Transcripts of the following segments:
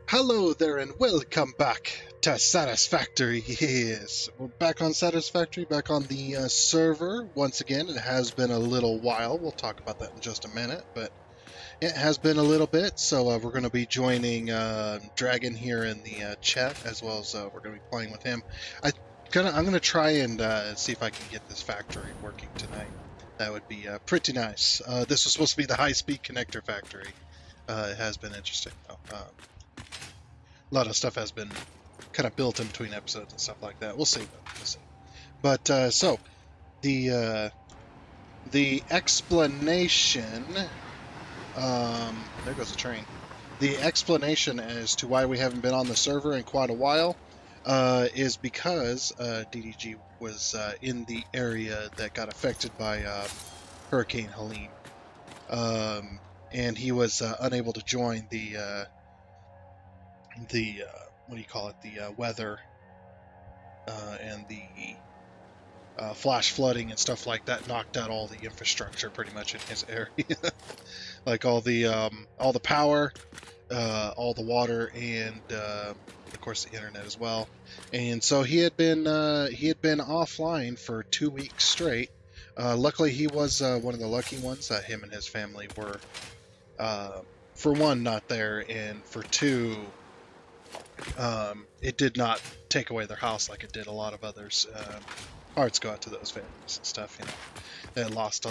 Hello there and welcome back to Satisfactory. Yes, we're back on Satisfactory, back on the server. Once again, it has been a little while. We'll talk about that in just a minute, but it has been a little bit. So we're going to be joining Dragon here in the chat, as well as we're going to be playing with him. I'm going to try and see if I can get this factory working tonight. That would be pretty nice. This was supposed to be the high-speed connector factory. It has been interesting, though. A lot of stuff has been kind of built in between episodes and stuff like that. We'll see, though. We'll see. But so the explanation. There goes the train. The explanation as to why we haven't been on the server in quite a while is because DDG was in the area that got affected by Hurricane Helene, and he was unable to join the what do you call it? The weather and the flash flooding and stuff like that knocked out all the infrastructure pretty much in his area, like all the power, all the water, and of course the internet as well. And so he had been offline for 2 weeks straight. Luckily, he was one of the lucky ones. Him and his family were, for one, not there, and for two, it did not take away their house like it did a lot of others. Hearts go out to those families and stuff, that lost,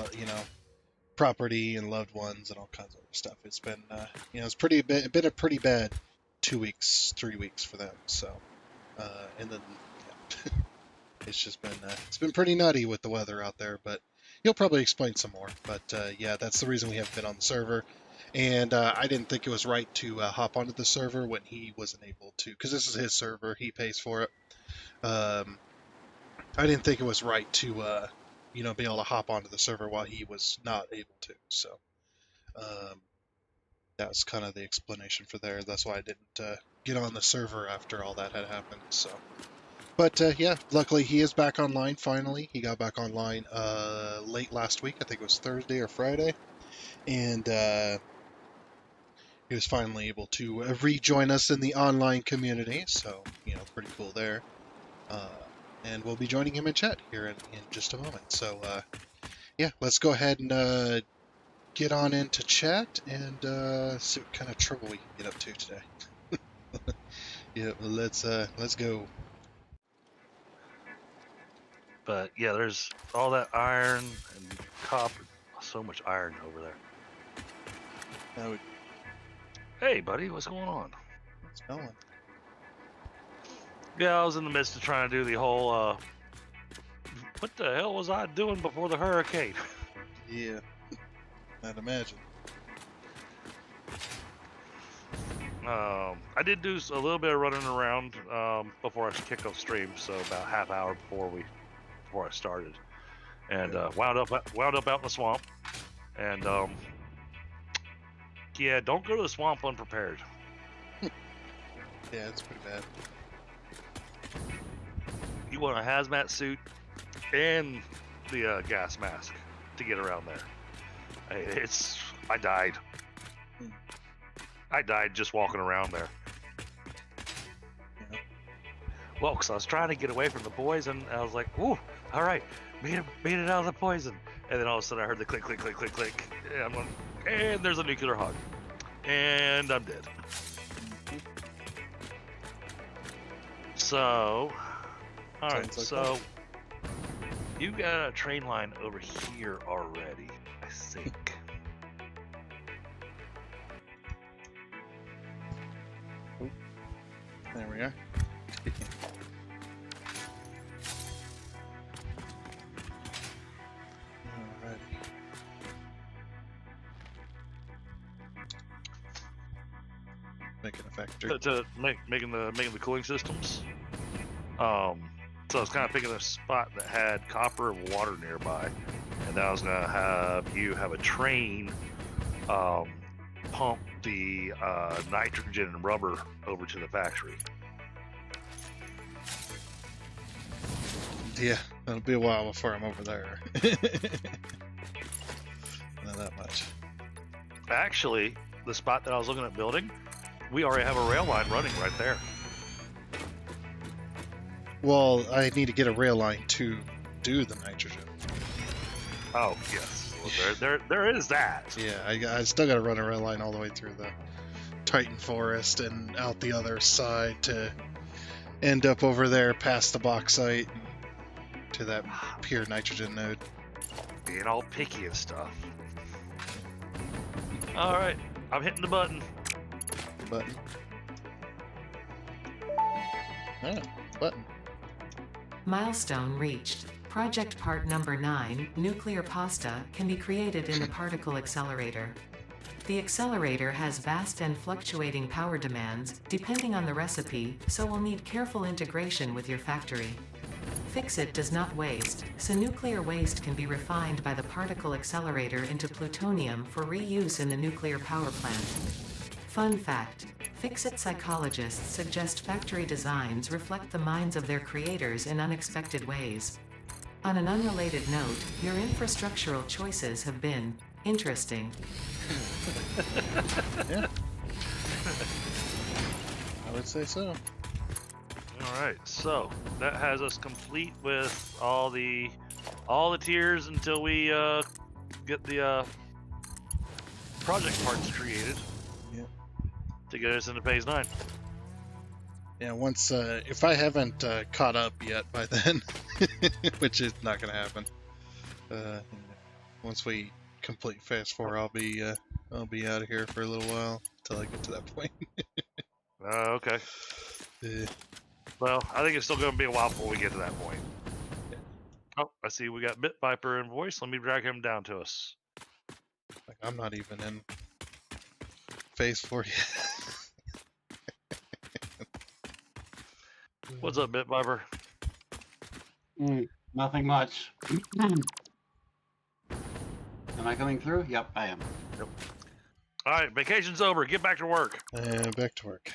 property and loved ones and all kinds of other stuff. It's been, it's been a pretty bad 2 weeks, 3 weeks for them. So, and then it's just been, it's been pretty nutty with the weather out there. But he'll probably explain some more. But yeah, that's the reason we haven't been on the server. And I didn't think it was right to hop onto the server when he wasn't able to, because this is his server. He pays for it. I didn't think it was right to, be able to hop onto the server while he was not able to. So that was kind of the explanation for there. That's why I didn't get on the server after all that had happened. So, but yeah, luckily he is back online finally. He got back online late last week. I think it was Thursday or Friday, and he was finally able to rejoin us in the online community. So, pretty cool there. And we'll be joining him in chat here in just a moment. So, yeah, let's go ahead and get on into chat and see what kind of trouble we can get up to today. Yeah, let's go. But yeah, there's all that iron and copper. So much iron over there. Hey, buddy, what's going on? What's going? Yeah, I was in the midst of trying to do the whole, what the hell was I doing before the hurricane? Yeah, I'd imagine. I did do a little bit of running around before I kicked off stream, so about half hour before I started, and wound up out in the swamp, and yeah, don't go to the swamp unprepared. Yeah, it's pretty bad. You want a hazmat suit and the gas mask to get around there. I died. I died just walking around there. Yeah. Well, because I was trying to get away from the poison, I was like, "Ooh, all right, made it out of the poison." And then all of a sudden, I heard the click, click, click, click, click, and I'm like, and there's a nuclear hug, and I'm dead. So, all right, so you got a train line over here already, I think. There we are. Alrighty. Making a factory. To making the cooling systems. So I was kind of picking a spot that had copper and water nearby, and I was gonna have you have a train pump the nitrogen and rubber over to the factory. Yeah, it'll be a while before I'm over there. Not that much. Actually, the spot that I was looking at building, We already have a rail line running right there. Well, I need to get a rail line to do the nitrogen. Oh yes, well, there is that. Yeah, I still got to run a rail line all the way through the Titan Forest and out the other side to end up over there past the bauxite and to that pure nitrogen node. Being all picky and stuff. All right, I'm hitting the button. Button. Oh, button. Milestone reached. Project part number 9, nuclear pasta, can be created in the particle accelerator. The accelerator has vast and fluctuating power demands, depending on the recipe, so will need careful integration with your factory. Fix-It does not waste, so nuclear waste can be refined by the particle accelerator into plutonium for reuse in the nuclear power plant. Fun fact: Fix-It psychologists suggest factory designs reflect the minds of their creators in unexpected ways. On an unrelated note, your infrastructural choices have been interesting. Yeah. I would say so. All right, so that has us complete with all the tiers until we get the project parts created. Yeah. To get us into phase 9. Yeah, once if I haven't caught up yet by then, which is not going to happen. Once we complete phase 4, I'll be out of here for a little while until I get to that point. Okay. Well, I think it's still going to be a while before we get to that point. Yeah. Oh, I see we got Bit Viper in voice. Let me drag him down to us. Like, I'm not even in phase 4 yet. What's up, Bit Viper? Nothing much. Am I coming through? Yep, I am. Yep. All right, vacation's over. Get back to work. Back to work.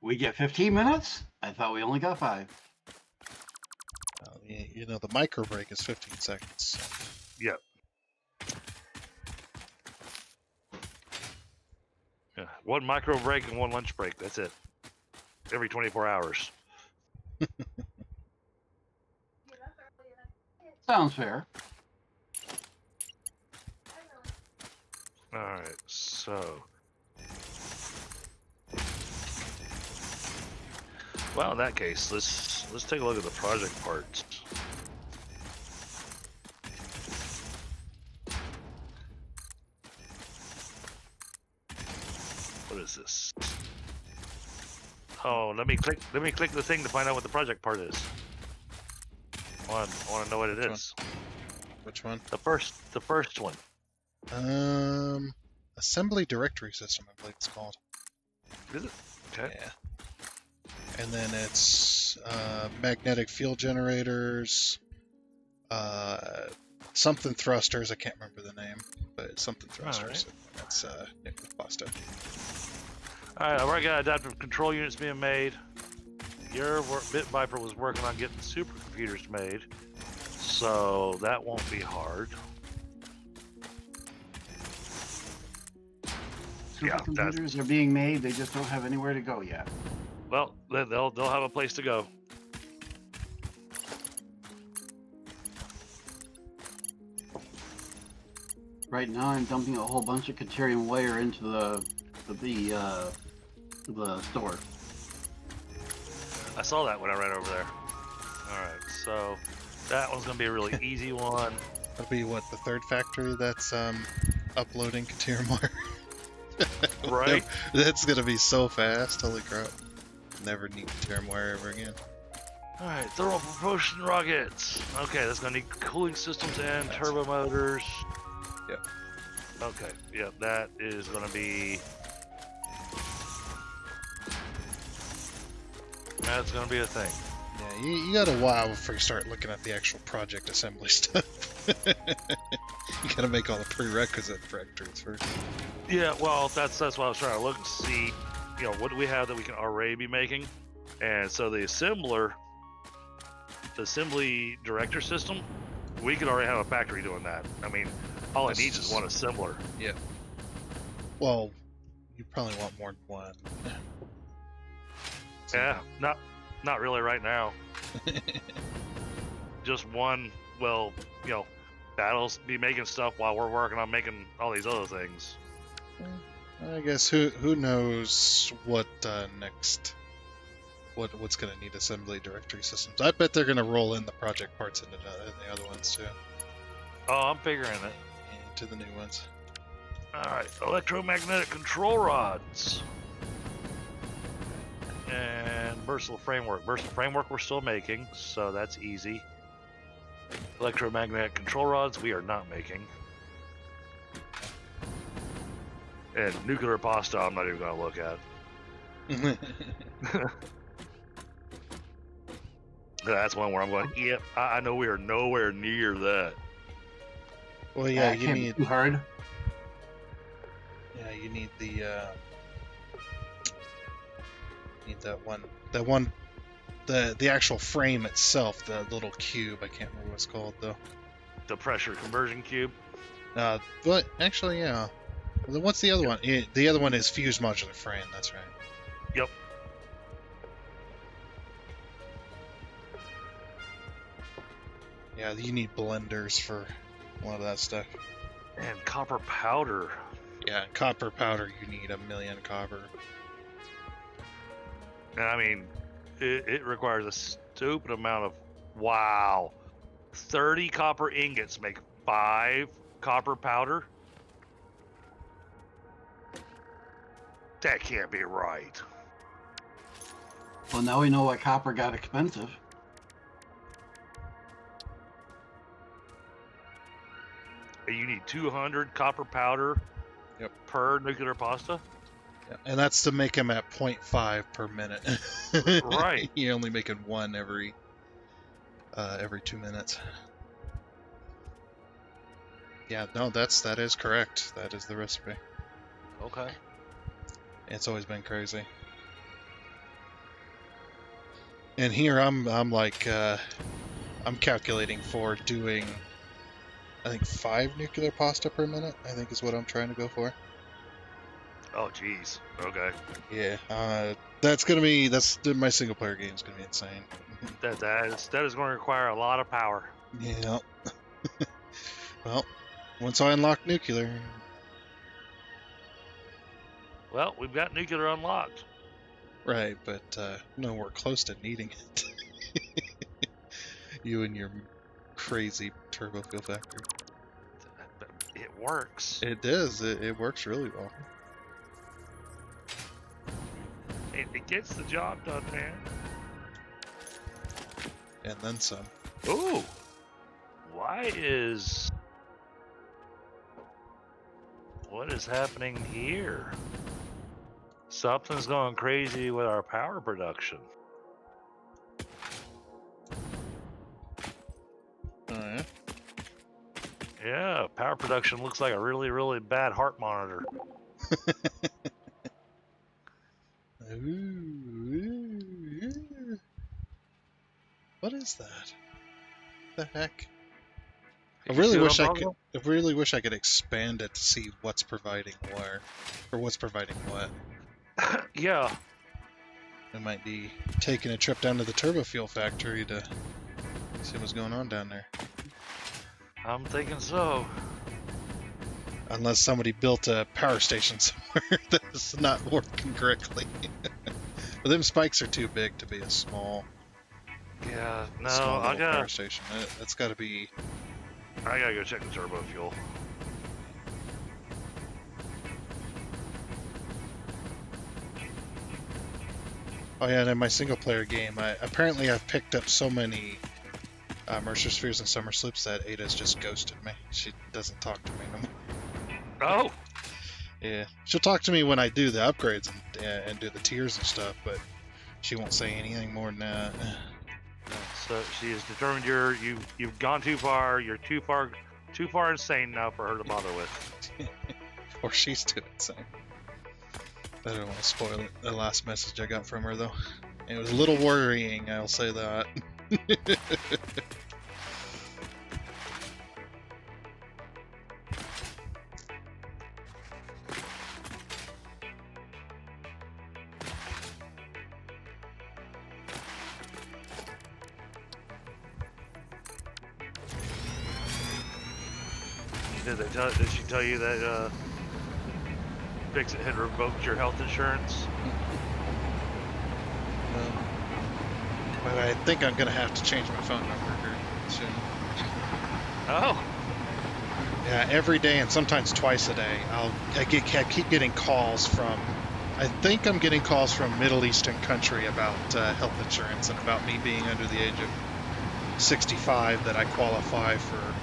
We get 15 minutes? I thought we only got 5. You know, the micro break is 15 seconds. Yep. Yeah, 1 micro break and 1 lunch break. That's it. Every 24 hours. Sounds fair. All right, so. Well, in that case, let's take a look at the project parts. What is this? Oh, let me click the thing to find out what the project part is. I want to know what it is. Which one? The first one. Assembly directory system, I believe it's called. Is it? Okay. Yeah. And then it's magnetic field generators, something thrusters. I can't remember the name, but it's something thrusters. Right. That's nuclear pasta. All right, I've already got adaptive control units being made. Your Bit Viper was working on getting supercomputers made, so that won't be hard. Supercomputers are being made, they just don't have anywhere to go yet. Well, they'll have a place to go. Right now, I'm dumping a whole bunch of Caterium wire into the store. I saw that when I ran over there. All right, so that one's gonna be a really easy one. That'll be what, the third factory that's uploading Katir wire. Right? That's gonna be so fast. Holy crap! Never need Katir wire ever again. All right, thermal propulsion rockets. Okay, that's gonna need cooling systems and turbo motors. Yep. Okay, yeah, that is gonna be. That's gonna be a thing. Yeah, you got a while before you start looking at the actual project assembly stuff. You gotta make all the prerequisite factories first. Yeah, well, that's what I was trying to look and see. You know, what do we have that we can already be making? And so the assembly director system, we could already have a factory doing that. I mean, All it needs is one assembler. Well, you probably want more than one. So, Yeah, not really right now. Just one. Well, battles be making stuff while we're working on making all these other things. I guess who knows what next. What's going to need assembly directory systems? I bet they're going to roll in the project parts into the other ones too, Oh, I'm figuring it. into the new ones. All right, electromagnetic control rods and versatile framework. Versatile framework we're still making, so that's easy. Electromagnetic control rods we are not making. And nuclear pasta I'm not even going to look at. That's one where I'm going, yep, I know we are nowhere near that. Well, yeah, That you can't be need too hard. you need that one the actual frame itself, the little cube. I can't remember what it's called though. The pressure conversion cube. But actually, yeah. What's the other one? The other one is fused modular frame. That's right. Yep. Yeah, you need blenders for a lot of that stuff. And copper powder. Yeah, copper powder. You need 1,000,000 copper. And I mean, it requires a stupid amount of, wow, 30 copper ingots make 5 copper powder? That can't be right. Well, now we know why copper got expensive. And you need 200 copper powder per nuclear pasta? Yeah, and that's to make them at 0.5 per minute. Right. You're only making one every 2 minutes. Yeah, no, that is correct. That is the recipe. Okay. It's always been crazy. And here I'm like I'm calculating for doing I think 5 nuclear pasta per minute. I think is what I'm trying to go for. Oh, jeez. Okay. Yeah, that's my single player game is gonna be insane. That is going to require a lot of power. Yeah. Well, once I unlock nuclear, Well, we've got nuclear unlocked. right? But nowhere close to needing it. You and your crazy turbo fuel factory. It works. It does. It works really well. It gets the job done, man. And then some. Ooh. What is happening here? Something's going crazy with our power production. Oh yeah. Yeah, power production looks like a really, really bad heart monitor. Ooh. What is that? The heck? I You really see what wish I'm I talking could. I really wish I could expand it to see what's providing where, or what's providing what. about? Yeah. We might be taking a trip down to the turbo fuel factory to see what's going on down there. I'm thinking so. Unless somebody built a power station somewhere that's not working correctly. But them spikes are too big to be a small Yeah, no, little I power gotta station. That's got to be. go check the turbo fuel. Oh yeah, and in my single player game, apparently I've picked up so many Mercer Spheres and Summer Sloops that Ada's just ghosted me. She doesn't talk to me no more. Oh, Yeah, she'll talk to me when I do the upgrades and do the tiers and stuff, but she won't say anything more than that. so she has determined you've gone too far. You're too far insane now for her to bother with. Or she's too insane. I don't want to spoil it. The last message I got from her, though. It was a little worrying, I'll say that. Did she tell you that Fix It had revoked your health insurance? But I think I'm gonna have to change my phone number here soon. Oh, Yeah, every day and sometimes twice a day. I keep getting calls from. I think I'm getting calls from Middle Eastern country about health insurance and about me being under the age of 65 that I qualify for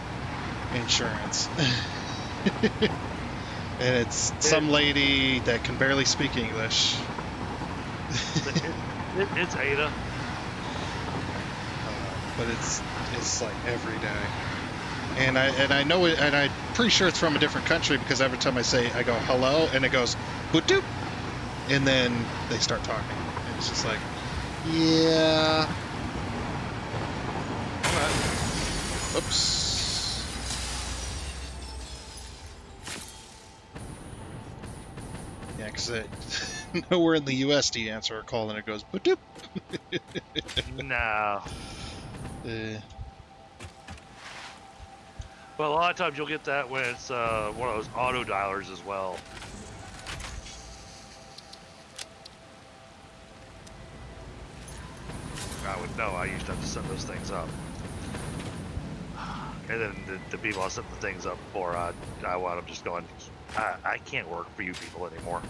insurance. And it's some lady that can barely speak English. it's Ada. But it's like every day. And I know it, and I'm pretty sure it's from a different country because every time I go hello, and it goes boop, and then they start talking. And it's just like, yeah. Oops. Yeah, because nowhere in the U.S. do you answer a call and it goes boop. No. Well, a lot of times you'll get that when it's one of those auto dialers as well. I would know. I used to have to set those things up. And then the people I set the things up for, I wound up just going, I can't work for you people anymore.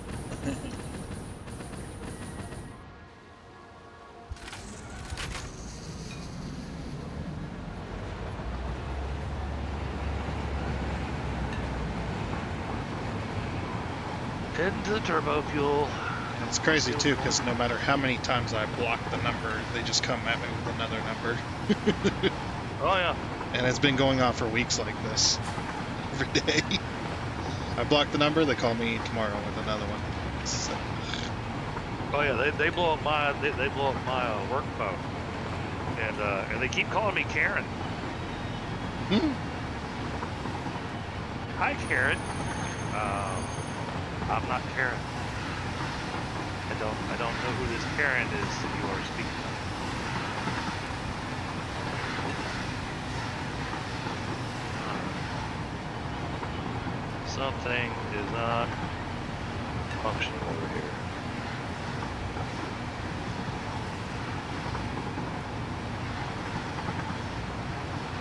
Heading to the turbo fuel. And it's crazy too, because no matter how many times I block the number, they just come at me with another number. Oh yeah. And it's been going on for weeks like this. Every day. I block the number, they call me tomorrow with another one. So. Oh yeah, they blow up my work phone, and they keep calling me Karen. Hi Karen. I'm not Karen. I don't know who this Karen is that you are speaking of. Something is not functioning over here.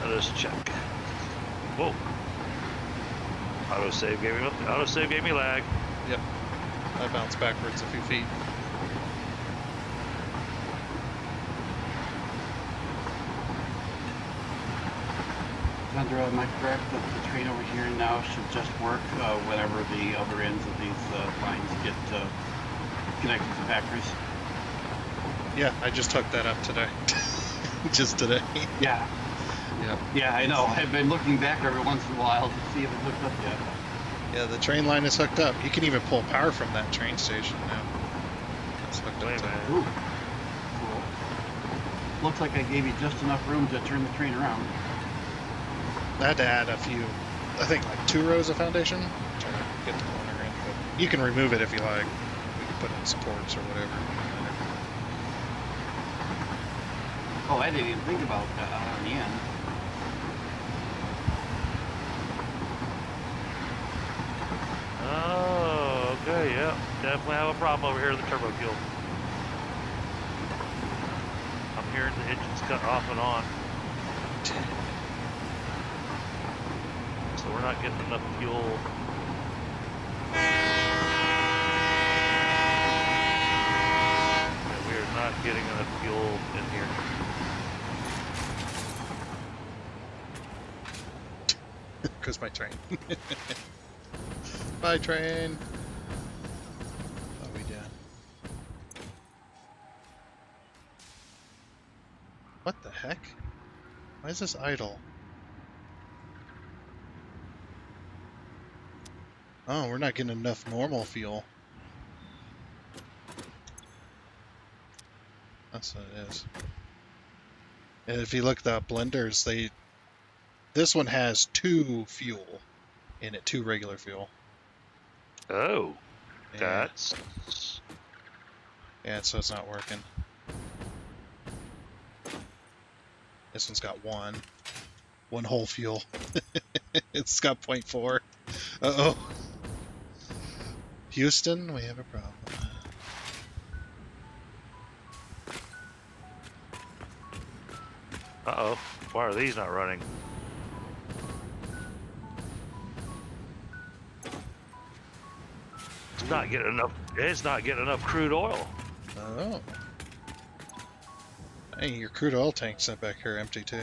Let us check. Whoa. Autosave gave me lag. Yep. I bounced backwards a few feet. Sandra, am I correct that the train over here now should just work whenever the other ends of these lines get connected to factories? Yeah, I just hooked that up today. Just today. Yeah. Yep. Yeah, I know. I've been looking back every once in a while to see if it's hooked up yet. Yeah, the train line is hooked up. You can even pull power from that train station now. It's hooked Wait up a to minute. Ooh. Cool. Looks like I gave you just enough room to turn the train around. I had to add a few, I think like 2 rows of foundation. Trying to get the corner in. But you can remove it if you like. You can put in supports or whatever. Oh, I didn't even think about that on the end. Oh, okay, yeah. Definitely have a problem over here with the turbo fuel. I'm hearing the engines cut off and on. So we're not getting enough fuel. Yeah, we are not getting enough fuel in here. Goes my train. Bye, train. What are we doing? What the heck? Why is this idle? Oh, we're not getting enough normal fuel. That's what it is. And if you look at the blenders, this one has 2 fuel in it, 2 regular fuel. Oh, Yeah. that's... Yeah, so it's not working. This one's got 1 whole fuel. It's got 0.4. Uh-oh. Houston, we have a problem. Uh-oh. Why are these not running? It's not getting enough. It's not getting enough crude oil. Oh. Hey, your crude oil tank's sent back here empty too.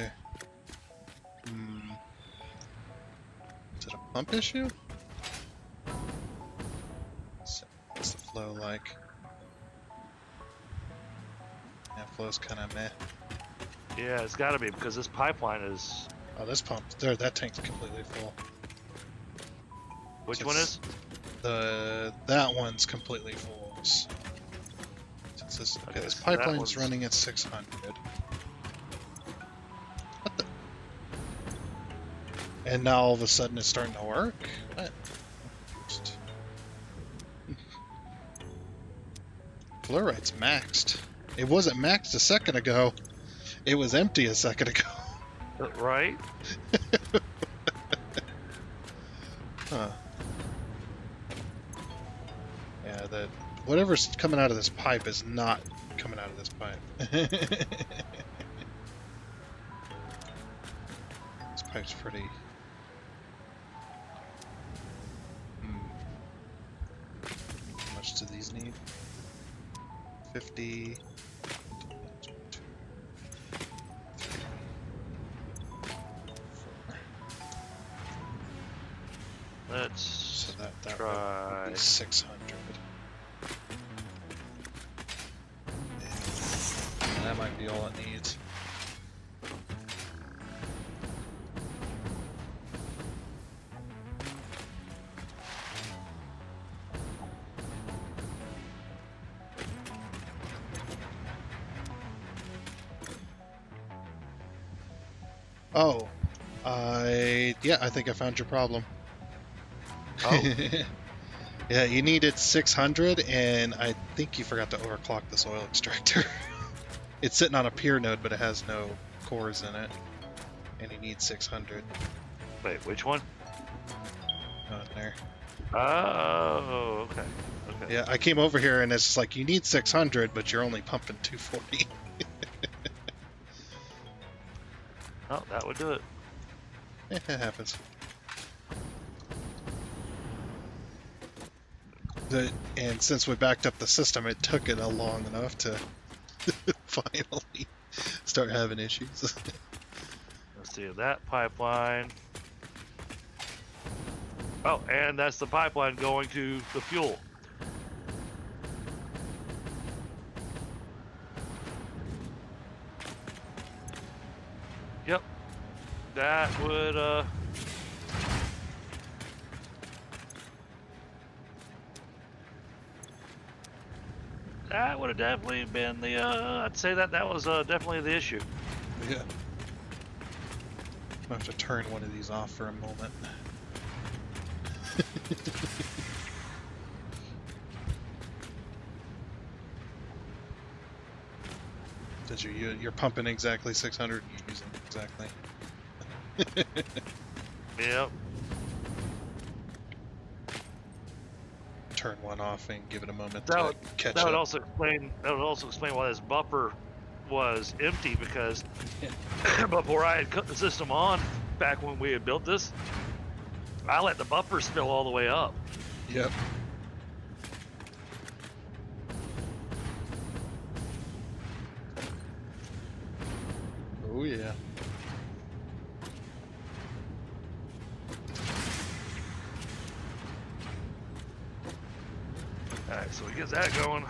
Hmm. Is it a pump issue? What's the flow like? Yeah, flow's kind of meh. Yeah, it's got to be because this pipeline is. Oh, this pump, there, that tank's completely full. Which So one it's- is? That one's completely full. So, since this, okay, Okay, this so that pipeline's one's- running at 600. What the? And now all of a sudden it's starting to work? What? Just- Flow rate's maxed. It wasn't maxed a second ago. It was empty a second ago. Right? Huh. Yeah, that whatever's coming out of this pipe is not coming out of this pipe. This pipe's pretty. How much do these need? 50. Let's So that try. would be 600. And that might be all it needs. Oh, I think I found your problem. Oh. Yeah, you needed 600, and I think you forgot to overclock this oil extractor. It's sitting on a pier node, but it has no cores in it, and you need 600. Wait, which one? On there. Oh, okay. Okay. Yeah, I came over here, and it's just like, you need 600, but you're only pumping 240. Oh, that would do it. Yeah, it happens. And since we backed up the system, it took it long enough to finally start having issues. Let's see that pipeline. Oh, and that's the pipeline going to the fuel. Yep. That would that would have definitely been the I'd say that was definitely the issue. Yeah. I'm gonna have to turn one of these off for a moment. Did you're pumping exactly 600? You're using exactly. Yep. Turn one off and give it a moment That to would, catch that would up. also explain why this buffer was empty because before I had cut the system on back when we had built this, I let the buffer spill all the way up. Yep. Oh yeah. Alright, so we get that going.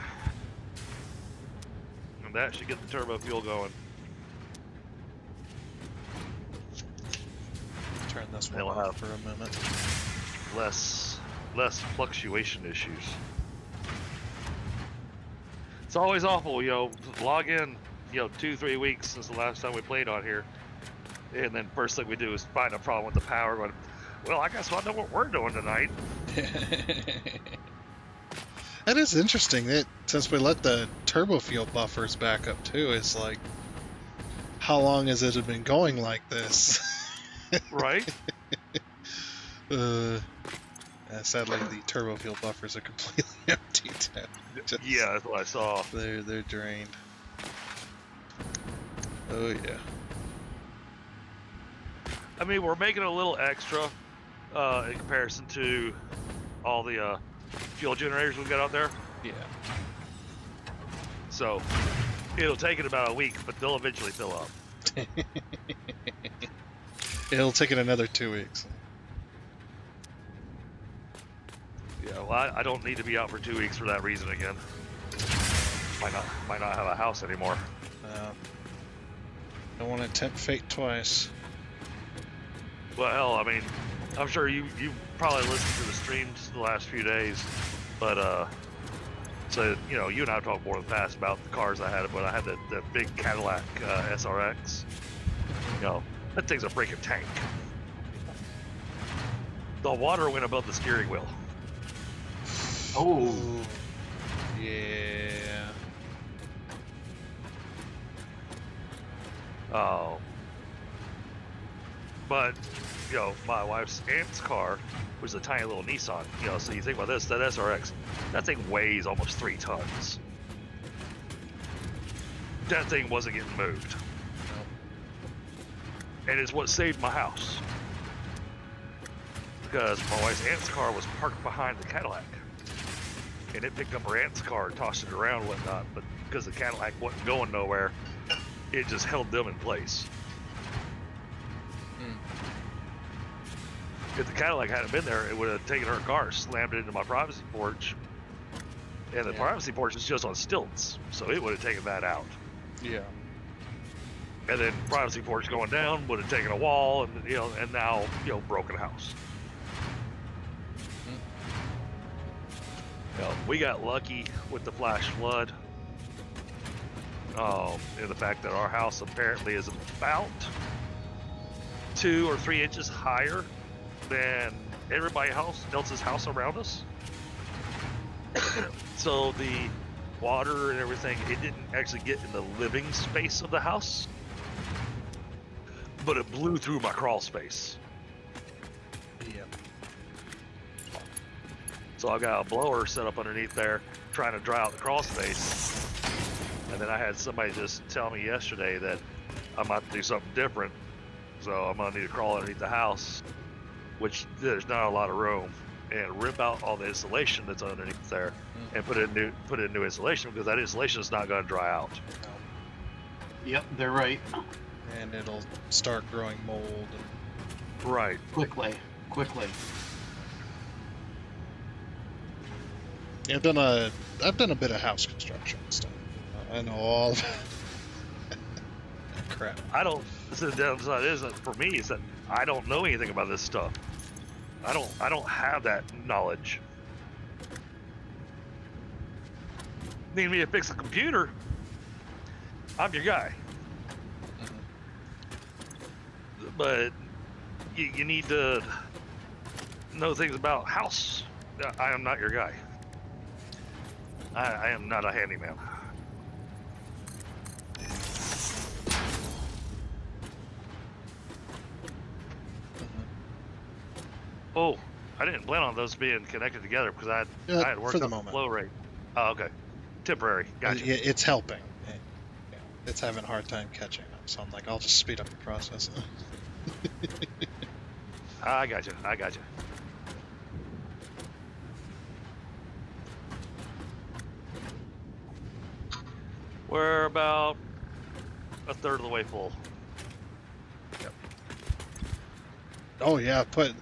And that should get the turbo fuel going. Turn this one They'll off have- for a moment. Less fluctuation issues. It's always awful, log in, 2-3 weeks since the last time we played on here. And then first thing we do is find a problem with the power going, well, I guess I know what we're doing tonight. That is interesting that since we let the turbo fuel buffers back up too, it's like, how long has it been going like this? Right? Sadly, the turbo fuel buffers are completely empty. Just, Yeah, that's what I saw. they're drained. Oh yeah. I mean, we're making a little extra in comparison to all the fuel generators we've got out there. Yeah. So it'll take it about a week, but they'll eventually fill up. It'll take it another 2 weeks. Yeah, well, I don't need to be out for 2 weeks for that reason again. Might not have a house anymore. Don't want to tempt fate twice. Well, hell, I mean, I'm sure you probably listened to the streams the last few days, but so you know, you and I talked more in the past about the cars I had, but I had that big Cadillac SRX. You know, that thing's a freaking tank. The water went above the steering wheel. Oh, Yeah. Oh. But, you know, my wife's aunt's car was a tiny little Nissan. You know, so you think about this, that SRX, that thing weighs almost 3 tons. That thing wasn't getting moved. And it's what saved my house. Because my wife's aunt's car was parked behind the Cadillac. And it picked up her aunt's car and tossed it around and whatnot, but because the Cadillac wasn't going nowhere, it just held them in place. If the Cadillac hadn't been there, it would have taken her car, slammed it into my privacy porch, and the privacy porch is just on stilts, so it would have taken that out. Yeah. And then privacy porch going down would have taken a wall, and you know, and now broken house. You know, we got lucky with the flash flood. And the fact that our house apparently is about 2 or 3 inches higher than everybody else's house around us. So the water and everything, it didn't actually get in the living space of the house, but it blew through my crawl space. Yeah. So I got a blower set up underneath there trying to dry out the crawl space. And then I had somebody just tell me yesterday that I'm about to do something different. So I'm going to need to crawl underneath the house, which there's not a lot of room, and rip out all the insulation that's underneath there and put in new insulation, because that insulation is not going to dry out. yep, they're right. And it'll start growing mold. And... Right. Quickly. Yeah, I've done a bit of house construction and stuff. I know all of crap. I don't. The downside is that for me is that I don't know anything about this stuff. I don't have that knowledge. Need me to fix a computer? I'm your guy. But you need to know things about house. I am not your guy. I am not a handyman. Oh, I didn't plan on those being connected together because I had worked for the on the moment. flow rate. Oh, okay. Temporary. Gotcha. It's helping. It's having a hard time catching up, so I'm like, I'll just speed up the process. I gotcha. We're about a third of the way full. Oh yeah, I put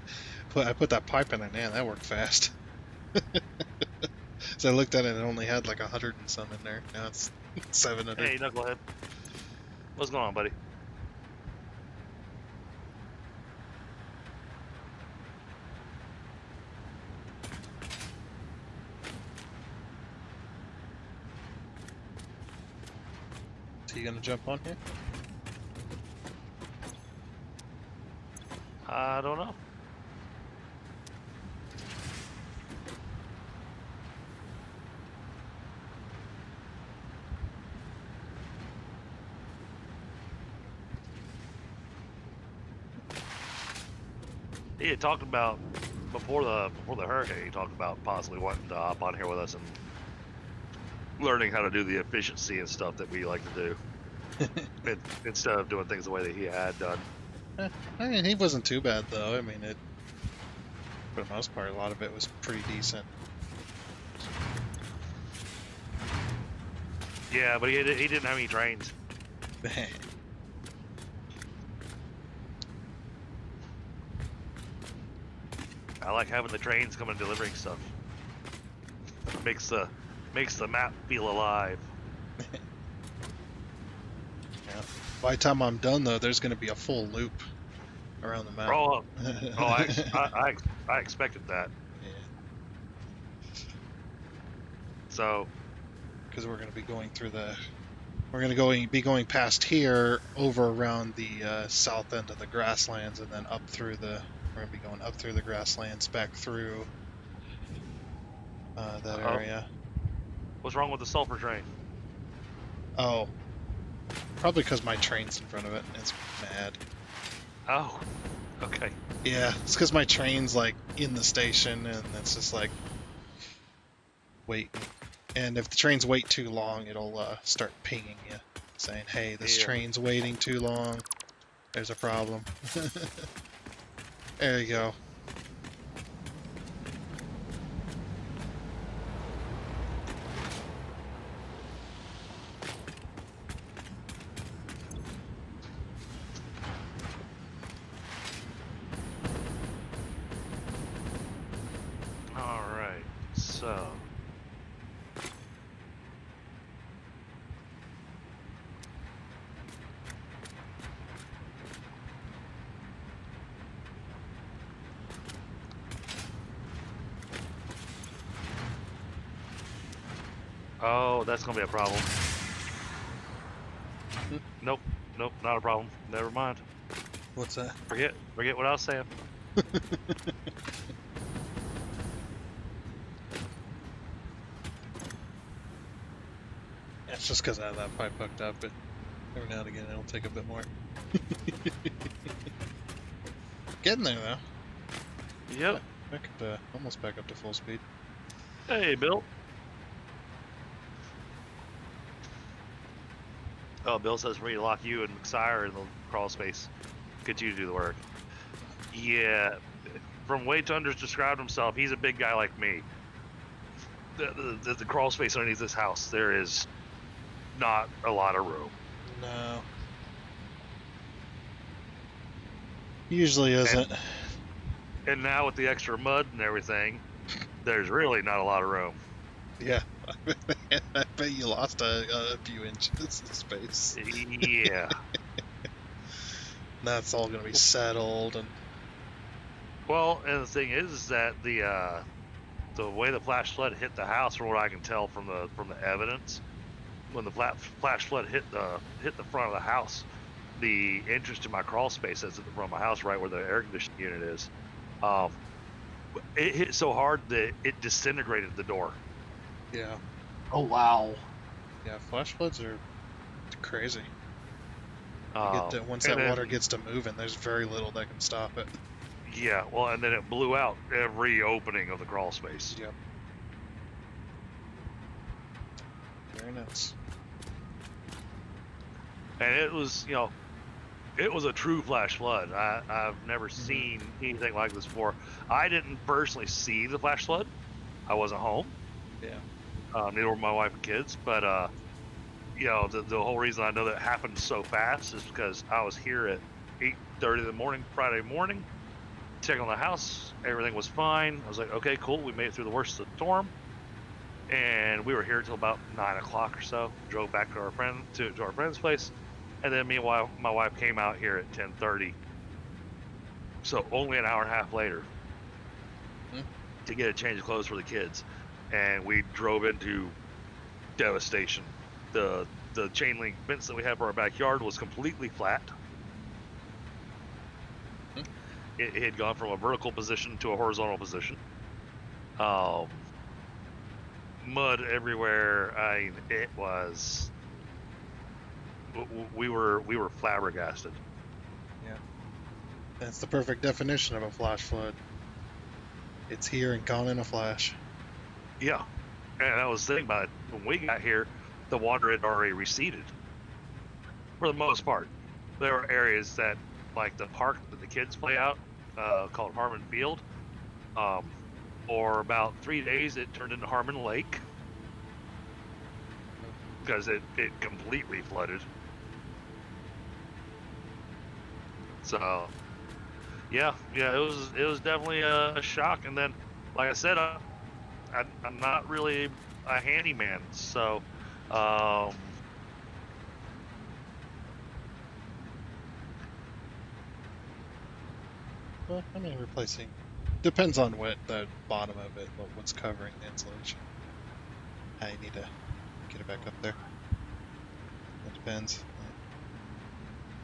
that pipe in it, man. That worked fast. So I looked at it and it only had like 100 and some in there. Now it's 700. Hey, Knucklehead. What's going on, buddy? So you gonna jump on here? I don't know. he had talked about before the hurricane. He talked about possibly wanting to hop on here with us and learning how to do the efficiency and stuff that we like to do, instead of doing things the way that he had done. I mean, he wasn't too bad though. I mean, for the most part, a lot of it was pretty decent. Yeah, but he didn't have any trains. I like having the trains coming and delivering stuff. Makes the map feel alive. Yeah. By the time I'm done, though, there's going to be a full loop around the map. Oh, I expected that. Yeah. So, Because we're going to be going through we're going to be going past here over around the south end of the grasslands, and then we're going to be going up through the grasslands back through that area. what's wrong with the sulfur train? Oh, probably because my train's in front of it. It's mad. Oh, okay. Yeah, it's because my train's like in the station, and it's just like wait. And if the trains wait too long, it'll start pinging you, saying, "Hey, this train's waiting too long. There's a problem." There you go. All right. So. Oh, that's gonna be a problem. Nope, not a problem. Never mind. What's that? Forget what I was saying. It's just because I have that pipe hooked up, but every now and again it'll take a bit more. Getting there though. Yep. Back up to, almost back up to full speed. Hey, Bill. Oh, Bill says for me to lock you and McSire in the crawl space. Get you to do the work. Yeah. From way Tunder's described himself, he's a big guy like me. The crawl space underneath this house, there is not a lot of room. No. Usually isn't. And now with the extra mud and everything, there's really not a lot of room. Yeah. I bet you lost a few inches of space. Yeah. That's all going to be settled and. Well, and the thing is that the way the flash flood hit the house, from what I can tell from the evidence, when the flash flood hit the front of the house, the entrance to my crawl space that's at the front of my house, right where the air conditioning unit is, it hit so hard that it disintegrated the door. Yeah. Oh wow. Yeah, flash floods are crazy. Once and that water gets to moving, there's very little that can stop it. Yeah, well, and then it blew out every opening of the crawl space. Yep. Very nice. And it was, it was a true flash flood. I've never seen anything like this before. I didn't personally see the flash flood. I wasn't home. Yeah. Neither were my wife and kids. But, the whole reason I know that it happened so fast is because I was here at 8:30 in the morning, Friday morning, checking on the house. Everything was fine. I was like, okay, cool. We made it through the worst of the storm. And we were here until about 9 o'clock or so. Drove back to our friend's place. And then me and my wife came out here at 10:30. So only an hour and a half later to get a change of clothes for the kids. And we drove into devastation. The chain link fence that we have for our backyard was completely flat. It had gone from a vertical position to a horizontal position. Mud everywhere. I mean, it was. We were flabbergasted. Yeah. That's the perfect definition of a flash flood. It's here and gone in a flash. Yeah, and I was thinking about it when we got here, the water had already receded for the most part. There were areas that, like the park that the kids play out, called Harmon Field. For about 3 days, it turned into Harmon Lake because it completely flooded. So, yeah, it was definitely a shock. And then, like I said, I'm not really a handyman, so Well, I mean, replacing depends on what the bottom of it, what's covering the insulation. How you need to get it back up there. It depends.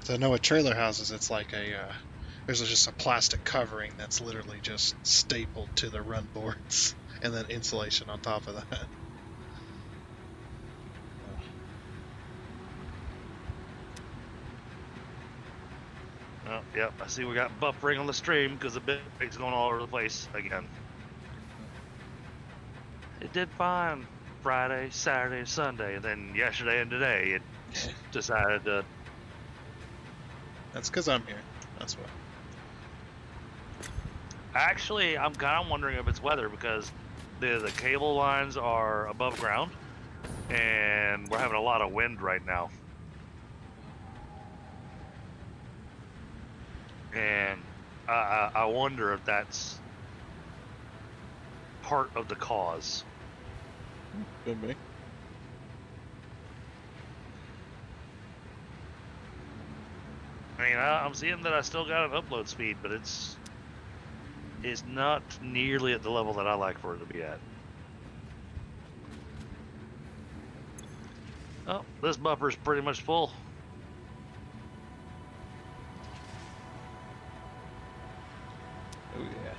So I know with trailer houses, it's like there's just a plastic covering that's literally just stapled to the run boards, and then insulation on top of that. well, yep. I see we got buffering on the stream because the bitrate's going all over the place again. It did fine Friday, Saturday, Sunday, and then yesterday and today it decided to. That's because I'm here. That's why. Actually, I'm kind of wondering if it's weather because the cable lines are above ground, and we're having a lot of wind right now. And I wonder if that's part of the cause. Could be. I mean, I'm seeing that I still got an upload speed, but it's not nearly at the level that I like for it to be at. Oh, this buffer's pretty much full. Oh yeah.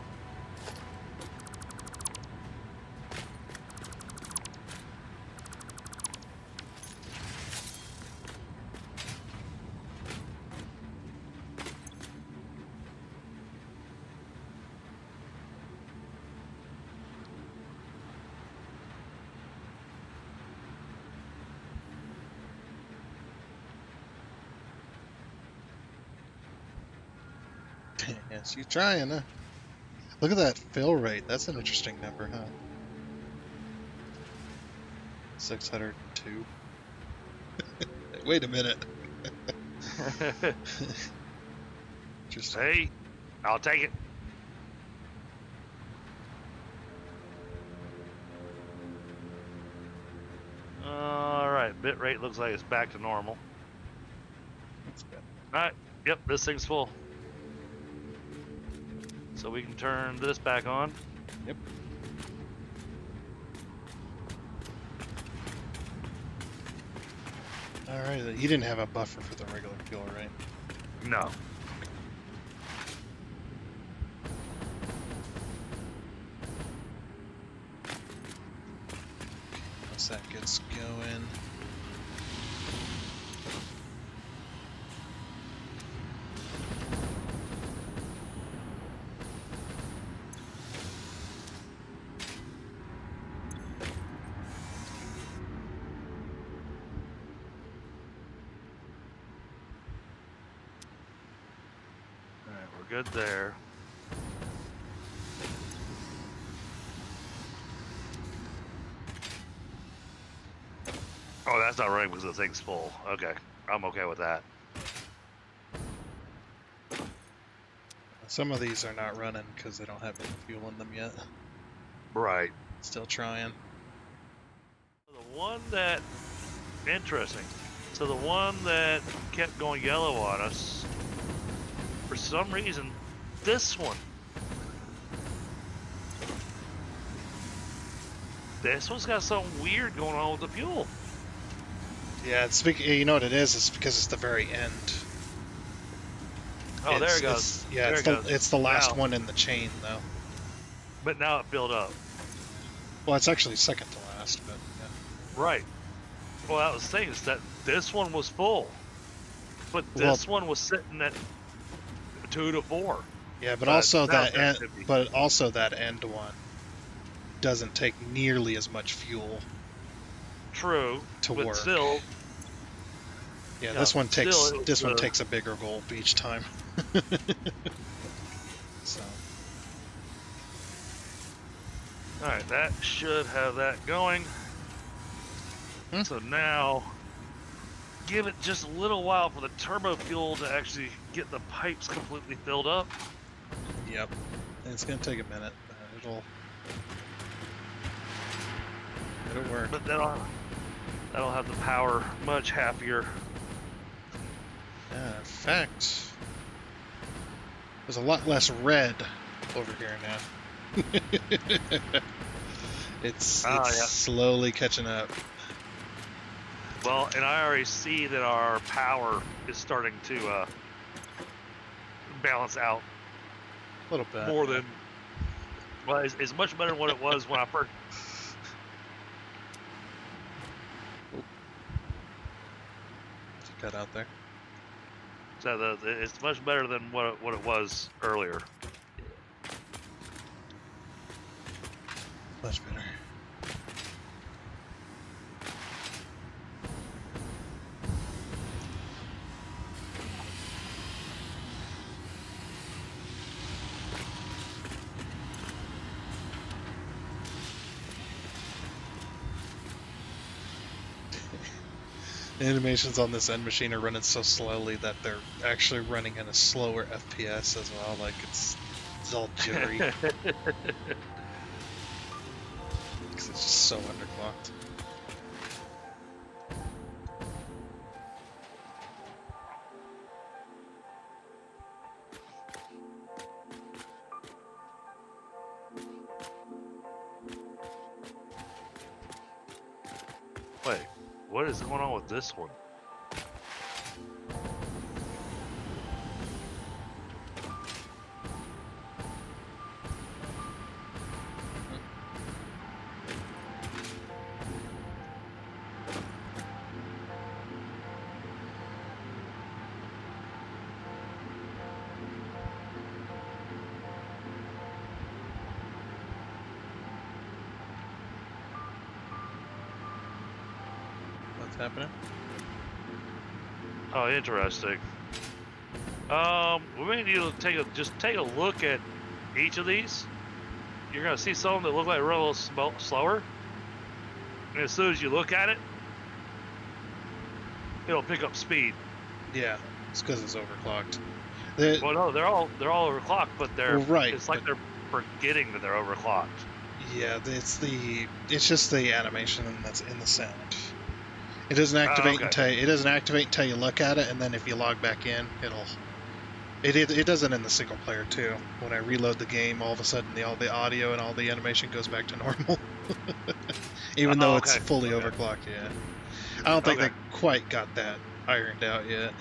Yes, you trying, huh? Look at that fill rate. That's an interesting number, huh? 602. Wait a minute. Interesting. Hey, I'll take it. All right, bit rate looks like it's back to normal. That's good. All right, yep, this thing's full. So we can turn this back on. Yep. All right. You didn't have a buffer for the regular fuel, right? No. Once that gets going. All right, we're good there. Oh, that's not running because the thing's full. Okay, I'm okay with that. Some of these are not running because they don't have any fuel in them yet. Right. Still trying. The one that, interesting. So the one that kept going yellow on us, for some reason, this one's got something weird going on with the fuel. Yeah, you know what it is? It's because it's the very end. Oh, there it goes. Yeah, it's the last one in the chain, though. But now it filled up. Well, it's actually second to last, but yeah. Right. Well, I was saying is that this one was full, but this one was sitting at 2 to 4. Yeah, but But also now that it's at end, 50. but also that end one doesn't take nearly as much fuel True, to but work. still, Yeah, yeah, still it's this one takes a bigger gulp each time. So all right. That should have that going. Hmm. So now, give it just a little while for the turbo fuel to actually get the pipes completely filled up. yep, it's gonna take a minute, but it'll work. But that'll have the power much happier. Yeah, in fact, there's a lot less red over here now. it's Ah, yeah. slowly catching up. Well, and I already see that our power is starting to balance out A little bit. more than. Well, it's much better than what it was when I first. Cut out there. So it's much better than what it was earlier. Much better. The animations on this end machine are running so slowly that they're actually running in a slower FPS as well. Like it's all jittery because it's just so underclocked. Wait, what is going on with this one? What's happening? Oh, interesting. We may need to just take a look at each of these. You're gonna see some that look like run a little slower, and as soon as you look at it, it'll pick up speed. Yeah, it's because it's overclocked. Well, no, they're all overclocked, but Well, right, it's like they're forgetting that they're overclocked. yeah, it's just the animation that's in the sound. It doesn't activate Okay. until you look at it, and then if you log back in, it does it in the single player too. When I reload the game, all of a sudden all the audio and all the animation goes back to normal, even though it's Okay. fully Okay. overclocked. Yeah, I don't think Okay. they quite got that ironed out yet.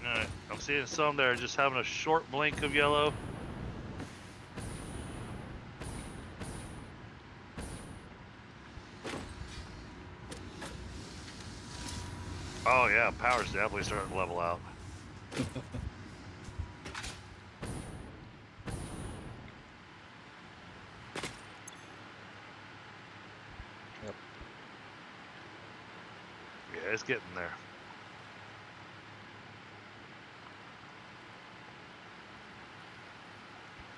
Alright, I'm seeing some that are just having a short blink of yellow. Oh yeah, power's definitely starting to level out. Yep. Yeah, it's getting there.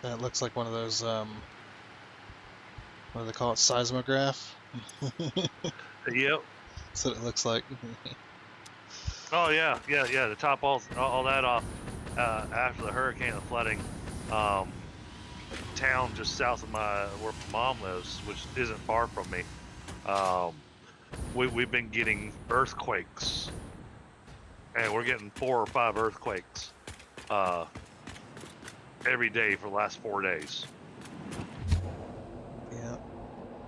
That looks like one of those what do they call it, seismograph? Yep. That's what it looks like. Oh yeah. To top all that off, after the hurricane and flooding, town just south of where mom lives, which isn't far from me, we've been getting earthquakes, and we're getting 4 or 5 earthquakes every day for the last 4 days. Yeah.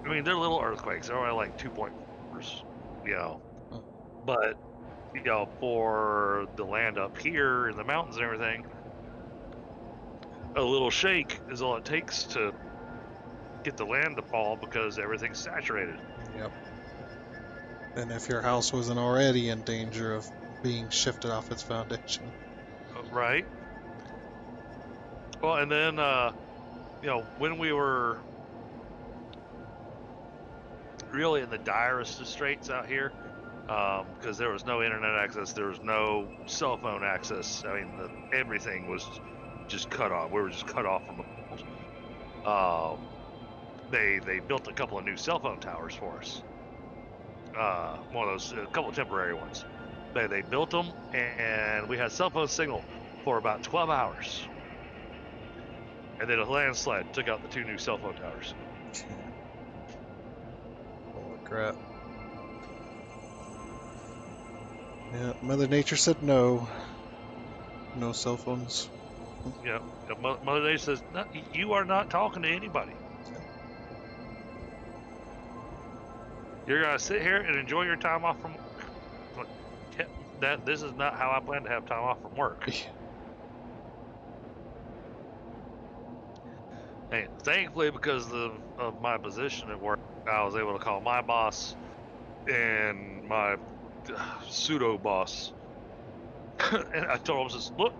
I mean, they're little earthquakes. They're only like 2.4s, you know. Oh. But for the land up here in the mountains and everything, a little shake is all it takes to get the land to fall because everything's saturated. Yep. And if your house wasn't already in danger of being shifted off its foundation. Right. Well, and then when we were really in the direst of straits out here, because there was no internet access, there was no cell phone access. I mean, everything was just cut off. We were just cut off from the world. They built a couple of new cell phone towers for us. One of those, a couple of temporary ones. They built them, and we had cell phone signal for about 12 hours. And then a landslide took out the 2 new cell phone towers. Holy crap. Yeah, Mother Nature said no. No cell phones. Mother Nature says, no, you are not talking to anybody. You're gonna sit here and enjoy your time off from work. This is not how I plan to have time off from work. And thankfully, because of my position at work, I was able to call my boss and my pseudo boss, and I told him, "Says, look,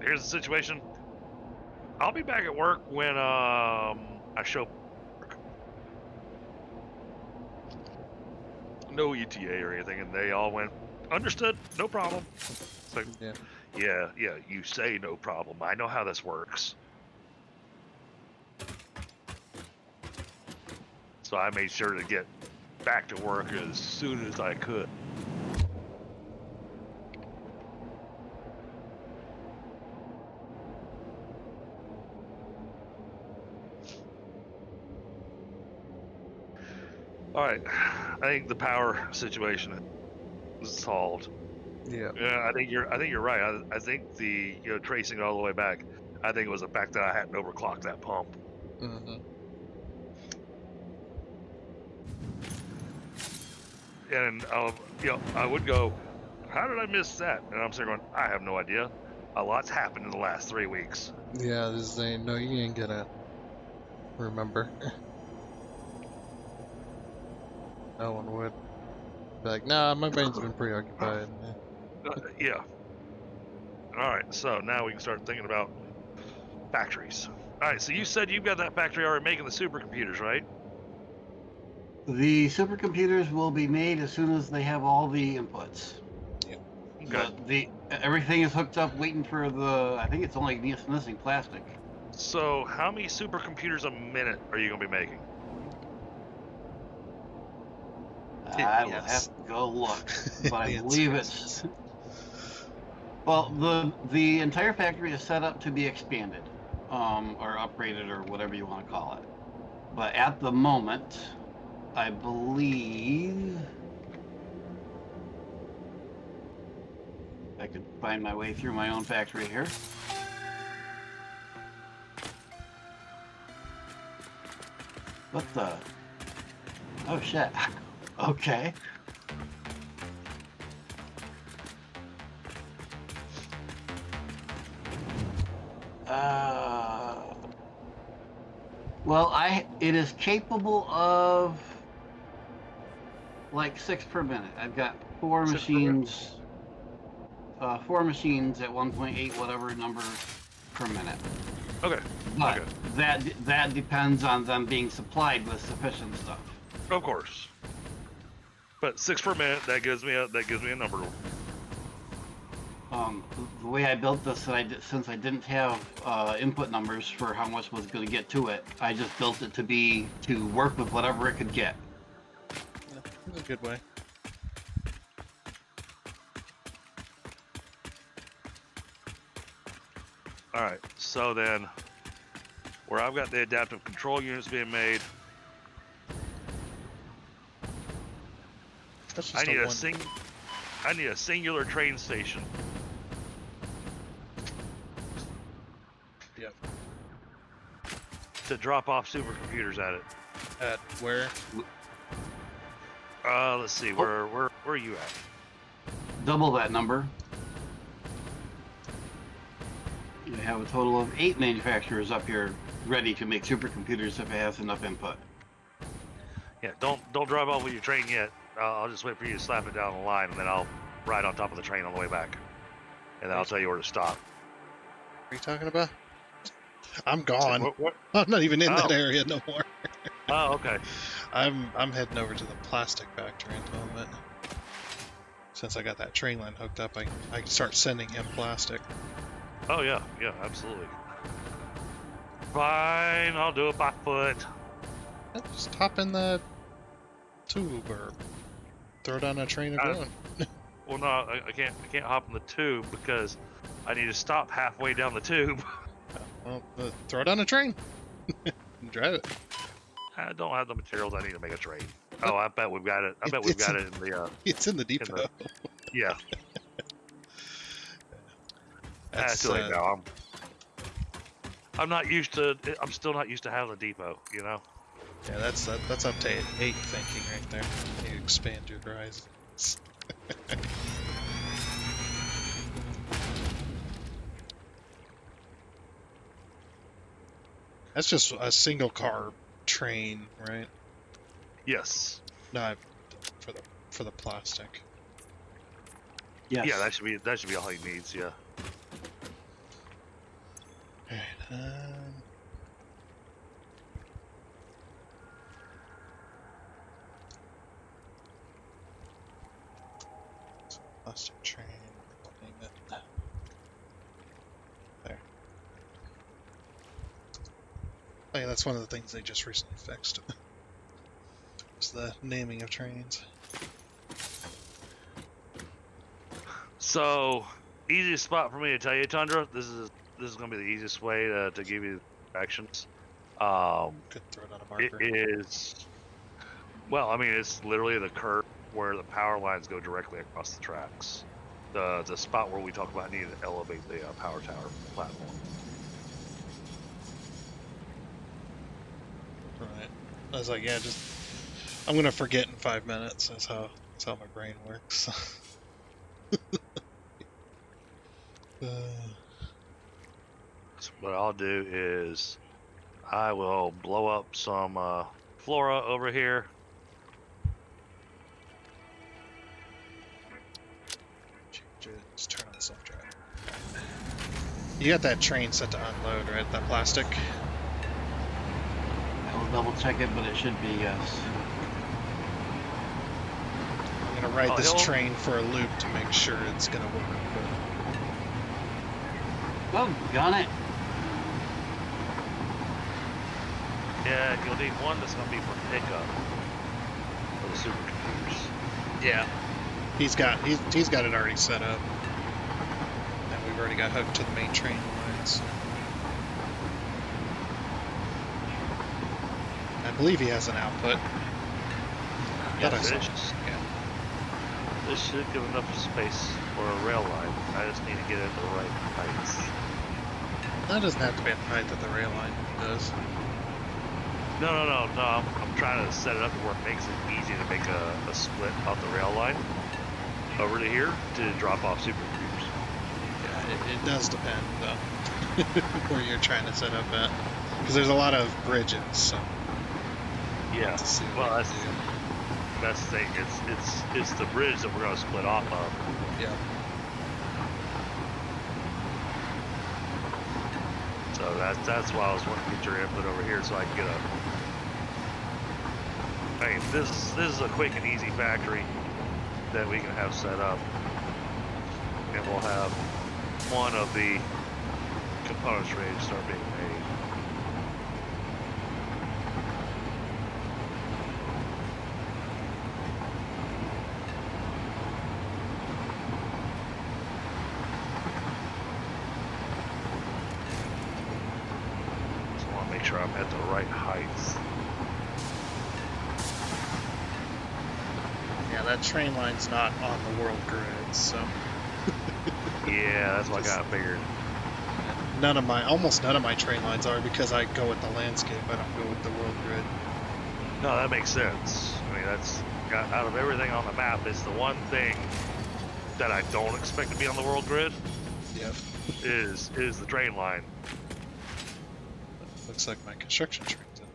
here's the situation. I'll be back at work when I show work. No ETA or anything," and they all went, "Understood, no problem." It's like, yeah, you say no problem. I know how this works. So I made sure to get back to work as soon as I could. All right, I think the power situation is solved. Yeah. Yeah, I think you're right. I think the tracing it all the way back, I think it was the fact that I hadn't overclocked that pump. Mm-hmm. And I would go, how did I miss that? And I'm sitting going, I have no idea. A lot's happened in the last 3 weeks. Yeah, this ain't no, you ain't gonna remember. No one would. Be like, nah, my brain's been preoccupied. Yeah. All right, so now we can start thinking about factories. All right, so you said you've got that factory already making the supercomputers, right? The supercomputers will be made as soon as they have all the inputs. Okay. Everything is hooked up, waiting for the. I think it's only missing plastic. So how many supercomputers a minute are you going to be making? I will have to go look, but I believe it's. Well, the entire factory is set up to be expanded, or upgraded, or whatever you want to call it. But at the moment, I believe I could find my way through my own factory here. What the? Oh shit. Okay. Well, it is capable of like 6 per minute. I've got 4 machines. 4 machines at 1.8 whatever number per minute. Okay. But that depends on them being supplied with sufficient stuff. Of course. But 6 per minute, that gives me a number. The way I built this, since I didn't have input numbers for how much was going to get to it, I just built it to work with whatever it could get. That's a good way. All right, so then, where I've got the adaptive control units being made, I need a singular train station. Yep. To drop off supercomputers at it. At where? Let's see, where are you at? double that number. You have a total of 8 manufacturers up here ready to make supercomputers if it has enough input. Yeah, don't drive off with your train yet. I'll just wait for you to slap it down the line, and then I'll ride on top of the train on the way back, and then I'll tell you where to stop. What are you talking about? I'm gone. What? I'm not even in that Oh. area no more. Oh, okay. I'm heading over to the plastic factory in a moment. Since I got that train line hooked up, I can start sending him plastic. Oh yeah, absolutely. Fine, I'll do it by foot. Just hop in the tube or throw down a train of going. Well, no, I can't hop in the tube because I need to stop halfway down the tube. Well, throw down a train. And drive it. I don't have the materials I need to make a train. Oh, I bet we've got it. I bet we've got it in the. It's in the depot. Yeah. That's too late now. I'm not used to. I'm still not used to having a depot. You know. Yeah, that's up to 8 thinking right there. You expand your horizons. That's just a single car train, right? Yes. No, for the plastic. Yes. Yeah, that should be all he needs. Yeah. Alright, plastic train, we'll name it. There. Oh yeah, that's one of the things they just recently fixed. It's the naming of trains. So, easiest spot for me to tell you, Tundra. This is gonna be the easiest way to give you directions. Could throw it on a marker. It is. Well, I mean, it's literally the curve where the power lines go directly across the tracks. The spot where we talk about needing to elevate the power tower platform. Right. I was like, yeah, I'm gonna forget in 5 minutes. That's how my brain works. So what I'll do is I will blow up some flora over here. Just turn on self-drive. You got that train set to unload, right? That plastic? I'll double check it, but it should be yes. I'm gonna ride this train for a loop to make sure it's gonna work. Oh, got it. Yeah, you'll need one that's gonna be for pickup for the supercomputers. Yeah. He's got it already set up. And we've already got hooked to the main train lines. I believe he has an output. Yeah, Thought I saw this, it. Yeah. this should give enough space for a rail line. I just need to get it at the right heights. That doesn't have to be at the height that the rail line does. No. I'm trying to set it up to where it makes it easy to make a split off the rail line over to here to drop off supercomputers. Yeah, it does depend, though, where you're trying to set up at. Because there's a lot of bridges, so... Yeah, well, that's the thing. It's the bridge that we're going to split off of. Yeah. So that's why I was wanting to get your input over here so I can get a... I mean, this is a quick and easy factory that we can have set up. And we'll have one of the components ready to start being made. So I want to make sure I'm at the right heights. Yeah, that train line's not on the world grid, so... Yeah, that's what I got figured. Almost none of my train lines are because I go with the landscape, I don't go with the world grid. No, that makes sense. I mean, that's out of everything on the map, it's the one thing that I don't expect to be on the world grid Yep. is the drain line. Looks like my construction train's in.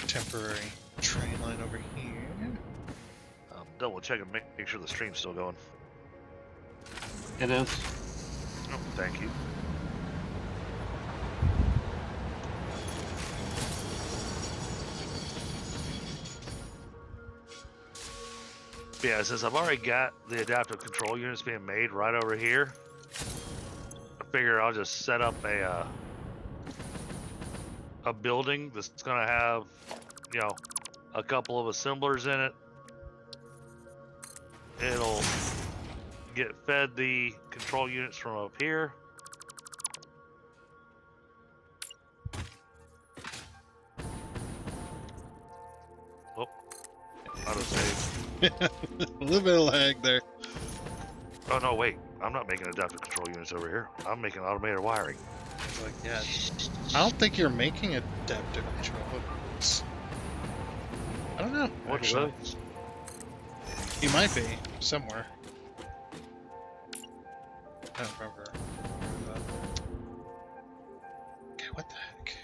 Temporary train line over here. Double check and make sure the stream's still going. It is. Oh, thank you. Yeah, since I've already got the adaptive control units being made right over here, I figure I'll just set up a building that's gonna have, you know, a couple of assemblers in it. It'll get fed the control units from up here. Oh, autosave. A little bit of lag there. Oh no, wait. I'm not making adaptive control units over here. I'm making automated wiring. It's like, yeah. I don't think you're making adaptive control. I don't know. What Actually, you might be somewhere. I don't remember. Okay, what the heck?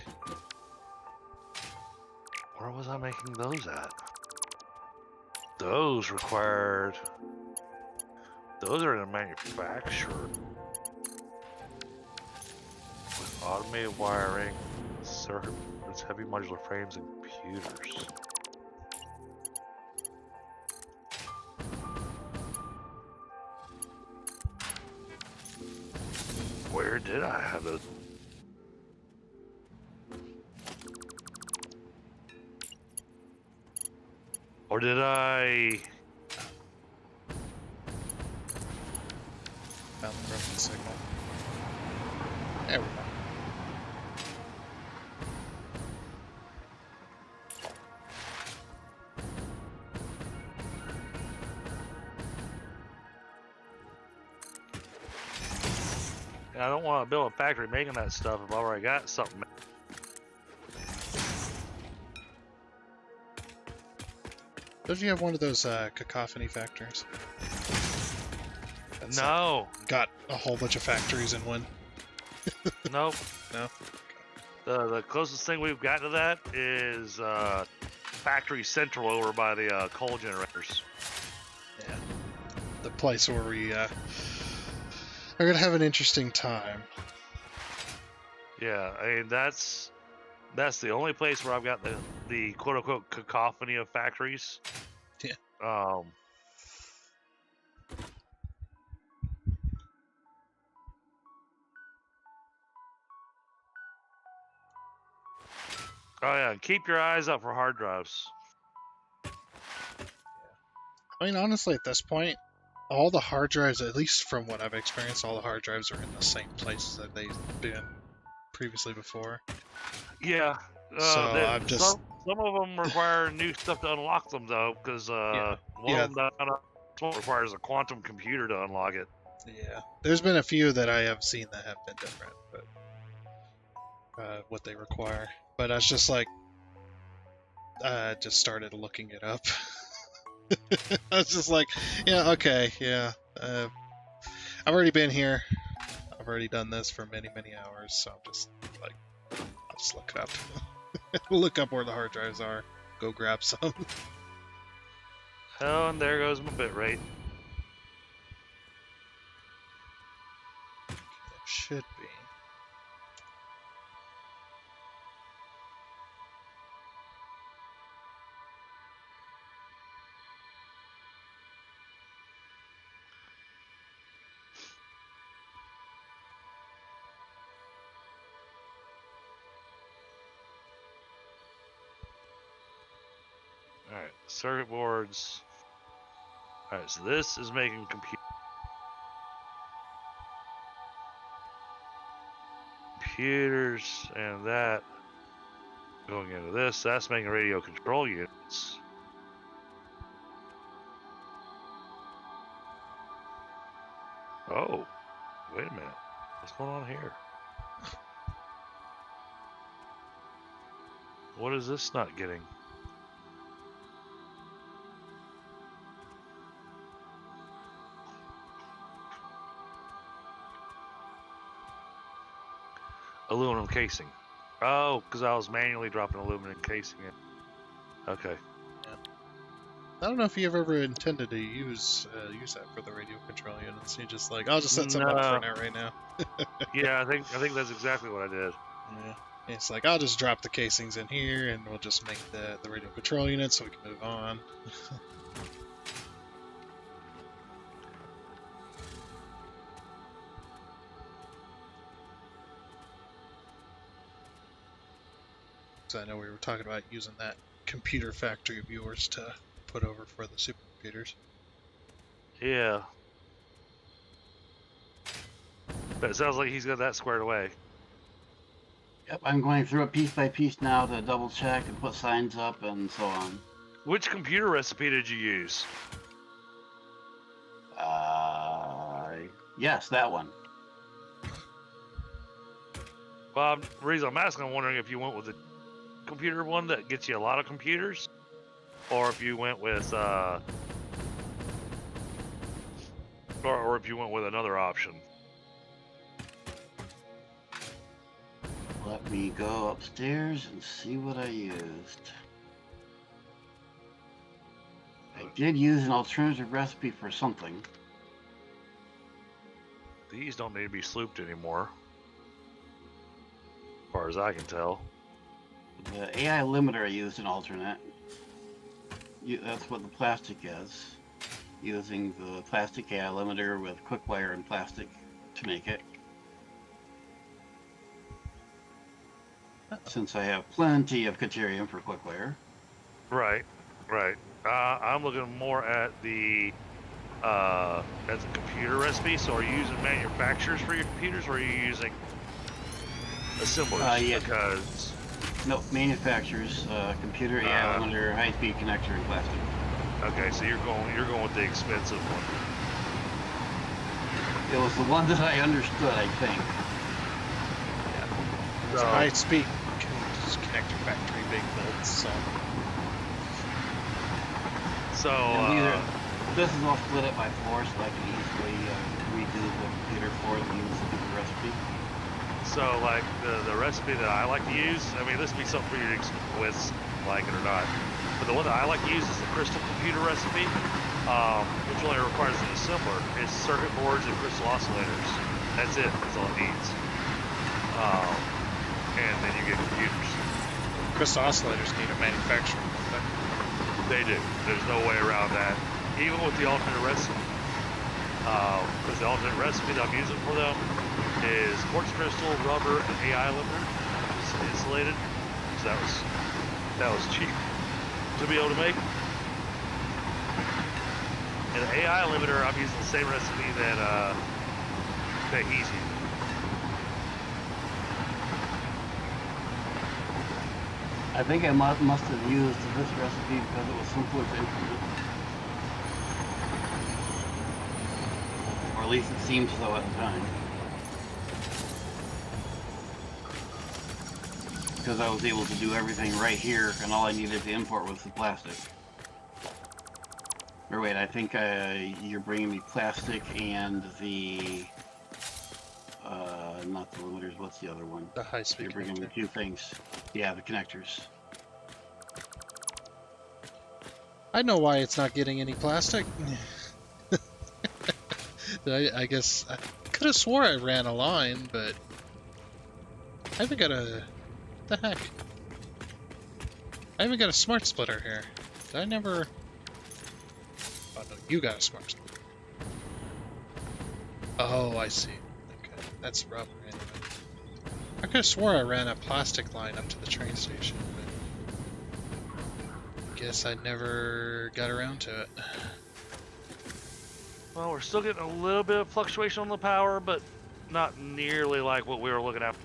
Where was I making those at? Those required. Those are in a manufacturer. With automated wiring, circuits, heavy modular frames, and computers. Where did I have those? Or did I? Found the broken signal. There we go. I don't want to build a factory making that stuff if I've already got something. Don't you have one of those cacophony factories? That's No, got a whole bunch of factories in one. nope. No? The closest thing we've got to that is Factory Central over by the coal generators. Yeah. The place where we are gonna have an interesting time. Yeah, I mean that's the only place where I've got the quote unquote cacophony of factories. Yeah. Oh yeah, keep your eyes up for hard drives. I mean, honestly, at this point, all the hard drives, at least from what I've experienced, all the hard drives are in the same places that they've been previously before. Yeah. So I'm just some of them require new stuff to unlock them though, because one Yeah. of them requires a quantum computer to unlock it. Yeah, there's been a few that I have seen that have been different, but what they require. But I was just like, I just started looking it up. I was just like, yeah, okay, yeah. I've already been here. I've already done this for many, many hours, so I'm just like, I'll just look it up. Look up where the hard drives are. Go grab some. Oh, and there goes my bit rate. Should be. Alright, circuit boards. Alright, so this is making computers, and that going into this. That's making radio control units. Oh, wait a minute. What's going on here? What is this not getting? Aluminum casing. Oh, because I was manually dropping aluminum casing in. Okay. I don't know if you've ever intended to use that for the radio control units. You just like, I'll just set something up for now right now. Yeah, I think that's exactly what I did. Yeah. It's like, I'll just drop the casings in here and we'll just make the radio control unit so we can move on. So I know we were talking about using that computer factory of yours to put over for the supercomputers. Yeah. But it sounds like he's got that squared away. Yep, I'm going through it piece by piece now to double check and put signs up and so on. Which computer recipe did you use? Yes, that one. Well, the reason I'm asking, I'm wondering if you went with the computer one that gets you a lot of computers, or if you went with, or if you went with another option. Let me go upstairs and see what I used. I did use an alternative recipe for something. These don't need to be slooped anymore, as far as I can tell. The AI limiter I used an alternate. That's what the plastic is. Using the plastic AI limiter with quick wire and plastic to make it. Since I have plenty of Caterium for quick wire. Right, right. I'm looking more at the computer recipe. So, are you using manufacturers for your computers, or are you using assemblers? Yeah. Because no, manufacturers, computer AI limiter, high-speed connector, and plastic. Okay, so you're going with the expensive one. It was the one that I understood, I think. It's a high-speed connector factory, big builds, so this is all split up by floor, so I can easily redo the computer for the different recipe. So, like the recipe that I like to use, I mean, this would be something for you to with, like it or not. But the one that I like to use is the crystal computer recipe, which only requires an assembler. It's circuit boards and crystal oscillators. That's it. That's all it needs. And then you get computers. crystal oscillators need a manufacturer. They do. There's no way around that. Even with the alternate recipe. Because the alternate recipe that I'm using for them is quartz crystal, rubber, and AI limiter. It's insulated. So that was cheap to be able to make. And the AI limiter, I'm using the same recipe that he's using. I think I must have used this recipe because it was simpler to implement. Or at least it seemed so at the time. Because I was able to do everything right here, and all I needed to import was the plastic. Or wait, I think you're bringing me plastic and the... not the limiters, what's the other one? The high-speed You're bringing me two things. Yeah, the connectors. I know why it's not getting any plastic. I guess I could have swore I ran a line, but I haven't got a... What the heck? I haven't got a smart splitter here. Did I never... Oh no, you got a smart splitter. Oh, I see. Okay, that's rubber anyway. I could have swore I ran a plastic line up to the train station, but guess I never got around to it. Well, we're still getting a little bit of fluctuation on the power, but not nearly like what we were looking at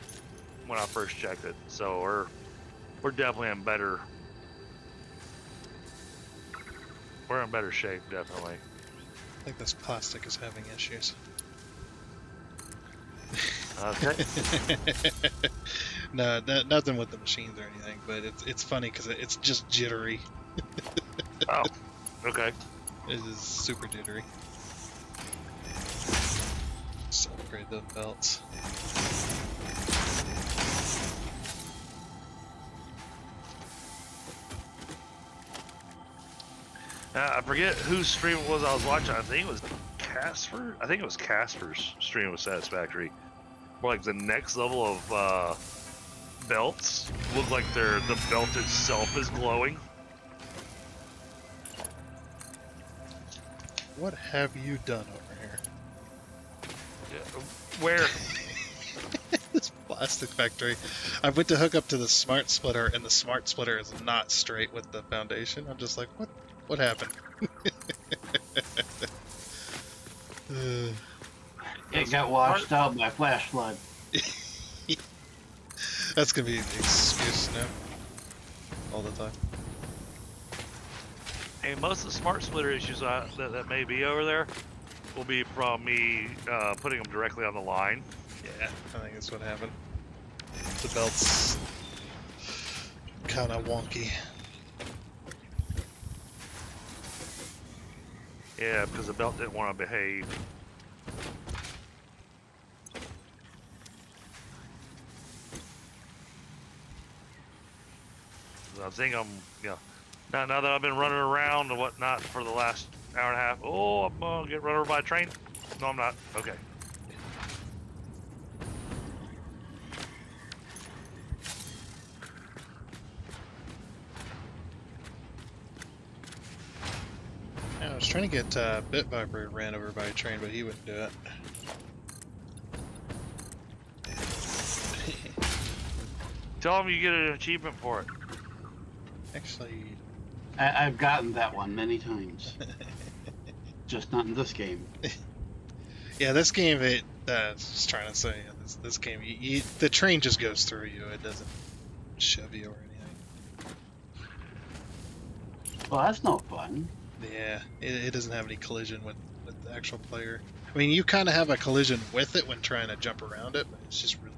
when I first checked it. So we're definitely in better. We're in better shape, definitely. I think this plastic is having issues. Okay. No, nothing with the machines or anything, but it's funny because it's just jittery. Oh, okay. It is super jittery. Just upgrade those belts. I forget whose stream it was I was watching. I think it was Casper. I think it was Casper's stream with Satisfactory. Where, like, the next level of belts look like the belt itself is glowing. What have you done over here? Yeah, where? This plastic factory. I went to hook up to the smart splitter, and the smart splitter is not straight with the foundation. I'm just like, what happened? It got washed out by flash flood. That's gonna be the excuse now. All the time. And most of the smart splitter issues that may be over there will be from me putting them directly on the line. Yeah, I think that's what happened. The belt's kind of wonky. Yeah, because the belt didn't want to behave. I think I'm, now that I've been running around and whatnot for the last hour and a half. Oh, I'm gonna get run over by a train. No, I'm not. Okay. Yeah, I was trying to get Bit Viper ran over by a train, but he wouldn't do it. Tell him you get an achievement for it. Actually, I've gotten that one many times. Just not in this game. yeah, this game, I was just trying to say, this game, the train just goes through you. It doesn't shove you or anything. Well, that's no fun. Yeah, it doesn't have any collision with the actual player. I mean, you kind of have a collision with it when trying to jump around it, but it's just really...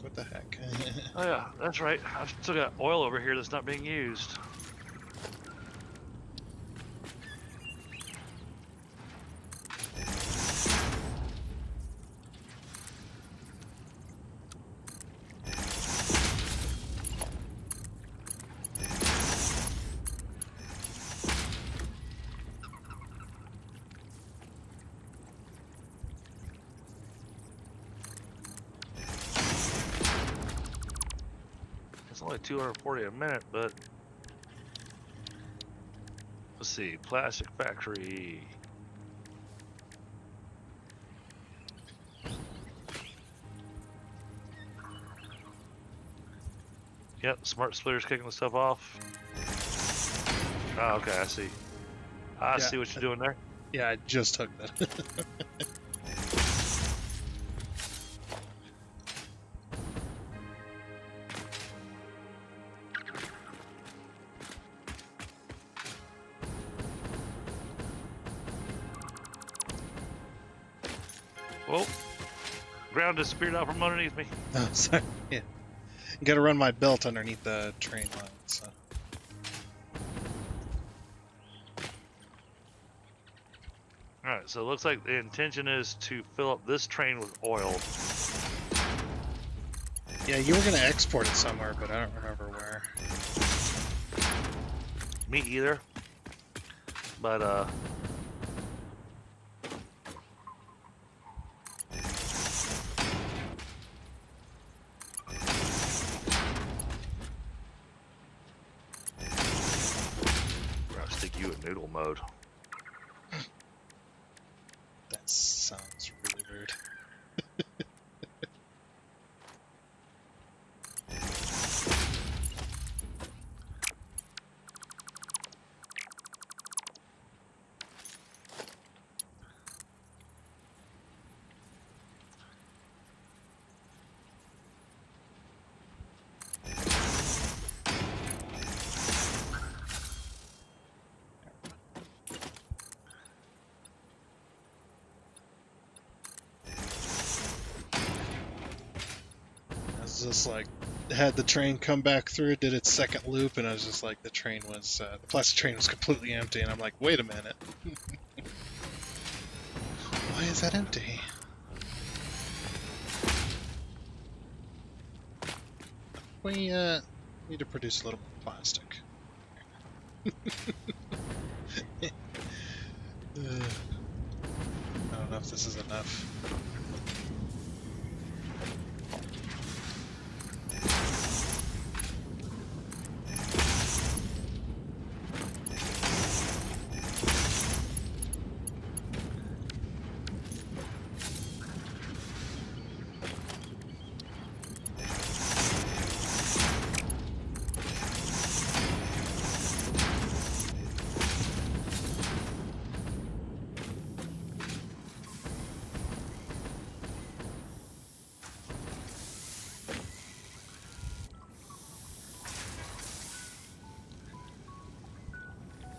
What the heck? Oh yeah, that's right. I've still got oil over here that's not being used. It's only 240 a minute, but let's see. Plastic factory. Yep, smart splitter's kicking the stuff off. Oh, okay, I see. I see what you're doing there. Yeah, I just hooked that. Whoa. Ground disappeared out from underneath me. Oh, sorry. Yeah. You gotta run my belt underneath the train line, so... Alright, so it looks like the intention is to fill up this train with oil. Yeah, you were gonna export it somewhere, but I don't remember where. Me either. But, we're gonna stick you in noodle mode. That sounds really weird. Just like had the train come back through, did its second loop, and I was just like, the plastic train was completely empty, and I'm like, wait a minute. Why is that empty? We need to produce a little more plastic. I don't know if this is enough.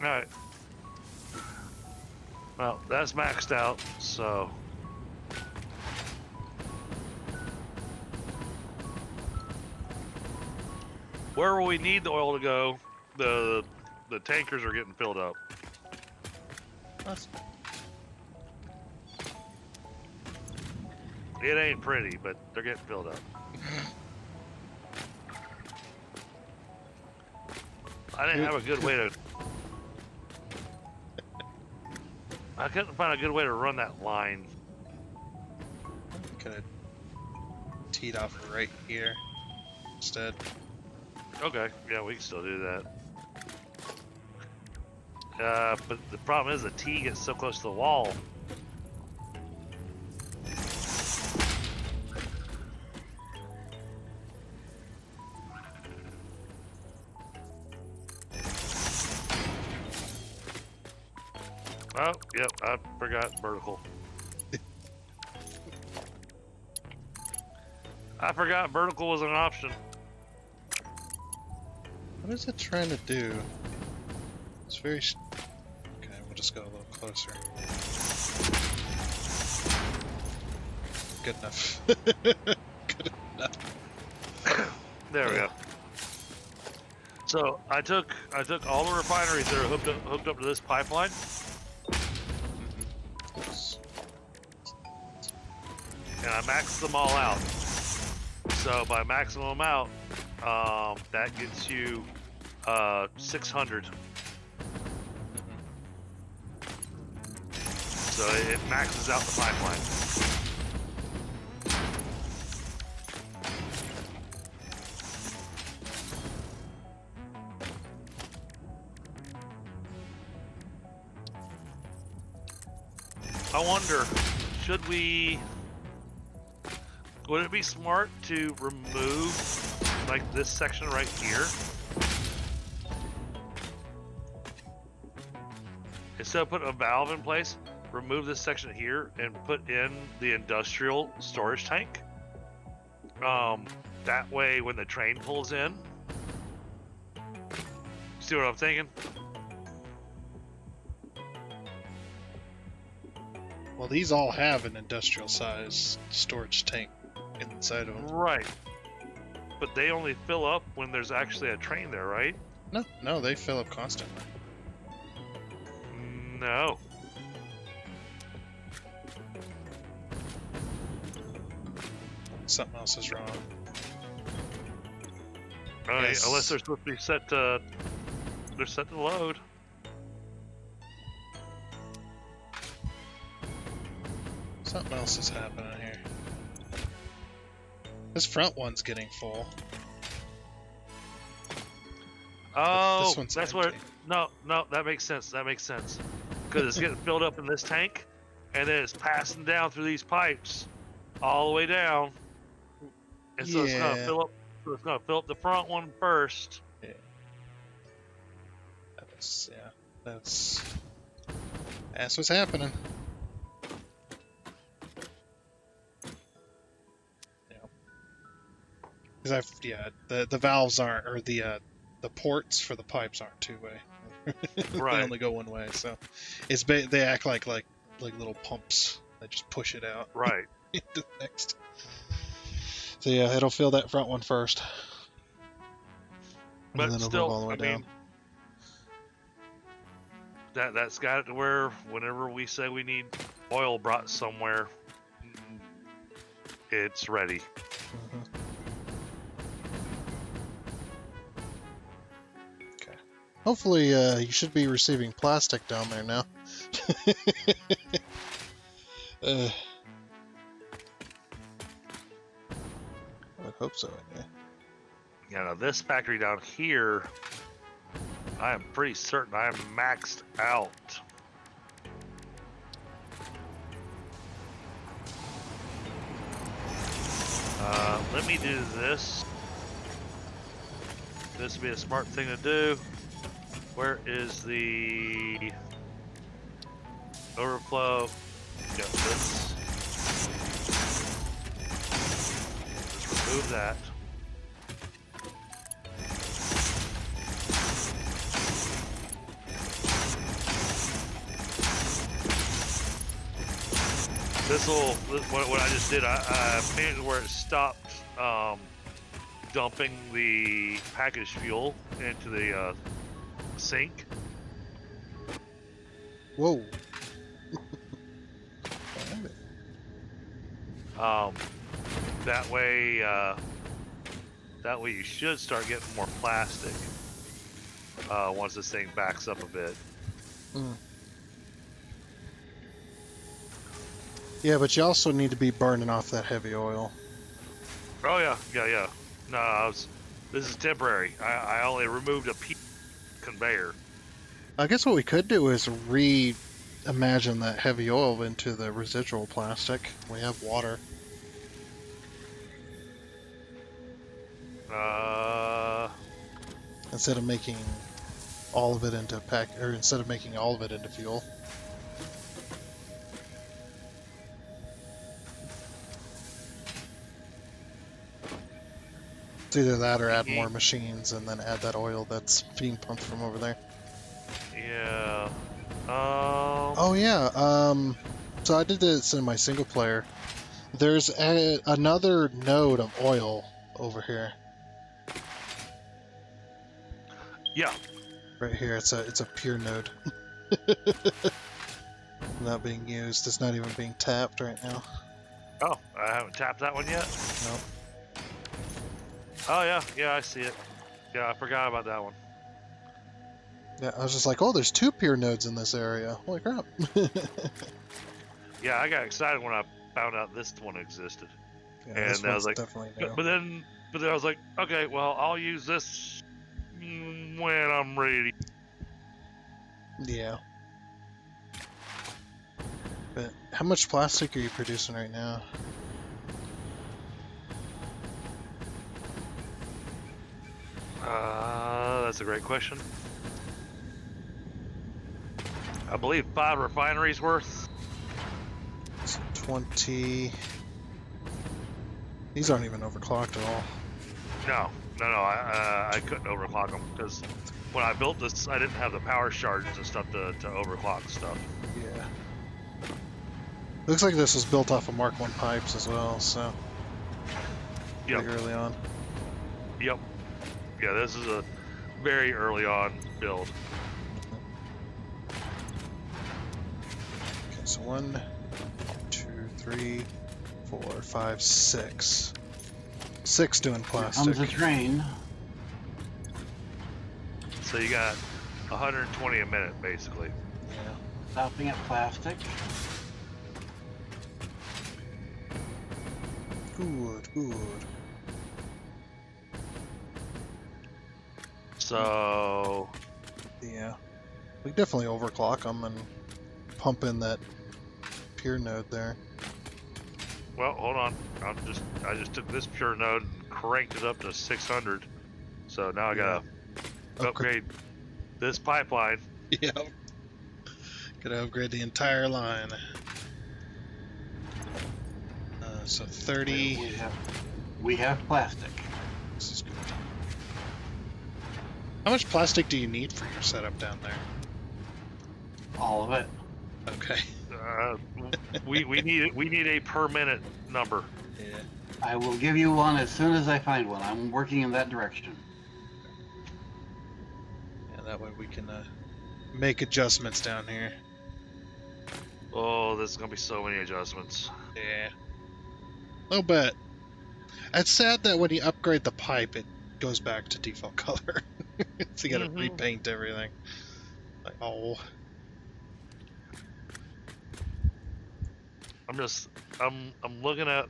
Alright. Well, that's maxed out, so... Where we need the oil to go, the tankers are getting filled up. That's It ain't pretty, but they're getting filled up. I didn't have a good way to... I couldn't find a good way to run that line. Could have teed off right here instead. Okay, yeah, we can still do that. But the problem is the T gets so close to the wall. Oh, yep, I forgot vertical. I forgot vertical was an option. What is it trying to do? It's very... Okay, we'll just go a little closer. Good enough. Good enough. There we go. So I took all the refineries that are hooked up to this pipeline, and I maxed them all out. So by maxing them out, that gets you 600. So it maxes out the pipeline. I wonder, would it be smart to remove like this section right here? Instead of putting a valve in place, remove this section here and put in the industrial storage tank. That way when the train pulls in, see what I'm thinking? Well, these all have an industrial size storage tank inside of them. Right. But they only fill up when there's actually a train there, right? No, they fill up constantly. No. Something else is wrong. Yes. Unless they're supposed to be set to, they're set to load. Something else is happening here. This front one's getting full. Oh, this one's that's empty. what. No, that makes sense. That makes sense. Because it's getting filled up in this tank, and then it's passing down through these pipes, all the way down, and so it's gonna fill up. So it's gonna fill up the front one first. Yeah. That's what's happening. Because the valves aren't, or the ports for the pipes aren't two-way. Right. They only go one way, so it's they act like little pumps that just push it out Right. into the next. So yeah, it'll fill that front one first, But and then it'll still, move all the way down. That's got it to where whenever we say we need oil brought somewhere, it's ready. Mm-hmm. Okay. Hopefully, you should be receiving plastic down there now. uh, I would hope so, yeah. Yeah, now this factory down here, I am pretty certain I am maxed out. Let me do this. This would be a smart thing to do. Where is the overflow? Got this. Just remove that. What I just did, I made it where it stopped dumping the packaged fuel into the sink. Whoa. That way you should start getting more plastic once this thing backs up a bit. Mm. Yeah, but you also need to be burning off that heavy oil. Oh yeah. No, this is temporary. I only removed a piece of conveyor. I guess what we could do is reimagine that heavy oil into the residual plastic. We have water. Instead of making all of it into instead of making all of it into fuel. It's either that or add more machines and then add that oil that's being pumped from over there. Yeah. Oh yeah. So I did this in my single player. There's another node of oil over here. Yeah. Right here. It's a pure node. Not being used. It's not even being tapped right now. Oh, I haven't tapped that one yet. No. Oh yeah, I see it. Yeah, I forgot about that one. Yeah, I was just like, oh, there's 2 pure nodes in this area. Holy crap. Yeah, I got excited when I found out this one existed. Yeah, and I was like, definitely new. but then I was like, okay, well, I'll use this when I'm ready. Yeah. But how much plastic are you producing right now? That's a great question. I believe 5 refineries worth. It's 20. These aren't even overclocked at all. No. I couldn't overclock them because when I built this, I didn't have the power charges and stuff to overclock stuff. Yeah. Looks like this was built off of Mark 1 pipes as well, so pretty early on. Yep. Yeah, this is a very early on build. Okay, so 1, 2, 3, 4, 5, 6. 6 doing plastic. Here comes a train. So you got 120 a minute, basically. Yeah. Stopping at plastic. Good. So Yeah. We definitely overclock them and pump in that pure node there. well, hold on. I just took this pure node and cranked it up to 600. So now I gotta upgrade this pipeline. Yep. Gotta upgrade the entire line. So 30. We have plastic. This is good. How much plastic do you need for your setup down there? All of it. Okay. We need a per minute number. Yeah. I will give you one as soon as I find one. I'm working in that direction. Yeah, that way we can make adjustments down here. Oh, there's gonna be so many adjustments. Yeah. A little bit. It's sad that when you upgrade the pipe, it goes back to default color. So you got to Mhm. repaint everything. Like, oh, I'm looking at.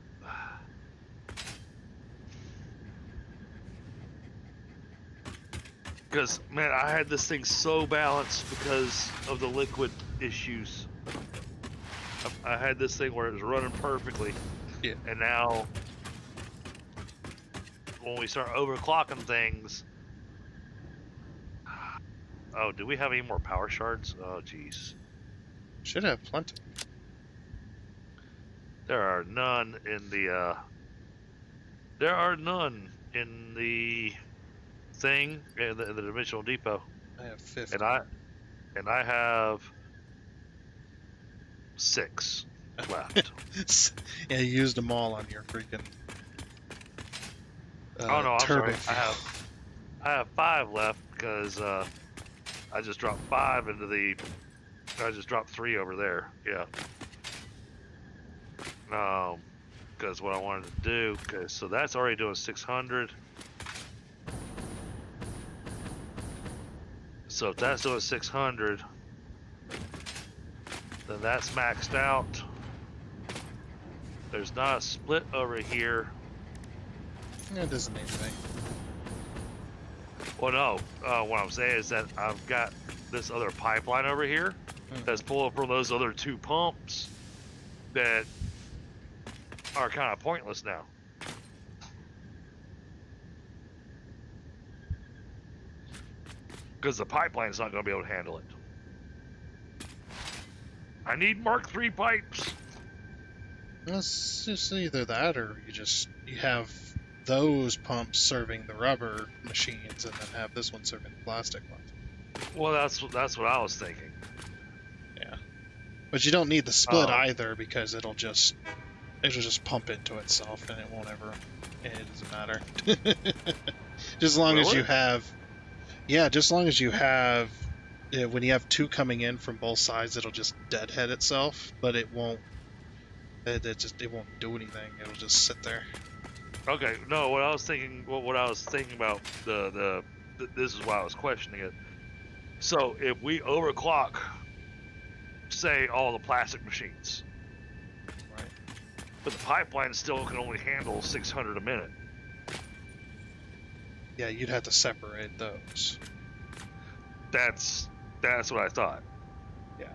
Because, man, I had this thing so balanced because of the liquid issues. I had this thing where it was running perfectly. Yeah. And now, when we start overclocking things... Oh, do we have any more power shards? Oh, jeez. should have plenty. There are none in the, There are none in the thing, in the dimensional depot. I have 50. And I have 6 left. Yeah, you used them all on your freaking Oh no, I'm turbo sorry. fuel. I have 5 left because I just dropped 5 into the. I just dropped 3 over there. Yeah. Because what I wanted to do. Okay, so that's already doing 600. So if that's doing 600, then that's maxed out. There's not a split over here. Yeah, it doesn't need anything. Well, no. What I'm saying is that I've got this other pipeline over here that's pulling from those other 2 pumps that are kind of pointless now. Because the pipeline's not going to be able to handle it. I need Mark III pipes. It's just either that or you have those pumps serving the rubber machines and then have this one serving the plastic ones. Well, that's what I was thinking. Yeah. But you don't need the split either because it'll just pump into itself and it doesn't matter. Just as long as you have when you have 2 coming in from both sides, it'll just deadhead itself, but it won't do anything. It'll just sit there. Okay, no, what I was thinking about this is why I was questioning it. So if we overclock, say, all the plastic machines, Right. but the pipeline still can only handle 600 a minute. Yeah, you'd have to separate those. That's what I thought. Yeah.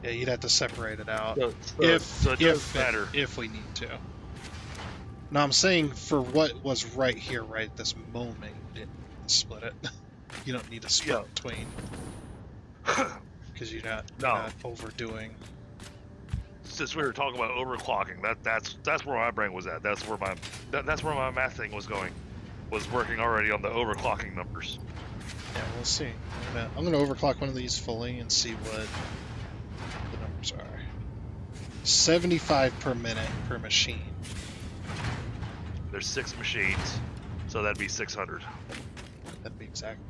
Yeah, you'd have to separate it out So it does matter. if we need to. Now I'm saying for what was right here, right this moment, you didn't split it. You don't need to split between because you're not overdoing. Since we were talking about overclocking, that's where my brain was at. That's where my math thing was going. Was working already on the overclocking numbers. Yeah, we'll see. I'm gonna overclock one of these fully and see what the numbers are. 75 per minute per machine. There's 6 machines, so that'd be 600. That'd be exactly,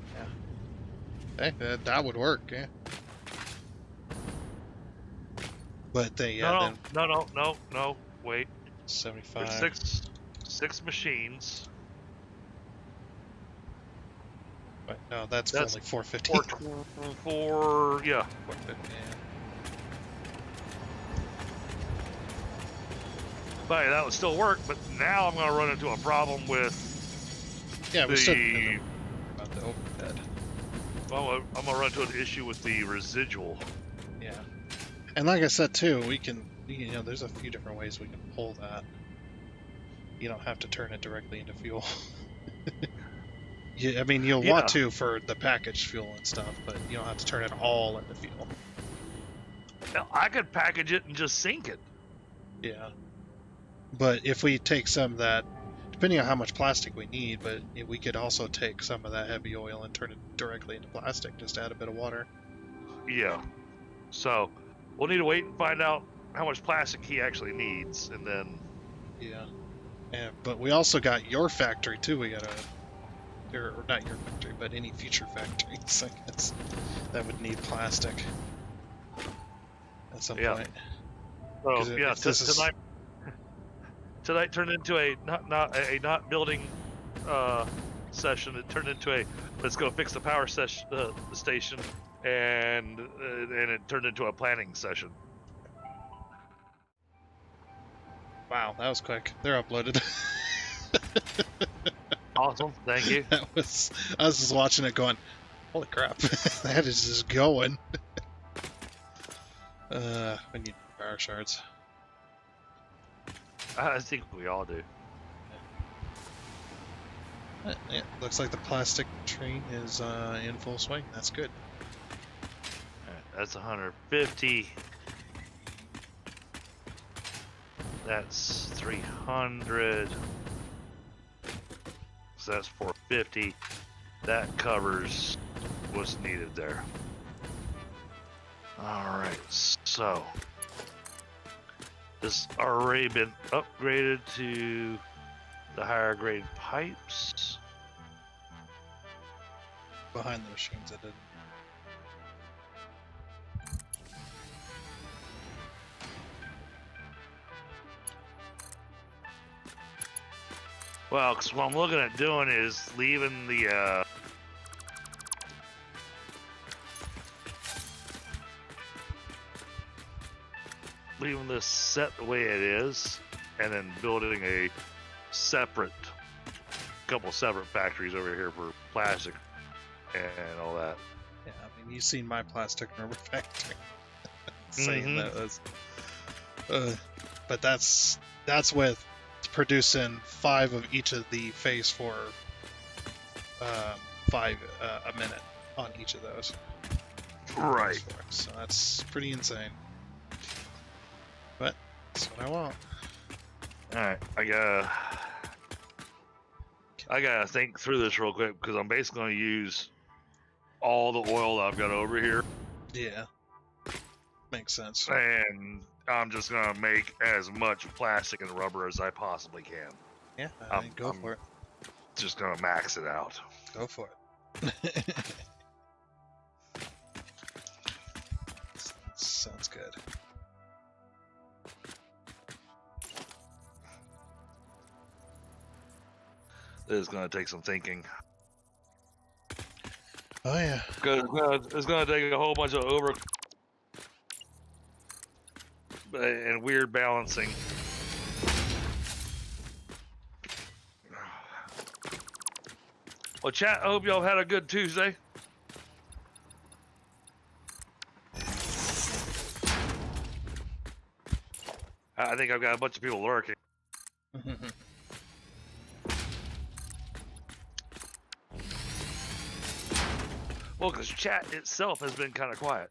yeah. Hey, that would work, yeah. But they, No, wait. 75. There's 6 machines. Wait, no, that's only 450. Yeah. 450, yeah. But that would still work, but now I'm going to run into a problem with we still about the overhead. Well, I'm going to run into an issue with the residual. Yeah. And like I said, too, there's a few different ways we can pull that. You don't have to turn it directly into fuel. You'll want to for the packaged fuel and stuff, but you don't have to turn it all into fuel. Now, I could package it and just sink it. Yeah. But if we take some of that, depending on how much plastic we need, but we could also take some of that heavy oil and turn it directly into plastic, just add a bit of water. Yeah. So, we'll need to wait and find out how much plastic he actually needs, and then... Yeah. But we also got your factory, too. We got or not your factory, but any future factories, I guess, that would need plastic at some point. So, yeah, tonight turned into a not building session. It turned into a let's go fix the power station, and it turned into a planning session. Wow, that was quick. They're uploaded. Awesome, thank you. I was just watching it going, holy crap, that is just going. We need power shards. I think we all do. Yeah, looks like the plastic train is in full swing. That's good. All right, that's 150. That's 300. So that's 450. That covers what's needed there. All right, so this already been upgraded to the higher grade pipes. Behind the machines, I didn't. Well, because what I'm looking at doing is leaving the leaving this set the way it is, and then building a couple separate factories over here for plastic and all that. Yeah, I mean, you've seen my plastic rubber factory. Saying that was, but that's with producing 5 of each of the phase 4, 5 a minute on each of those. Right. So that's pretty insane. But that's what I want. All right, I gotta think through this real quick because I'm basically gonna use all the oil that I've got over here. Yeah, makes sense. And I'm just gonna make as much plastic and rubber as I possibly can. Yeah, go for it. Just gonna max it out. Go for it. Sounds good. This is gonna take some thinking. Oh yeah. It's gonna take a whole bunch of and weird balancing. Well, chat, I hope y'all had a good Tuesday. I think I've got a bunch of people lurking. Well, because chat itself has been kind of quiet.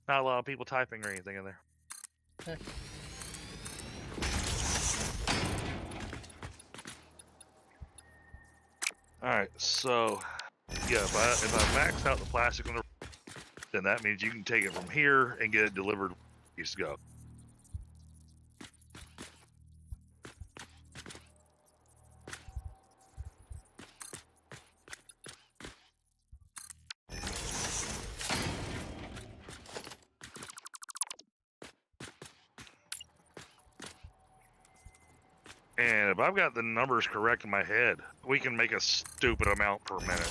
Not a lot of people typing or anything in there. Okay. Alright, so yeah, if I max out the plastic on the, then that means you can take it from here and get it delivered where it needs to go. And if I've got the numbers correct in my head, we can make a stupid amount per minute.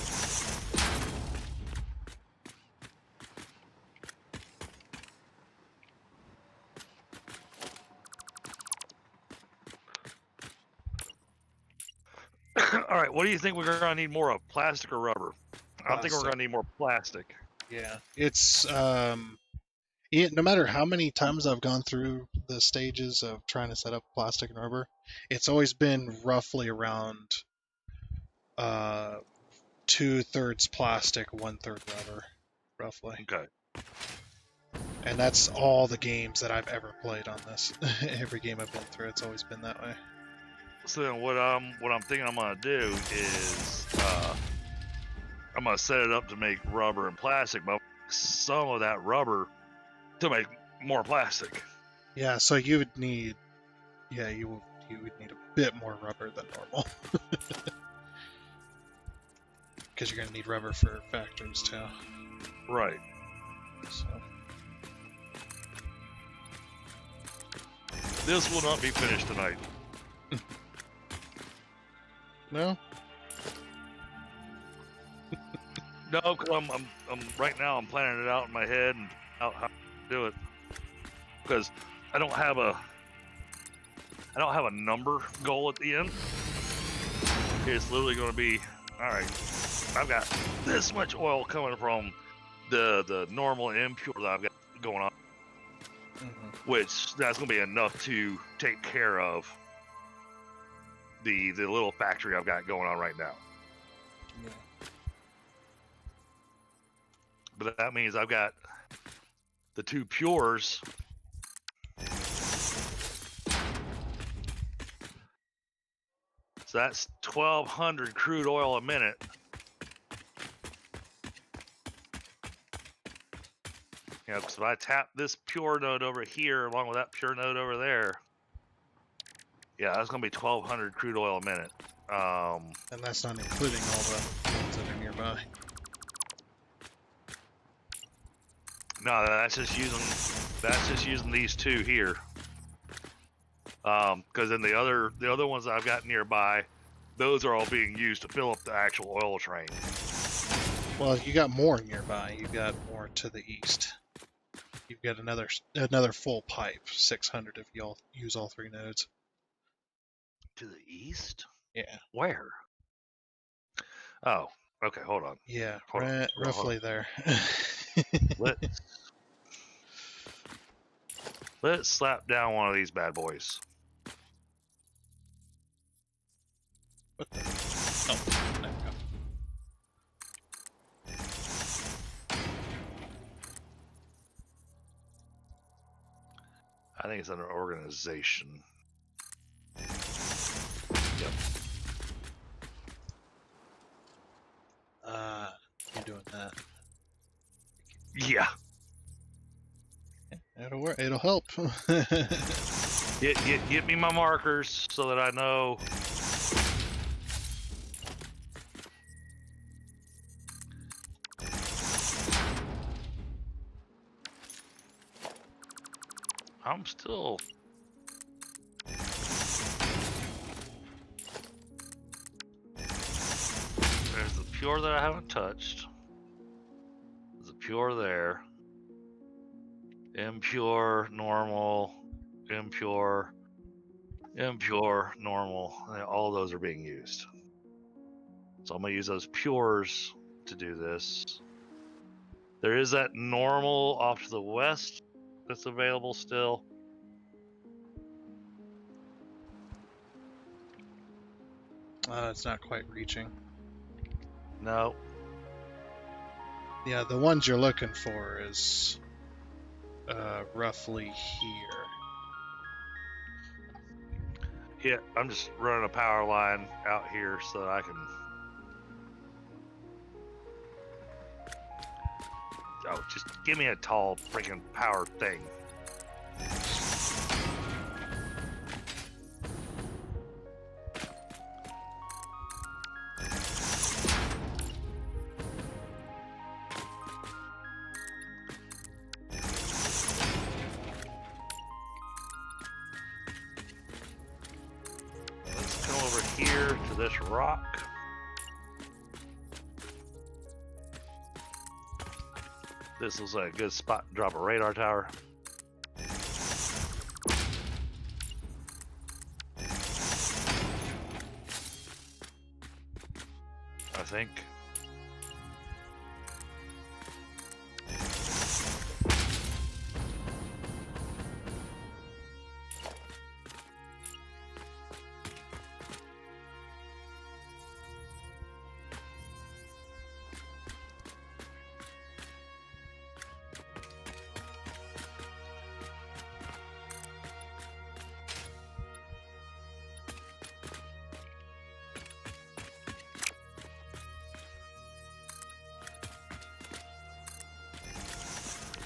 All right, what do you think we're going to need more of, plastic or rubber? I think we're going to need more plastic. Yeah, it's no matter how many times I've gone through the stages of trying to set up plastic and rubber, it's always been roughly around 2/3 plastic, 1/3 rubber, roughly. Okay. And that's all the games that I've ever played on this. Every game I've been through, it's always been that way. So then what I'm thinking I'm gonna do is I'm gonna set it up to make rubber and plastic, but some of that rubber to make more plastic. Yeah, so you would need, you would need a bit more rubber than normal. Because you're gonna need rubber for factories too. Right. So. This will not be finished tonight. No? No, because I'm right now. I'm planning it out in my head and out how to do it. Because I don't have a number goal at the end. It's literally going to be, all right. I've got this much oil coming from the normal and impure that I've got going on, which that's going to be enough to take care of the little factory I've got going on right now. Yeah. But that means I've got the 2 pures. So that's 1,200 crude oil a minute. You know, because if I tap this pure node over here along with that pure node over there, yeah, that's going to be 1,200 crude oil a minute. And that's not including all the ones that are nearby. No, that's just using these 2 here. Because then the other ones that I've got nearby, those are all being used to fill up the actual oil train. Well, you got more nearby. You got more to the east. You've got another full pipe, 600 if you all use all 3 nodes. To the east? Yeah. Where? Oh, okay. Hold on. Yeah, Hold on. roughly there. Let's slap down one of these bad boys. What the? Oh, there we go. I think it's under organization. Yep. You're doing that. Yeah. It'll work. It'll help. Get me my markers so that I know. I'm still. There's the pure that I haven't touched. There's a pure there. Impure, normal, impure, impure, normal. All those are being used. So I'm going to use those pures to do this. There is that normal off to the west that's available still. It's not quite reaching. No. Yeah, the ones you're looking for is roughly here. Yeah, I'm just running a power line out here so that I can. Oh, just give me a tall freaking power thing. Let's come over here to this rock. This is a good spot to drop a radar tower. I think.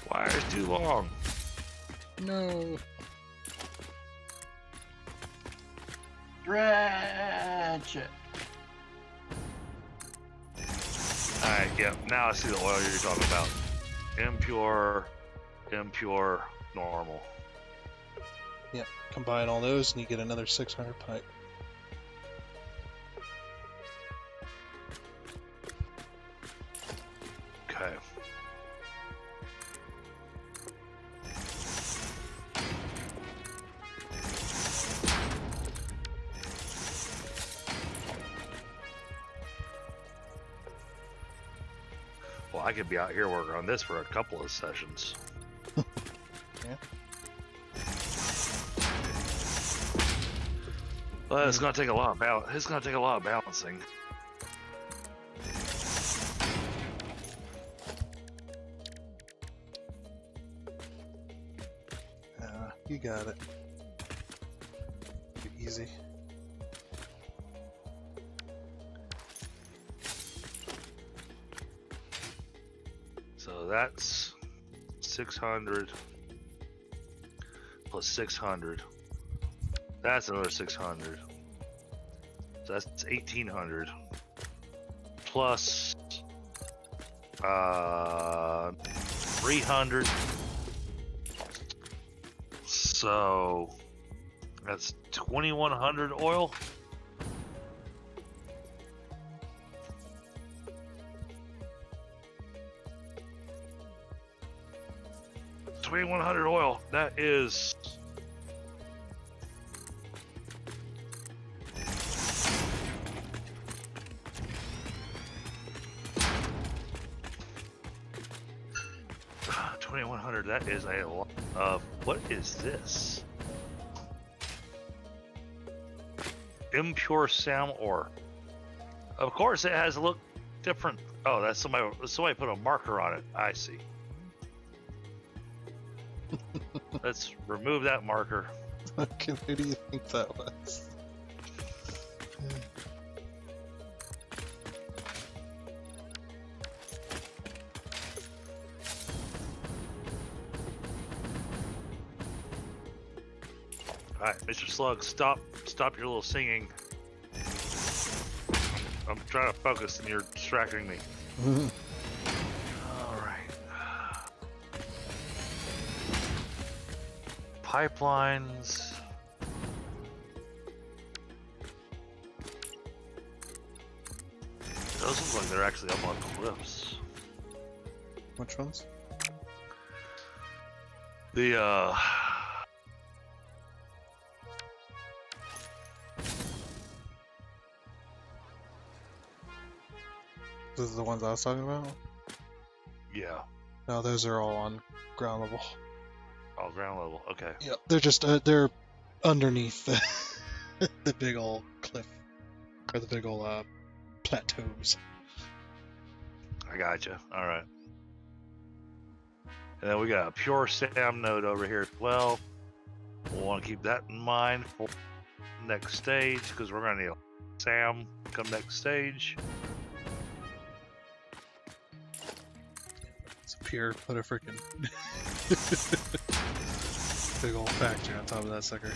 Wire's too long. No. Stretch it. Alright, yep. Now I see the oil you're talking about. Impure, impure, normal. Yep. Combine all those and you get another 600 pipe. Well, I could be out here working on this for a couple of sessions. Yeah. But it's gonna take a lot of It's gonna take a lot of balancing. You got it. Easy. So that's 600 plus 600. That's another 600. So that's 1800 plus 300. So that's 2100 oil. $2,100 oil. That is $2,100. That is a lot of. What is this? Impure salmon ore. Of course, it has a look different. Oh, that's somebody put a marker on it. I see. Let's remove that marker. Okay, who do you think that was? Alright, Mr. Slug, stop your little singing. I'm trying to focus and you're distracting me. Alright. Pipelines. Those look like they're actually up on cliffs. Which ones? The This is the ones I was talking about? yeah. No, those are all on ground level. Oh, ground level. Okay. Yep. They're just they're underneath the the big old cliff or the big old plateaus. I gotcha. All right. And then we got a pure SAM node over here as well. We'll want to keep that in mind for next stage because we're going to need SAM come next stage. It's pure. Put a freaking big old factory on top of that sucker.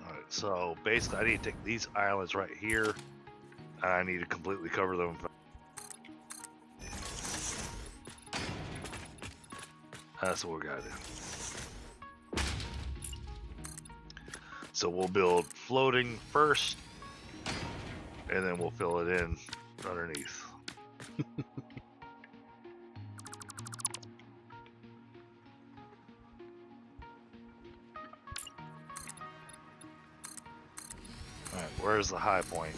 All right. So basically, I need to take these islands right here. I need to completely cover them. That's what we got to do. So we'll build floating first, and then we'll fill it in underneath. Alright, where's the high point?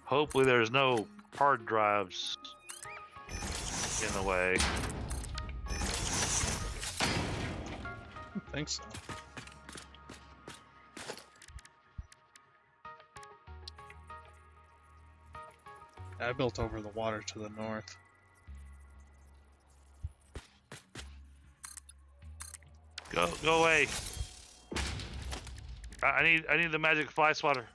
Hopefully there's no hard drives in the way. I think so. I built over the water to the north. Go away. I need the magic fly swatter.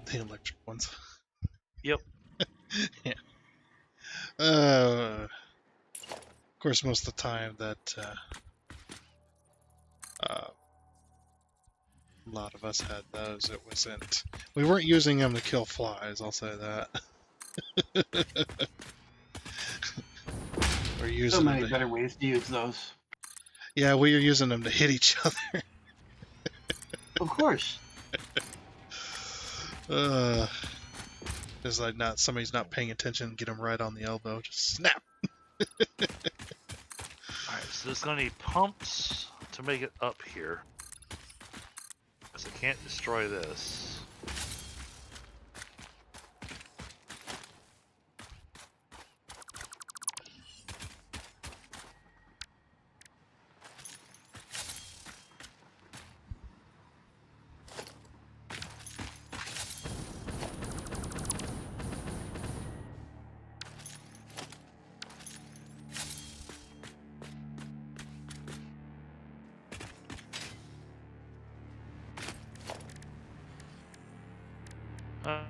The electric ones. Yep. Yeah. Of course, most of the time that A lot of us had those. It wasn't. We weren't using them to kill flies. I'll say that. We're So using them many to. better ways to use those. Yeah, we were using them to hit each other. Of course. It's like not somebody's not paying attention. Get them right on the elbow. Just snap. Alright, so it's gonna need pumps to make it up here. So I can't destroy this.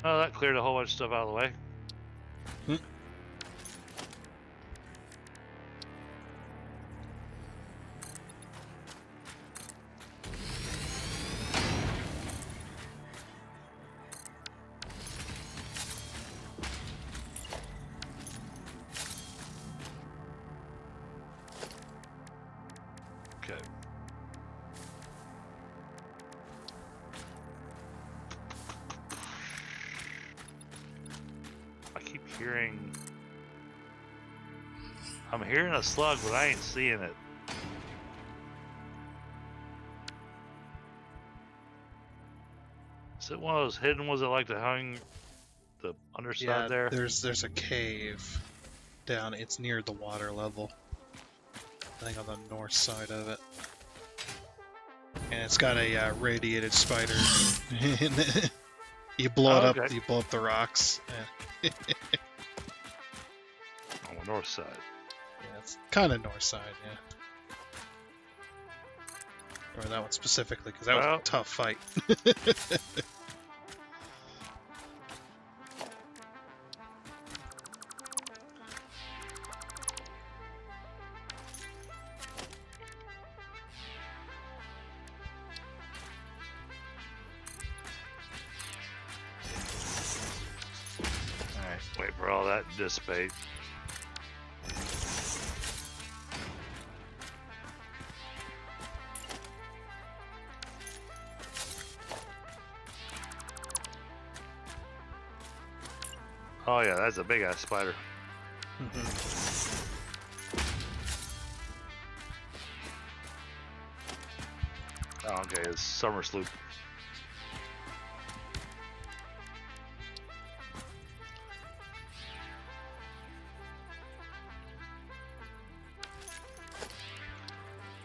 Oh, that cleared a whole bunch of stuff out of the way. Okay. I keep hearing... I'm hearing a slug, but I ain't seeing it. Is it one of those hidden ones that like to hang the underside Yeah, there? there's a cave down. It's near the water level. I think on the north side of it. And it's got a radiated spider in it. You blow it up. Okay. You blow up the rocks. Yeah, On the north side. yeah it's kind of north side. Yeah. Or that one specifically, because that was Well. a tough fight. Alright, wait for all that to dissipate. Oh yeah, that's a big ass spider. Oh, okay, it's summer sloop.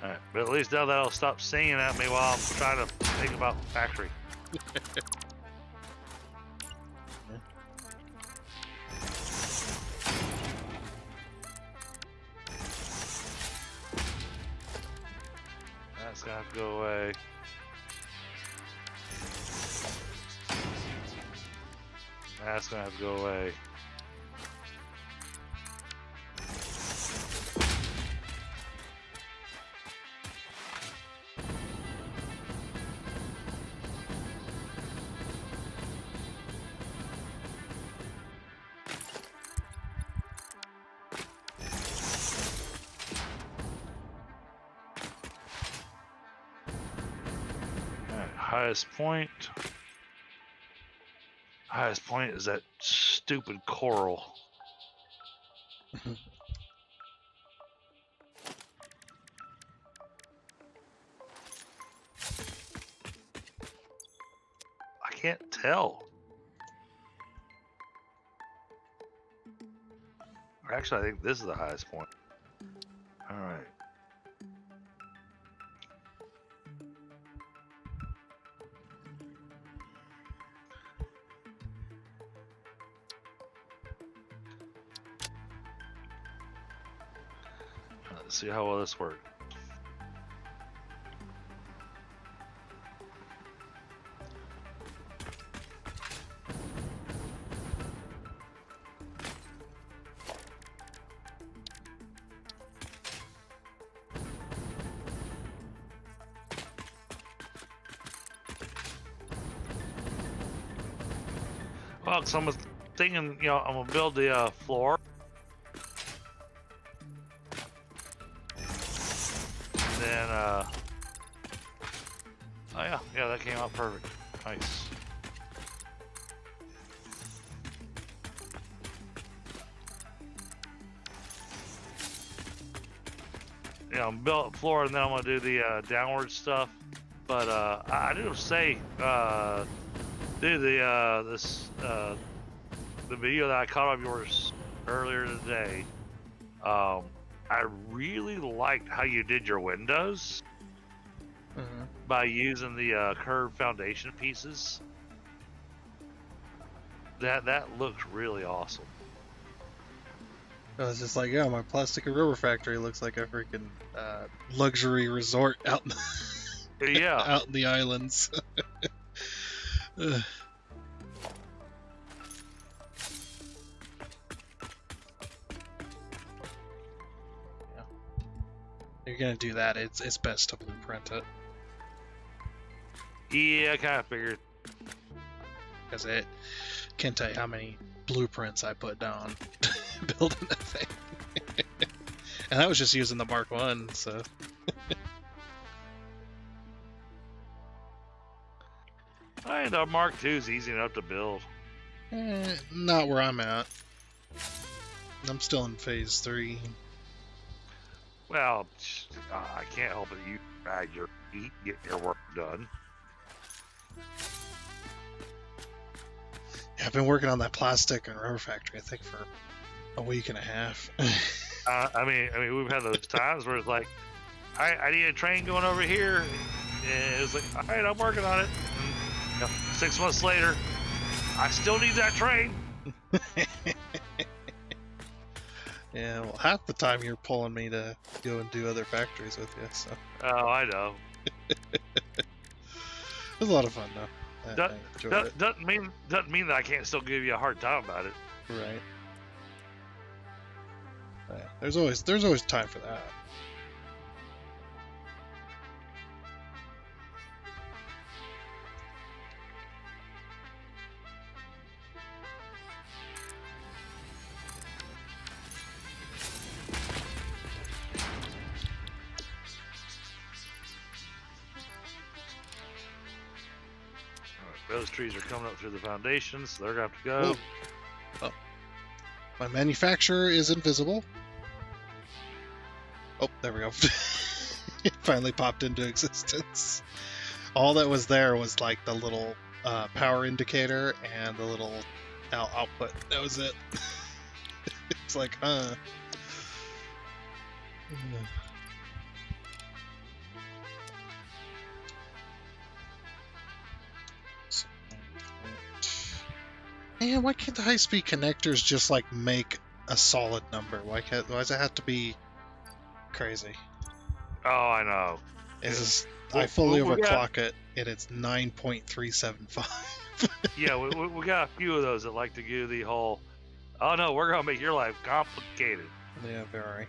Alright, but at least now that'll stop singing at me while I'm trying to think about factory. That's gonna have to go away. That's gonna have to go away. Alright, highest point. Highest point is that stupid coral. I can't tell. Or actually, I think this is the highest point. Alright. Let's see how well this works. Well, so I'm thinking, I'm gonna build the floor. And then, oh yeah, that came out perfect. Nice. Yeah, I'm built floor, and then I'm gonna do the downward stuff. But I do say, do the video that I caught of yours earlier today. I really liked how you did your windows by using the curved foundation pieces. That looks really awesome. I was just like, yeah, my plastic and rubber factory looks like a freaking luxury resort out Yeah. out in the islands. You're gonna do that, it's best to blueprint it. Yeah, I kind of figured. Because it can't tell you how many blueprints I put down building that thing. And that was just using the Mark 1, so. The Mark II is easy enough to build. Not where I'm at. I'm still in phase 3. Well, I can't help it. You drag your feet, get your work done. Yeah, I've been working on that plastic and rubber factory, I think, for a week and a half. I mean, we've had those times where it's like, I need a train going over here, and it's like, all right, I'm working on it. And, 6 months later, I still need that train. Yeah, well, half the time you're pulling me to go and do other factories with you, so. Oh, I know. It was a lot of fun, though. I enjoyed it. Doesn't mean that I can't still give you a hard time about it. Right. Yeah, there's always time for that. Those trees are coming up through the foundations, so they're gonna have to go. Oh. My manufacturer is invisible. Oh, there we go. It finally popped into existence. All that was there was like the little power indicator and the little output. That was it. It's like, Man, why can't the high-speed connectors just like make a solid number? Why does it have to be crazy? Oh, I know. I fully overclock it, and it's 9.375. Yeah, we got a few of those that like to do the whole, oh no, we're gonna make your life complicated. Yeah, very.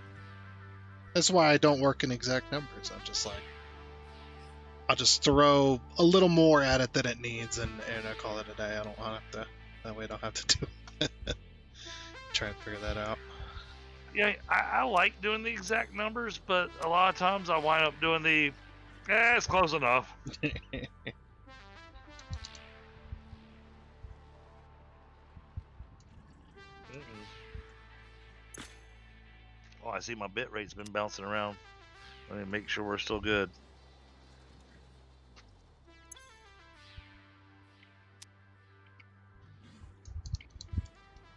That's why I don't work in exact numbers. I'm just like, I'll just throw a little more at it than it needs, and I call it a day. I don't want to. That way I don't have to do it. Try and figure that out. Yeah, I like doing the exact numbers, but a lot of times I wind up doing the, it's close enough. Oh, I see my bit rate's been bouncing around. Let me make sure we're still good.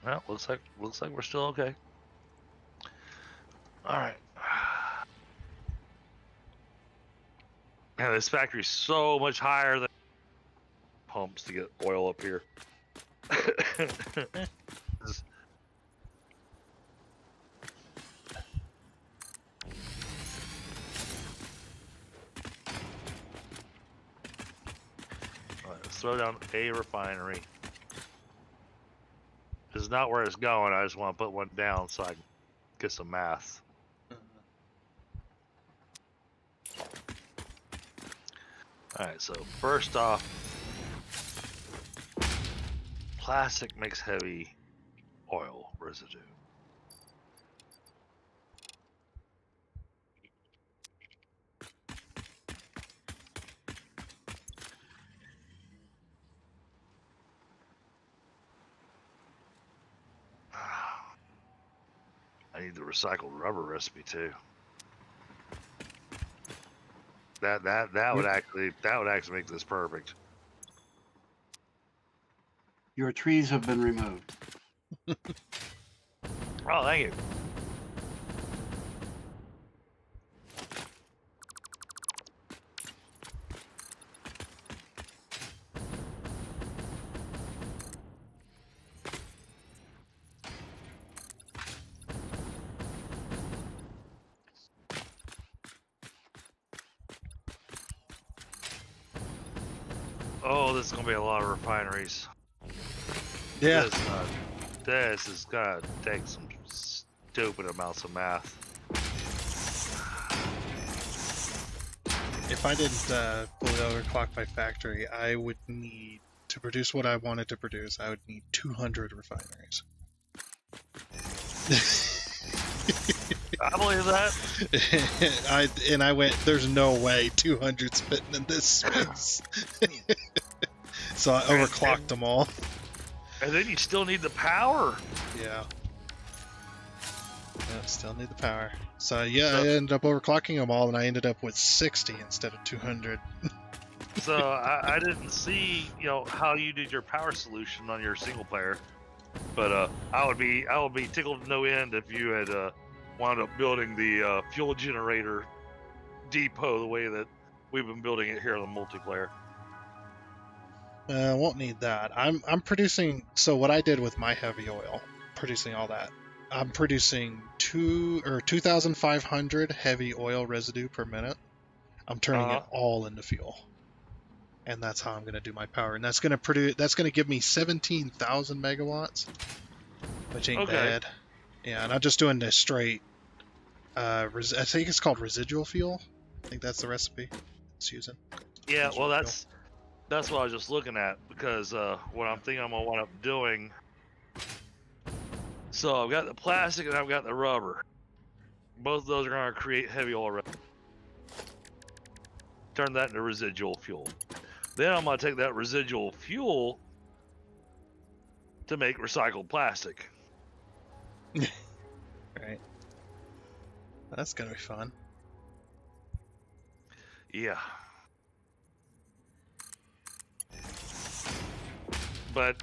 Well, looks like we're still okay. All right. Man, this factory's so much higher than pumps to get oil up here. Alright, let's throw down a refinery. This is not where it's going. I just want to put one down so I can get some math. Alright, so first off, plastic makes heavy oil residue. I need the recycled rubber recipe too. That would actually make this perfect. Your trees have been removed. Oh, thank you. Oh, this is gonna be a lot of refineries. Yeah. This is gonna take some stupid amounts of math. If I didn't fully overclock my factory, I would need to produce what I wanted to produce. I would need 200 refineries. I believe that. I went, there's no way 200's fitting in this space. So I overclocked them all. And then you still need the power. Yeah. Still need the power. So yeah, I ended up overclocking them all, and I ended up with 60 instead of 200. So I didn't see, how you did your power solution on your single player, but I would be tickled to no end if you had wound up building the fuel generator depot the way that we've been building it here on the multiplayer. Won't need that. I'm producing. So what I did with my heavy oil, producing all that, I'm producing 2,500 heavy oil residue per minute. I'm turning it all into fuel, and that's how I'm going to do my power. And that's going to give me 17,000 megawatts, which ain't bad. Yeah, and I'm just doing this straight. I think it's called residual fuel. I think that's the recipe it's using. Yeah, well, that's what I was just looking at, because what I'm thinking I'm gonna wind up doing. So I've got the plastic and I've got the rubber. Both of those are gonna create heavy oil. Turn that into residual fuel. Then I'm gonna take that residual fuel to make recycled plastic. Right. That's gonna be fun. Yeah. But,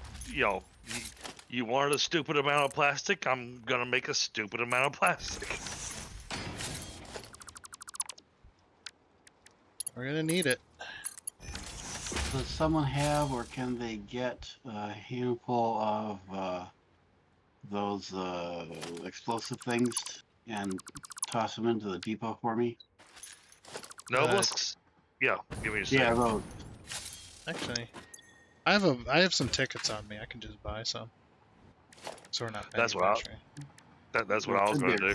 you wanted a stupid amount of plastic, I'm gonna make a stupid amount of plastic. We're gonna need it. Does someone have, or can they get a handful of those explosive things and toss them into the depot for me? Nobelisks? Yeah, give me a second. Yeah, those. Actually, I have some tickets on me. I can just buy some. So we're not paying. That's what I was going to do.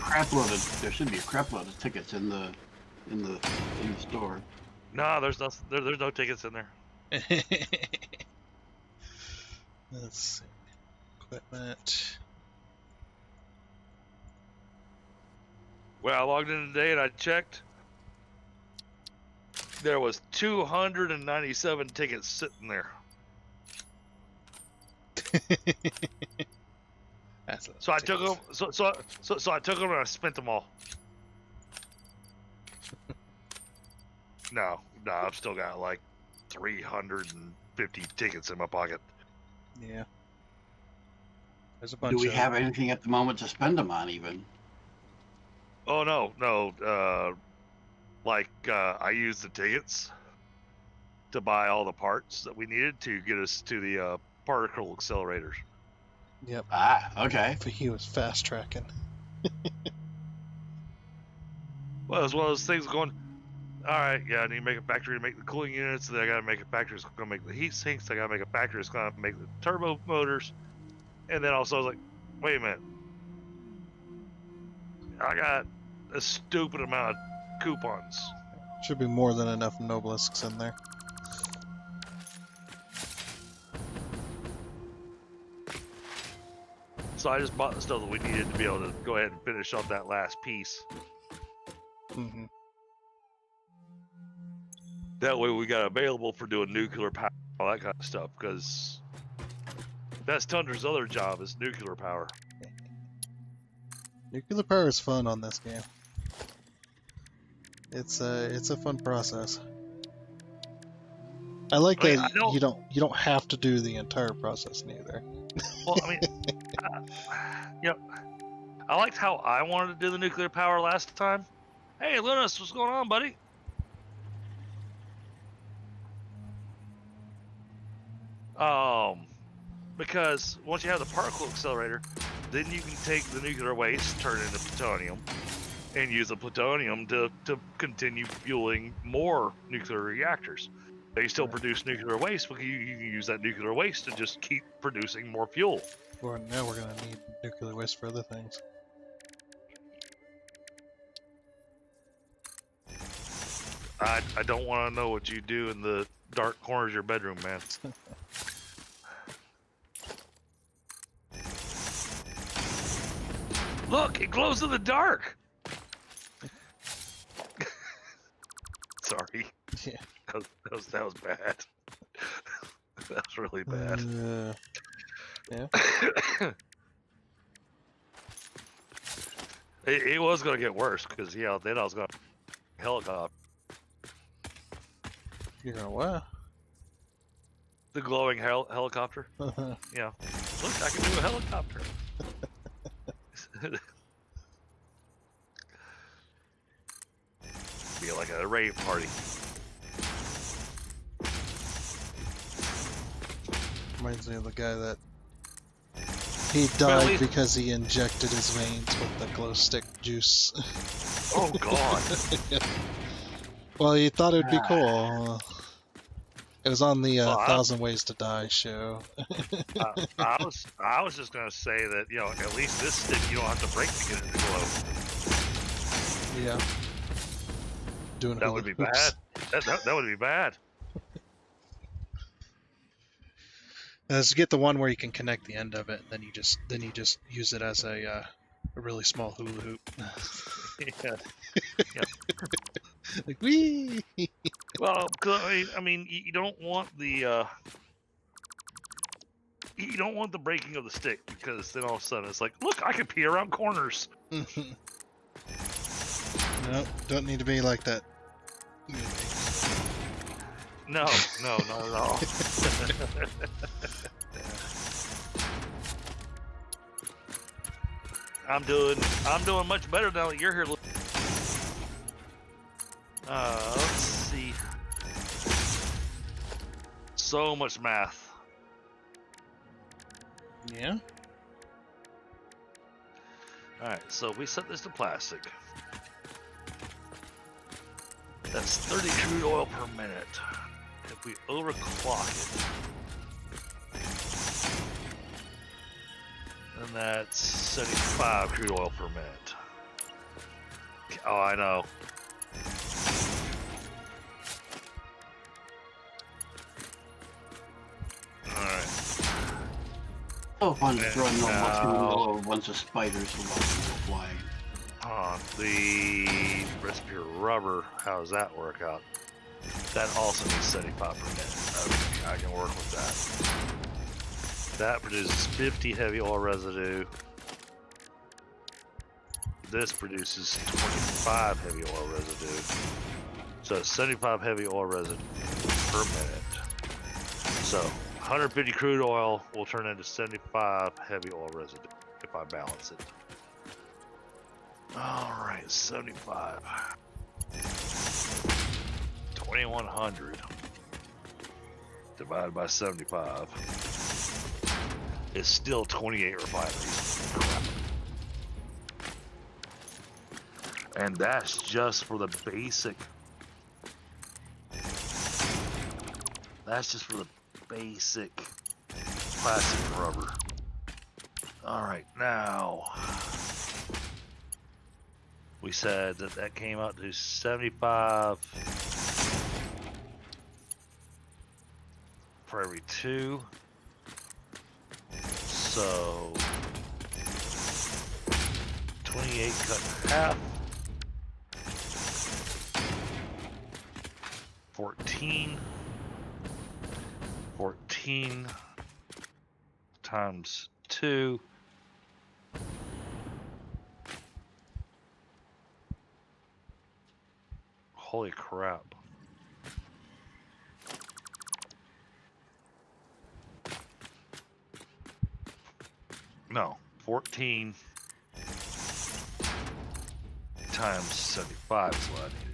There should be a crap load of tickets in the store. No, there's no tickets in there. Let's see. Equipment. When I logged in today and I checked, there was 297 tickets sitting there. So I took them. So I took them and I spent them all. No, I've still got like 350 tickets in my pocket. Yeah. There's a bunch. Do we have anything at the moment to spend them on, even? Oh no. I used the tickets to buy all the parts that we needed to get us to the particle accelerators. Yep. Ah, okay. He was fast tracking. Well, it's one of those things going, all right, yeah, I need to make a factory to make the cooling units, then I gotta make a factory that's gonna make the heat sinks, I gotta make a factory that's gonna make the turbo motors, and then also I was like, wait a minute, I got a stupid amount of coupons. Should be more than enough Nobelisks in there. So I just bought the stuff that we needed to be able to go ahead and finish off that last piece. Mm-hmm. That way we got available for doing nuclear power, all that kind of stuff, because that's Tundra's other job is nuclear power. Nuclear power is fun on this game. It's a fun process. I like I mean, that you don't have to do the entire process neither. Well, I mean, you know, I liked how I wanted to do the nuclear power last time. Hey, Linus, what's going on, buddy? Because once you have the particle accelerator, then you can take the nuclear waste, turn it into plutonium, and use the plutonium to continue fueling more nuclear reactors. They still produce nuclear waste, but you can use that nuclear waste to just keep producing more fuel. Or now we're gonna need nuclear waste for other things. I don't want to know what you do in the dark corners of your bedroom, man. Look, it glows in the dark. Sorry. Yeah. That was bad. That was really bad. Yeah. It was gonna get worse because then I was gonna helicopter. You're gonna what? The glowing helicopter. Yeah. Look, I can do a helicopter. Be like a rave party. Reminds me of the guy that he died because he injected his veins with the glow stick juice. Oh God. Well, he thought it'd be cool. It was on the Well, 1,000 Ways to Die show. I was just gonna say that at least this stick you don't have to break to get it to glow. Yeah. Doing That would be bad. That would be bad. Let's get the one where you can connect the end of it, and then you just use it as a really small hula hoop. Yeah. Like wee. Well, I mean, you don't want the breaking of the stick because then all of a sudden it's like, look, I can pee around corners. No, don't need to be like that. No, not at all. I'm doing much better now that you're here. Let's see. So much math. Yeah. All right, so we set this to plastic. That's 30 crude oil per minute. If we overclock it, then that's 75 crude oil per minute. Oh, I know. Alright. So fun throwing a mushroom into a bunch of spiders and watching them go flying. The recipe rubber, how does that work out? That also needs 75 per minute. Okay, I can work with that. That produces 50 heavy oil residue. This produces 25 heavy oil residue. So 75 heavy oil residue per minute. So 150 crude oil will turn into 75 heavy oil residue if I balance it. Alright, 75. 2100 divided by 75 is still 28 refineries. Crap. And that's just for the basic. That's just for the basic plastic and rubber. Alright, now we said that came out to 75 for every 2. So 28 cut in half. 14 times 2. Holy crap. No, 14 times 75 is what I needed.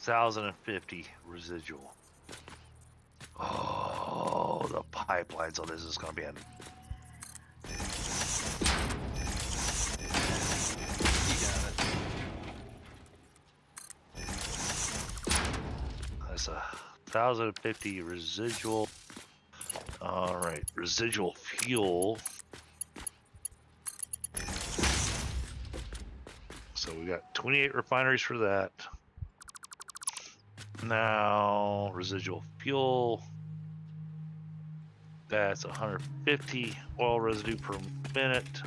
1,050 residual. Oh, the pipelines on this is going to be You got it. That's 1,050 residual. All right, residual fuel. So we got 28 refineries for that. Now, residual fuel. That's 150 oil residue per minute.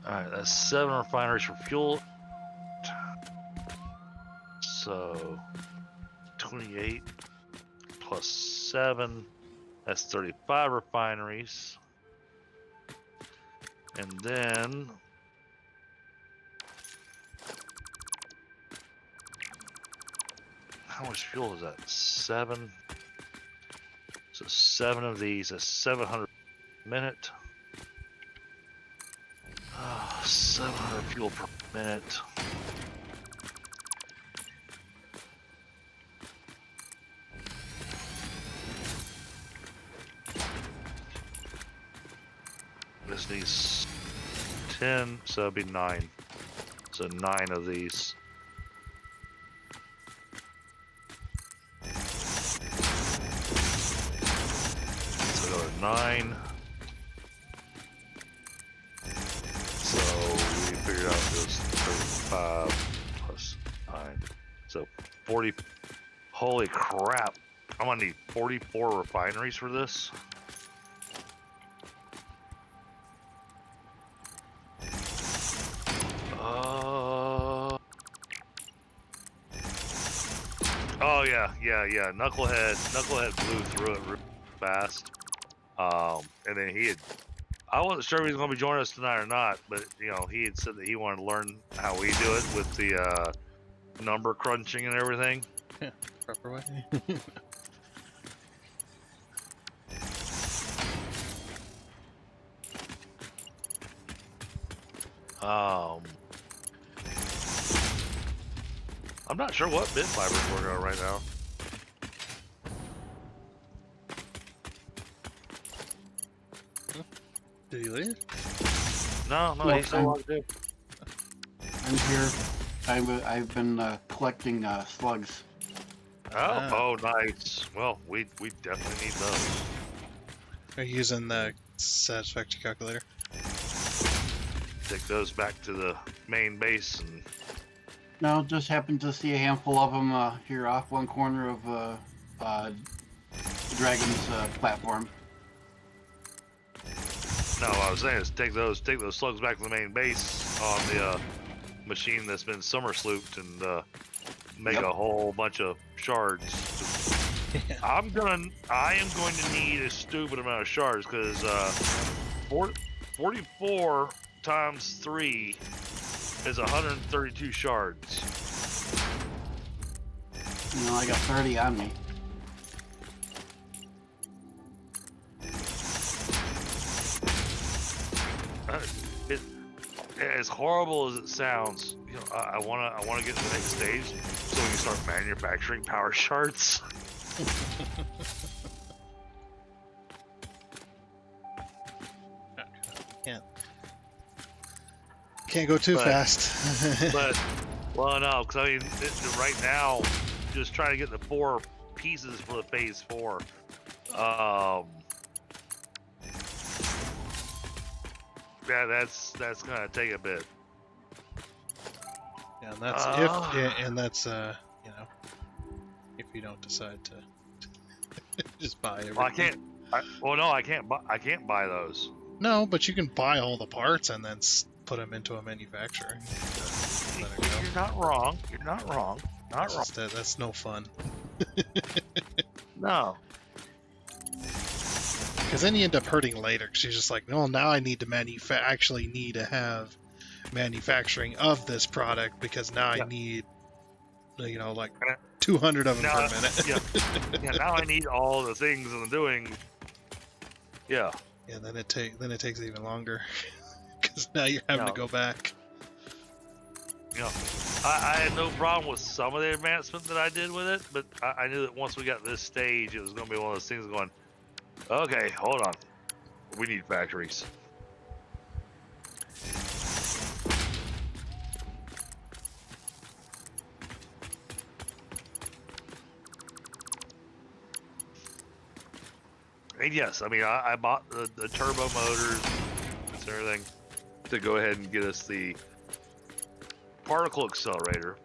All right, that's 7 refineries for fuel. So 28 plus 7, that's 35 refineries. And then how much fuel is that? 7. So 7 of these, that's 700 a minute. 700 fuel per minute. This needs 10, so that'd be 9. So 9 of these. So go to 9. So we figured out this 35 plus 9. So 40. Holy crap. I'm gonna need 44 refineries for this. Oh yeah. Knucklehead blew through it real fast. And then I wasn't sure if he was going to be joining us tonight or not, but you know, he had said that he wanted to learn how we do it with the number crunching and everything. Yeah, proper way. I'm not sure what bit fiber's working on right now. Did he leave? No, No, he's still logged in. I'm here. I've been collecting slugs. Oh, nice. Well, we definitely need those. Are you using the Satisfactory calculator? Take those back to the main base and No, just happened to see a handful of them here off one corner of Dragon's platform. no, what I was saying is take those slugs back to the main base on the machine that's been summer slooped and make a whole bunch of shards. Yeah. I am going to need a stupid amount of shards because 44 times 3 is 132 shards. You know, I got 30 on me. As horrible as it sounds, you know, I wanna get to the next stage so we can start manufacturing power shards. Can't go too But- fast. But well, no, because I mean, right now, just trying to get the 4 pieces for the phase 4. Yeah, that's gonna take a bit. And that's and that's you know, if you don't decide to just buy everything. Well, I can't. No, I can't. I can't buy those. No, but you can buy all the parts and then put them into a manufacturer. Let it go. You're not wrong. You're not wrong. Not wrong. That's no fun. No. Because then you end up hurting later. Because you're just like, well, now I need to actually need to have manufacturing of this product because now I need, you know, like 200 of them per minute. Yeah. Now I need all the things I'm doing. Yeah. Yeah. Then it takes even longer because now you're having to go back. You know, I had no problem with some of the advancement that I did with it, but I knew that once we got to this stage, it was going to be one of those things going, okay, hold on. We need factories. And yes, I mean, I bought the turbo motors and everything to go ahead and get us the particle accelerator.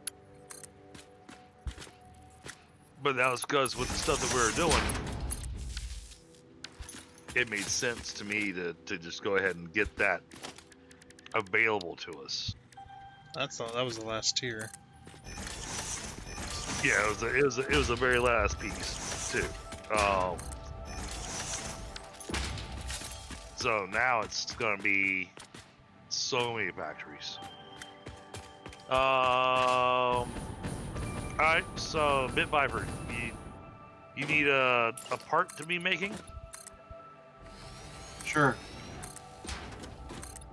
But that was because with the stuff that we were doing, it made sense to me to just go ahead and get that available to us. That was the last tier. Yeah, it was the very last piece too. So now it's gonna be so many factories. All right, so Bit Viper, you need a part to be making? Sure.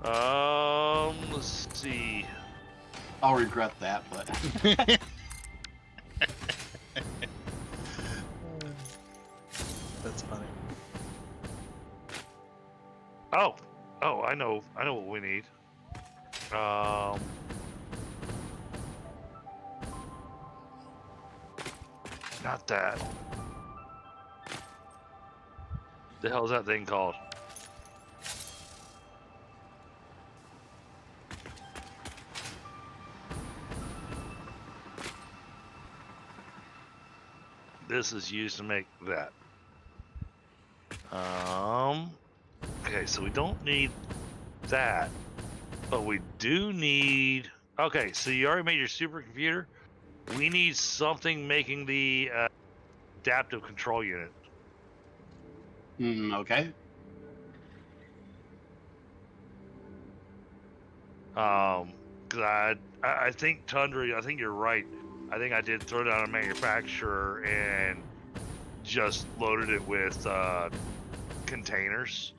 Let's see. I'll regret that, but That's funny. Oh, I know what we need. Not that. The hell's that thing called? This is used to make that. Okay, so we don't need that, but we do need. Okay, so you already made your supercomputer. We need something making the adaptive control unit. Okay. Because I think Tundra, I think you're right. I think I did throw down a manufacturer and just loaded it with containers.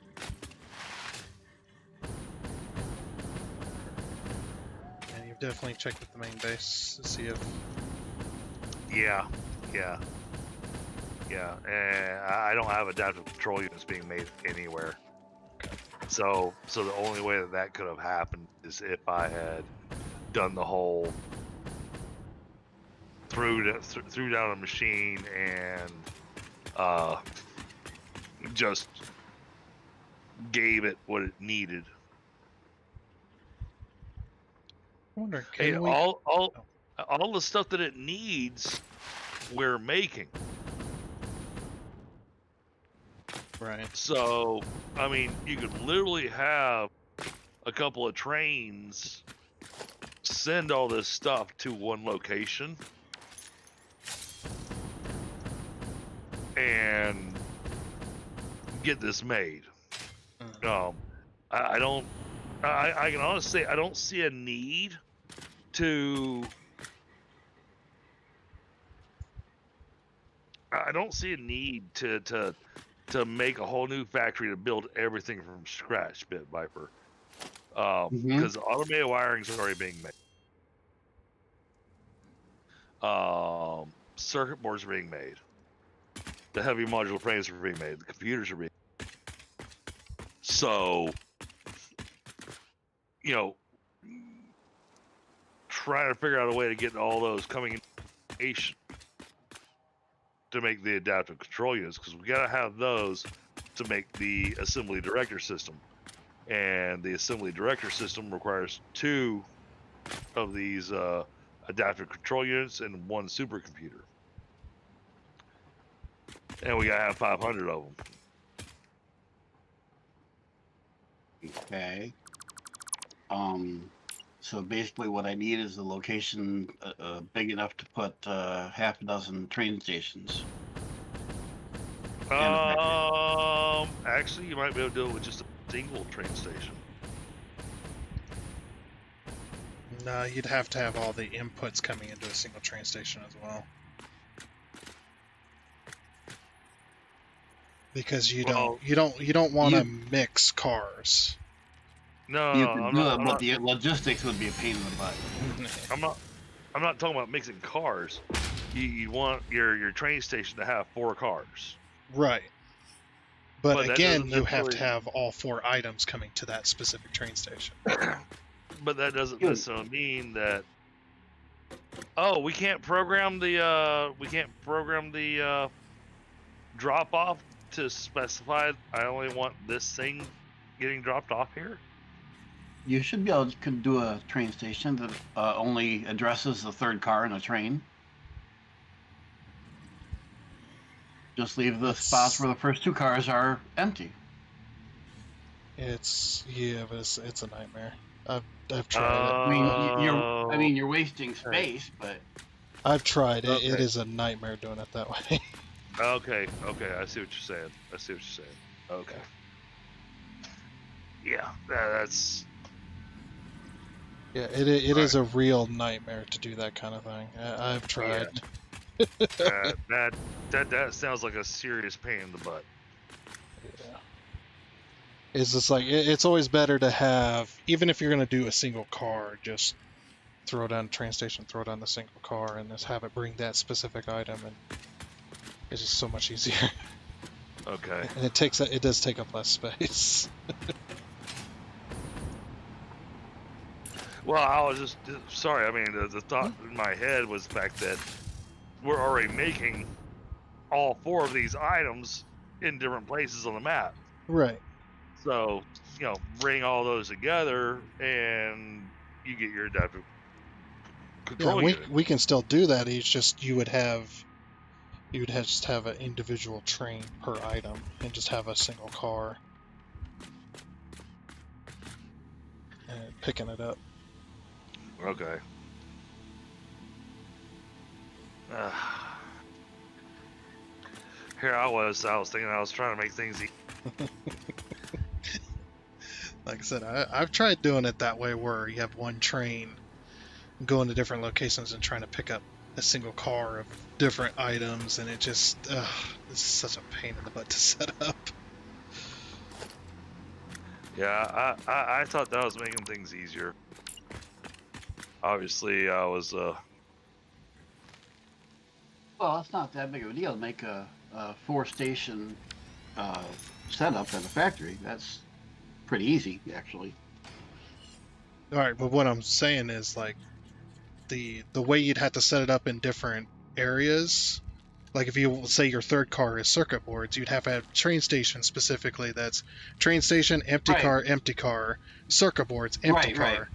And you've definitely checked with the main base to see if. Yeah. And I don't have adaptive control units being made anywhere. So the only way that could have happened is if I had done the whole threw down a machine and just gave it what it needed. I wonder, Hey, all the stuff that it needs, we're making. Right. So, I mean, you could literally have a couple of trains send all this stuff to one location and get this made. I can honestly say I don't see a need to. I don't see a need to make a whole new factory to build everything from scratch, Bit Viper. Because automated wiring is already being made. Circuit boards are being made. The heavy modular frames are being made. The computers are being made. So, you know, trying to figure out a way to get all those coming in to make the adaptive control units, because we got to have those to make the assembly director system. And the assembly director system requires 2 of these adaptive control units, and 1 supercomputer. And we gotta have 500 of them. Okay. So basically, what I need is a location big enough to put half a dozen train stations. Actually, you might be able to do it with just a single train station. No, you'd have to have all the inputs coming into a single train station as well. Because you don't want to mix cars. No, You no, can I'm do not, it, but the logistics would be a pain in the butt. I'm not talking about mixing cars. You want your train station to have 4 cars. Right. But again, you have necessarily- to have all 4 items coming to that specific train station. But that doesn't necessarily mean that. Oh, we can't program the drop off to specify I only want this thing getting dropped off here. You should be able to do a train station that only addresses the 3rd car in a train. Just leave the spots where the first 2 cars are empty. It's a nightmare. I've tried it. I mean, you're wasting space, but I've tried it. Okay. It is a nightmare doing it that way. Okay, I see what you're saying. Okay. Yeah, that's. Yeah, it is a real nightmare to do that kind of thing. I've tried. That sounds like a serious pain in the butt. Yeah. It's just like it's always better to have, even if you're gonna do a single car, just throw down a train station, throw down the single car, and just have it bring that specific item, and it's just so much easier. Okay. And it does take up less space. Well, I was just sorry. I mean, the thought in my head was the fact that we're already making all 4 of these items in different places on the map. Right. So, bring all those together and you get your adaptive control unit. We can still do that. It's just you would just have an individual train per item and just have a single car and picking it up. Okay. Here I was thinking I was trying to make things easy. Like I said, I've tried doing it that way where you have one train going to different locations and trying to pick up a single car of different items, and it just it's such a pain in the butt to set up. Yeah, I thought that was making things easier. Obviously, I was. well, it's not that big of a deal to make a 4-station setup at a factory. That's pretty easy, actually. All right, but what I'm saying is like the way you'd have to set it up in different areas. Like if you say your 3rd car is circuit boards, you'd have to have train station specifically. That's train station, empty car, circuit boards, empty car,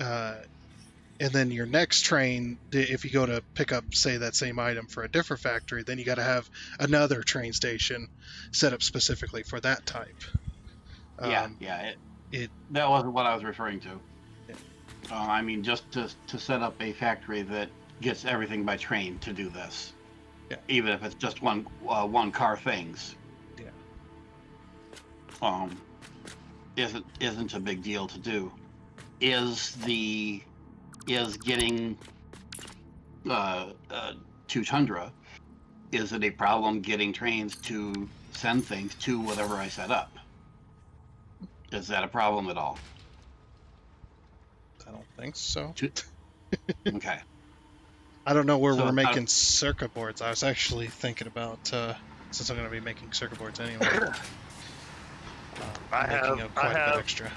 Right. And then your next train, if you go to pick up, say, that same item for a different factory, then you got to have another train station set up specifically for that type. That wasn't what I was referring to. Yeah. I mean, just to set up a factory that gets everything by train to do this. Yeah. Even if it's just one car things. Yeah. Isn't a big deal to do. Is getting to Tundra, is it a problem getting trains to send things to whatever I set up? Is that a problem at all? I don't think so. Okay. I don't know where So we're it's making circuit boards. I was actually thinking about, since I'm going to be making circuit boards anyway, I making quite a bit extra.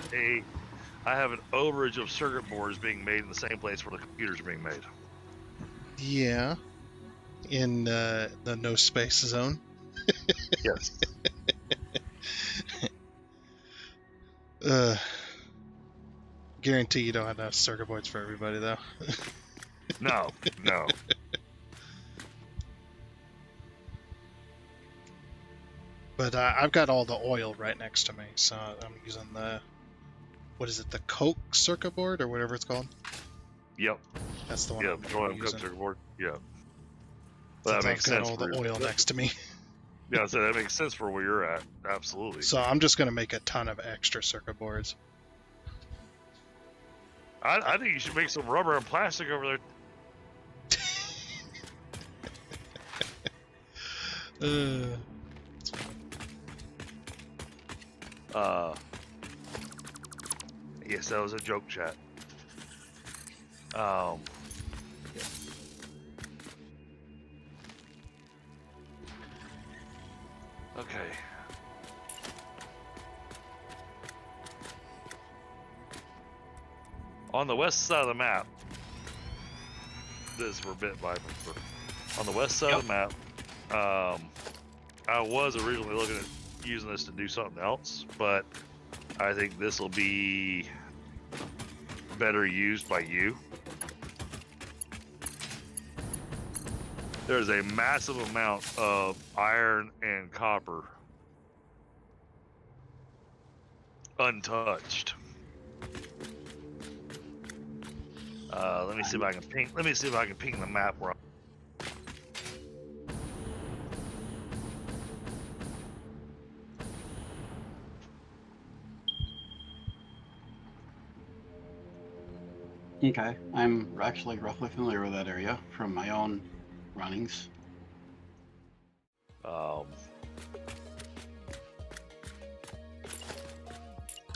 I have an overage of circuit boards being made in the same place where the computers are being made. Yeah, in the no space zone. Yes. guarantee you don't have enough circuit boards for everybody, though. No. But I've got all the oil right next to me, so I'm using the, what is it, the Coke circuit board or whatever it's called? Yep. That's the one Yeah, I'm petroleum coke using. circuit board. Yeah. Well, Since that I've makes got sense all the for oil next to me. Yeah, so that makes sense for where you're at. Absolutely. So I'm just going to make a ton of extra circuit boards. I think you should make some rubber and plastic over there. Yes, that was a joke, chat. Yeah. Okay. On the west side of the map, this is for bit Viper. On the west side of the map, I was originally looking at using this to do something else, but I think this will be better used by you. There's a massive amount of iron and copper untouched. Let me see if I can ping. Let me see if I can ping the map where. Okay, I'm actually roughly familiar with that area from my own runnings.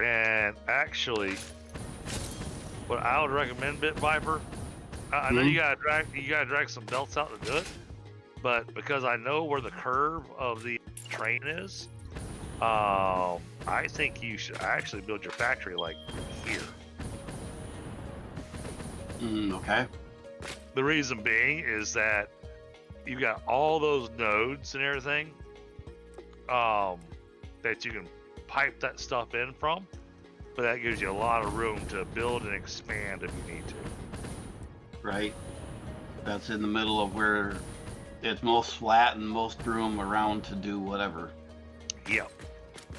And actually, what I would recommend, Bit Viper, I know you gotta drag some belts out to do it, but because I know where the curve of the train is, I think you should actually build your factory like here. Okay. The reason being is that you've got all those nodes and everything that you can pipe that stuff in from, but that gives you a lot of room to build and expand if you need to. Right. That's in the middle of where it's most flat and most room around to do whatever. Yep.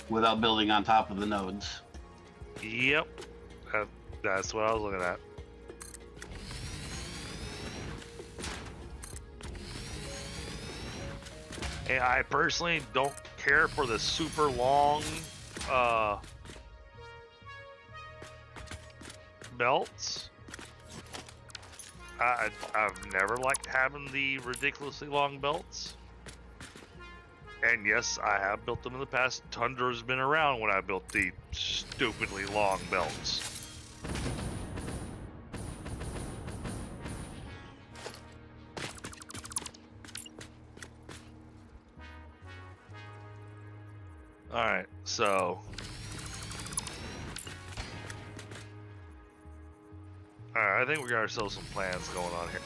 Without building on top of the nodes. Yep. That's what I was looking at. And I personally don't care for the super long belts. I've never liked having the ridiculously long belts. And yes, I have built them in the past. Tundra's been around when I built the stupidly long belts. Alright, so... Alright, I think we got ourselves some plans going on here.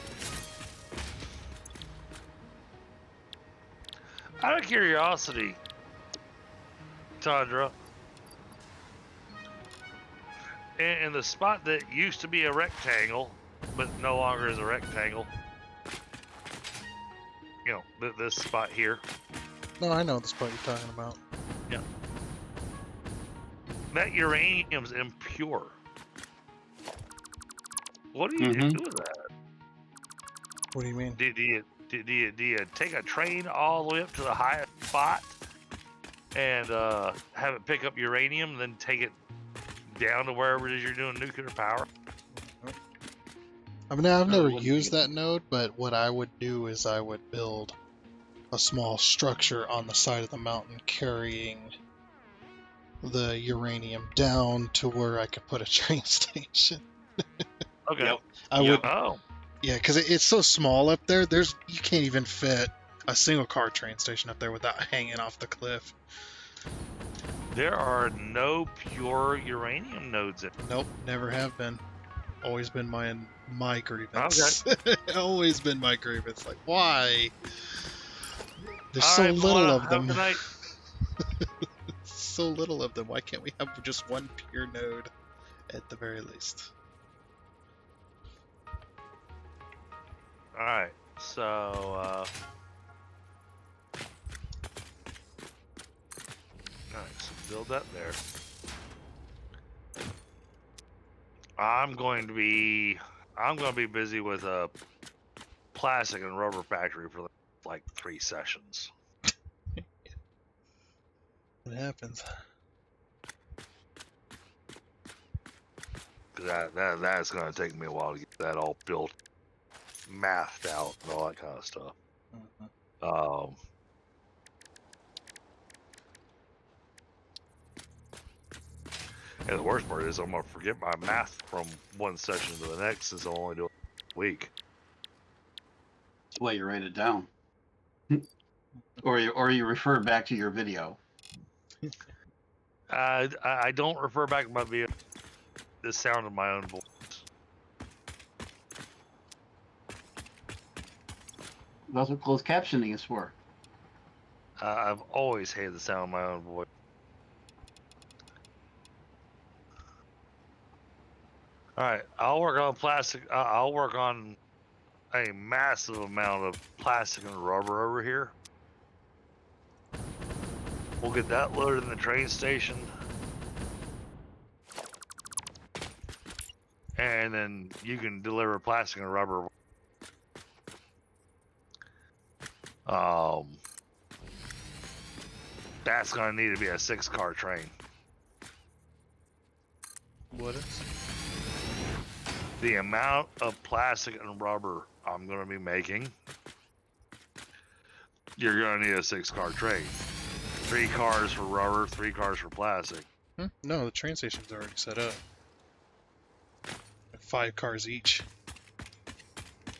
Out of curiosity, Tundra, in the spot that used to be a rectangle, but no longer is a rectangle, you know, this spot here. No, I know the spot you're talking about. Yeah. That uranium's impure. What do you do with that? What do you mean? Do you take a train all the way up to the highest spot and have it pick up uranium, and then take it down to wherever it is you're doing nuclear power? I mean, I've never used that node, but what I would do is I would build a small structure on the side of the mountain carrying the uranium down to where I could put a train station. Okay. Yep. I would. Oh. Yeah, because it's so small up there. You can't even fit a single car train station up there without hanging off the cliff. There are no pure uranium nodes in. Nope, never have been. Always been my grievance. Okay. Always been my grievance. Like, why? There's so little of them. So little of them. Why can't we have just one pure node at the very least. All right, so all right, so build that there. I'm going to be busy with a plastic and rubber factory for like 3 sessions. It happens. That's going to take me a while to get that all built, mathed out, and all that kind of stuff. Mm-hmm. And the worst part is I'm going to forget my math from one session to the next since I'm only doing it a week. That's why you write it down. or you refer back to your video. I don't refer back to my video. The sound of my own voice. That's what closed captioning is for. I've always hated the sound of my own voice. All right, I'll work on plastic. I'll work on a massive amount of plastic and rubber over here. We'll get that loaded in the train station. And then you can deliver plastic and rubber. That's going to need to be a 6-car train. What is? The amount of plastic and rubber I'm going to be making, you're going to need a 6-car train. 3 cars for rubber, 3 cars for plastic. No, the train station's already set up. 5 cars each.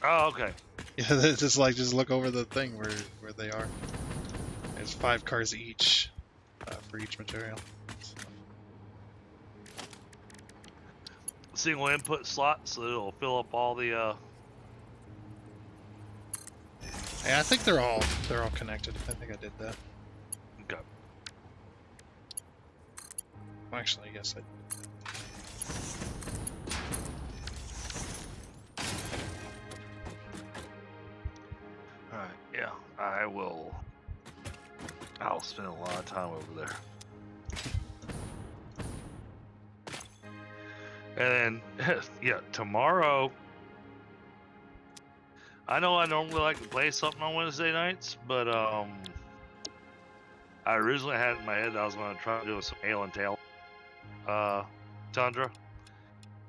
Oh, okay. Yeah, it's just look over the thing where they are. There's 5 cars each for each material. Single input slot, so it'll fill up all the. Yeah, I think they're all connected. I think I did that. Okay. Well, actually, I guess I did. All right. Yeah, I will. I'll spend a lot of time over there. And then, yeah, tomorrow. I know I normally like to play something on Wednesday nights, but I originally had it in my head that I was going to try to do some Hail and Tail, Tundra.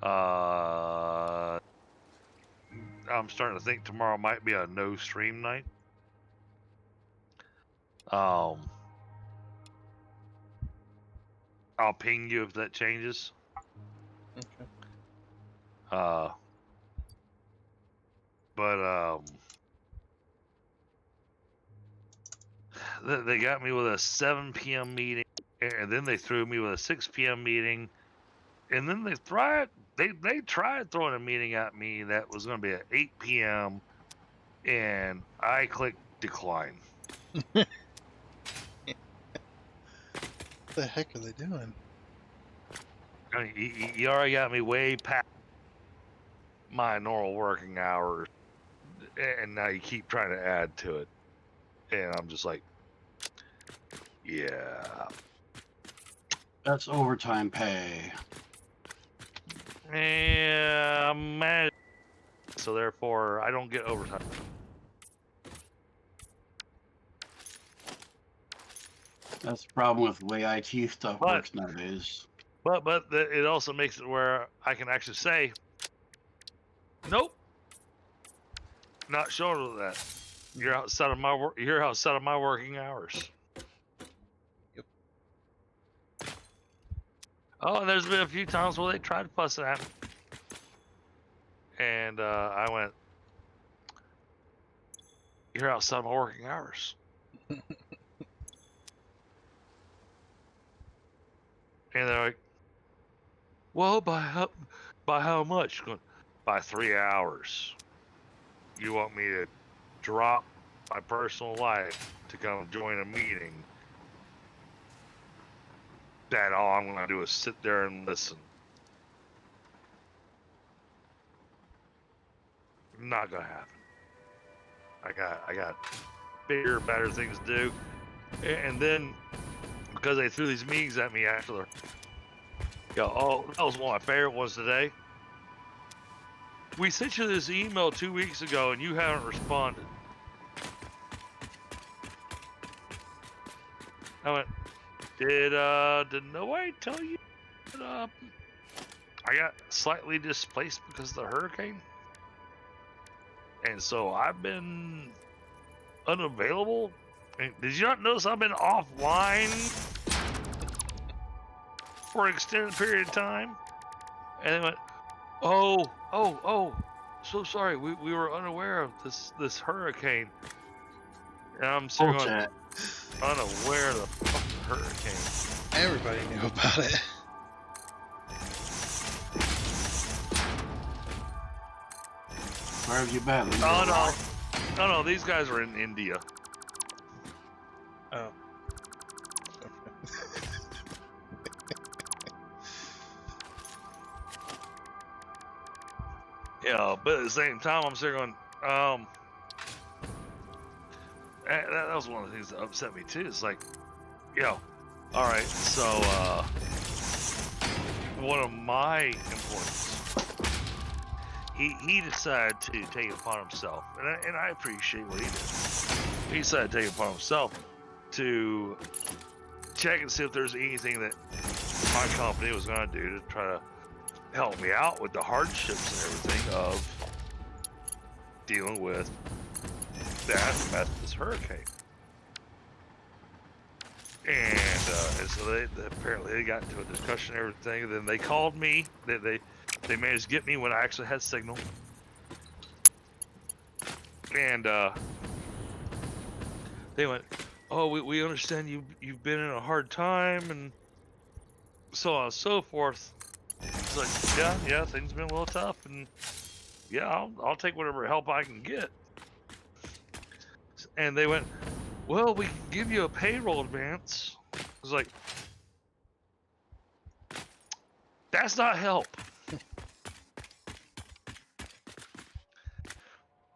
I'm starting to think tomorrow might be a no stream night. I'll ping you if that changes. Okay. But they got me with a 7 p.m. meeting, and then they threw me with a 6 p.m. meeting, and then they tried throwing a meeting at me that was going to be at 8 p.m. and I clicked decline. What the heck are they doing? I mean, you already got me way past my normal working hours, and now you keep trying to add to it, and I'm just like, yeah. That's overtime pay. Yeah, I'm mad. So therefore, I don't get overtime. That's the problem with the way IT stuff works nowadays. But it also makes it where I can actually say, nope, not showing with that. You're outside of my You're outside of my working hours. Yep. Oh, and there's been a few times where they tried fussing at me, and I went, "You're outside my working hours." And they're like, "Well, by how much?" Going, by 3 hours. You want me to drop my personal life to come join a meeting that all I'm going to do is sit there and listen? Not gonna happen. I got bigger, better things to do. And then because they threw these meetings at me after, oh, that was one of my favorite ones today. We sent you this email 2 weeks ago and you haven't responded. I went, did nobody tell you that I got slightly displaced because of the hurricane? And so I've been unavailable. And did you not notice I've been offline for an extended period of time? And they went, oh, so sorry, we were unaware of this hurricane. And I'm sitting going, unaware of the fucking hurricane. Everybody knew about it. Where have you been? No, these guys are in India. Oh. Yeah, but at the same time, I'm sitting going, that was one of the things that upset me too. It's like, all right, so one of my employees, he decided to take it upon himself, and I appreciate what he did. He decided to take it upon himself to check and see if there's anything that my company was going to do to try to help me out with the hardships and everything of dealing with the aftermath of this hurricane. And so they apparently they got into a discussion and everything. And then they called me. They managed to get me when I actually had signal. And they went, oh, we understand you've been in a hard time and so on and so forth. It's like, yeah, things have been a little tough, and yeah, I'll take whatever help I can get. And they went, well, we can give you a payroll advance. I was like, that's not help.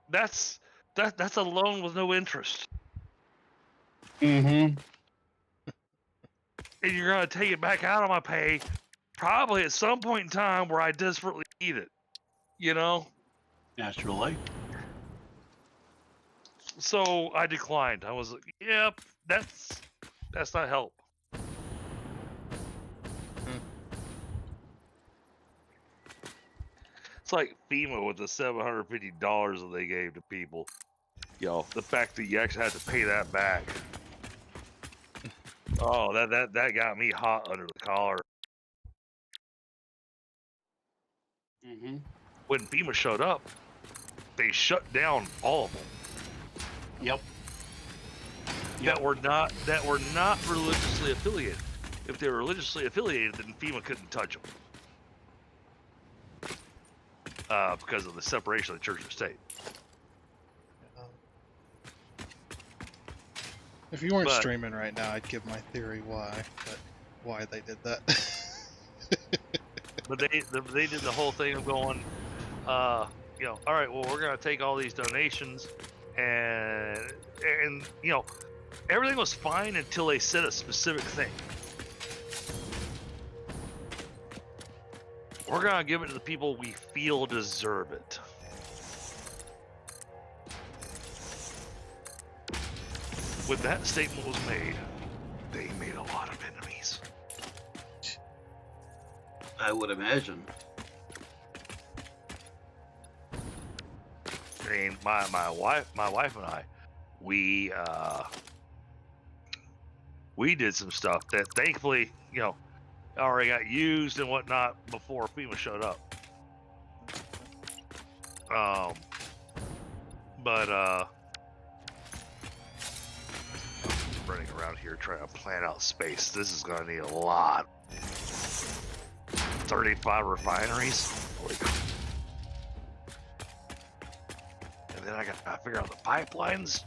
That's a loan with no interest. Mm-hmm. And you're gonna take it back out of my pay, probably at some point in time where I desperately need it. Naturally. So I declined. I was like, yep, that's not help. It's like FEMA with the $750 that they gave to people. The fact that you actually had to pay that back. Oh, that got me hot under the collar. Mm-hmm. When FEMA showed up, they shut down all of them. Yep. That were not religiously affiliated. If they were religiously affiliated, then FEMA couldn't touch them. Because of the separation of the church and state. If you weren't streaming right now, I'd give my theory why they did that. But they did the whole thing of going, all right, well, we're gonna take all these donations, and everything was fine until they said a specific thing. We're gonna give it to the people we feel deserve it. When that statement was made, they made a lot of enemies. I would imagine. I mean, my wife and I, we did some stuff that thankfully, already got used and whatnot before FEMA showed up. Running around here trying to plan out space. This is gonna need a lot. 35 refineries. Holy crap. And then I gotta figure out the pipelines.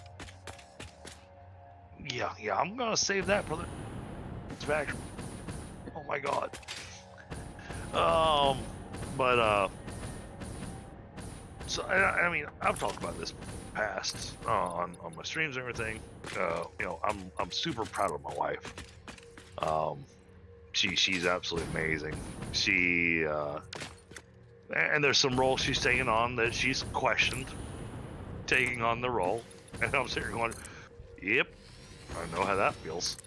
Yeah, I'm gonna save that for the factory. Oh my god. So I mean, I've talked about this past on my streams and everything. You know, I'm super proud of my wife. She's absolutely amazing. She and there's some roles she's taking on that she's questioned taking on the role, and I'm sitting here going, "Yep, I know how that feels."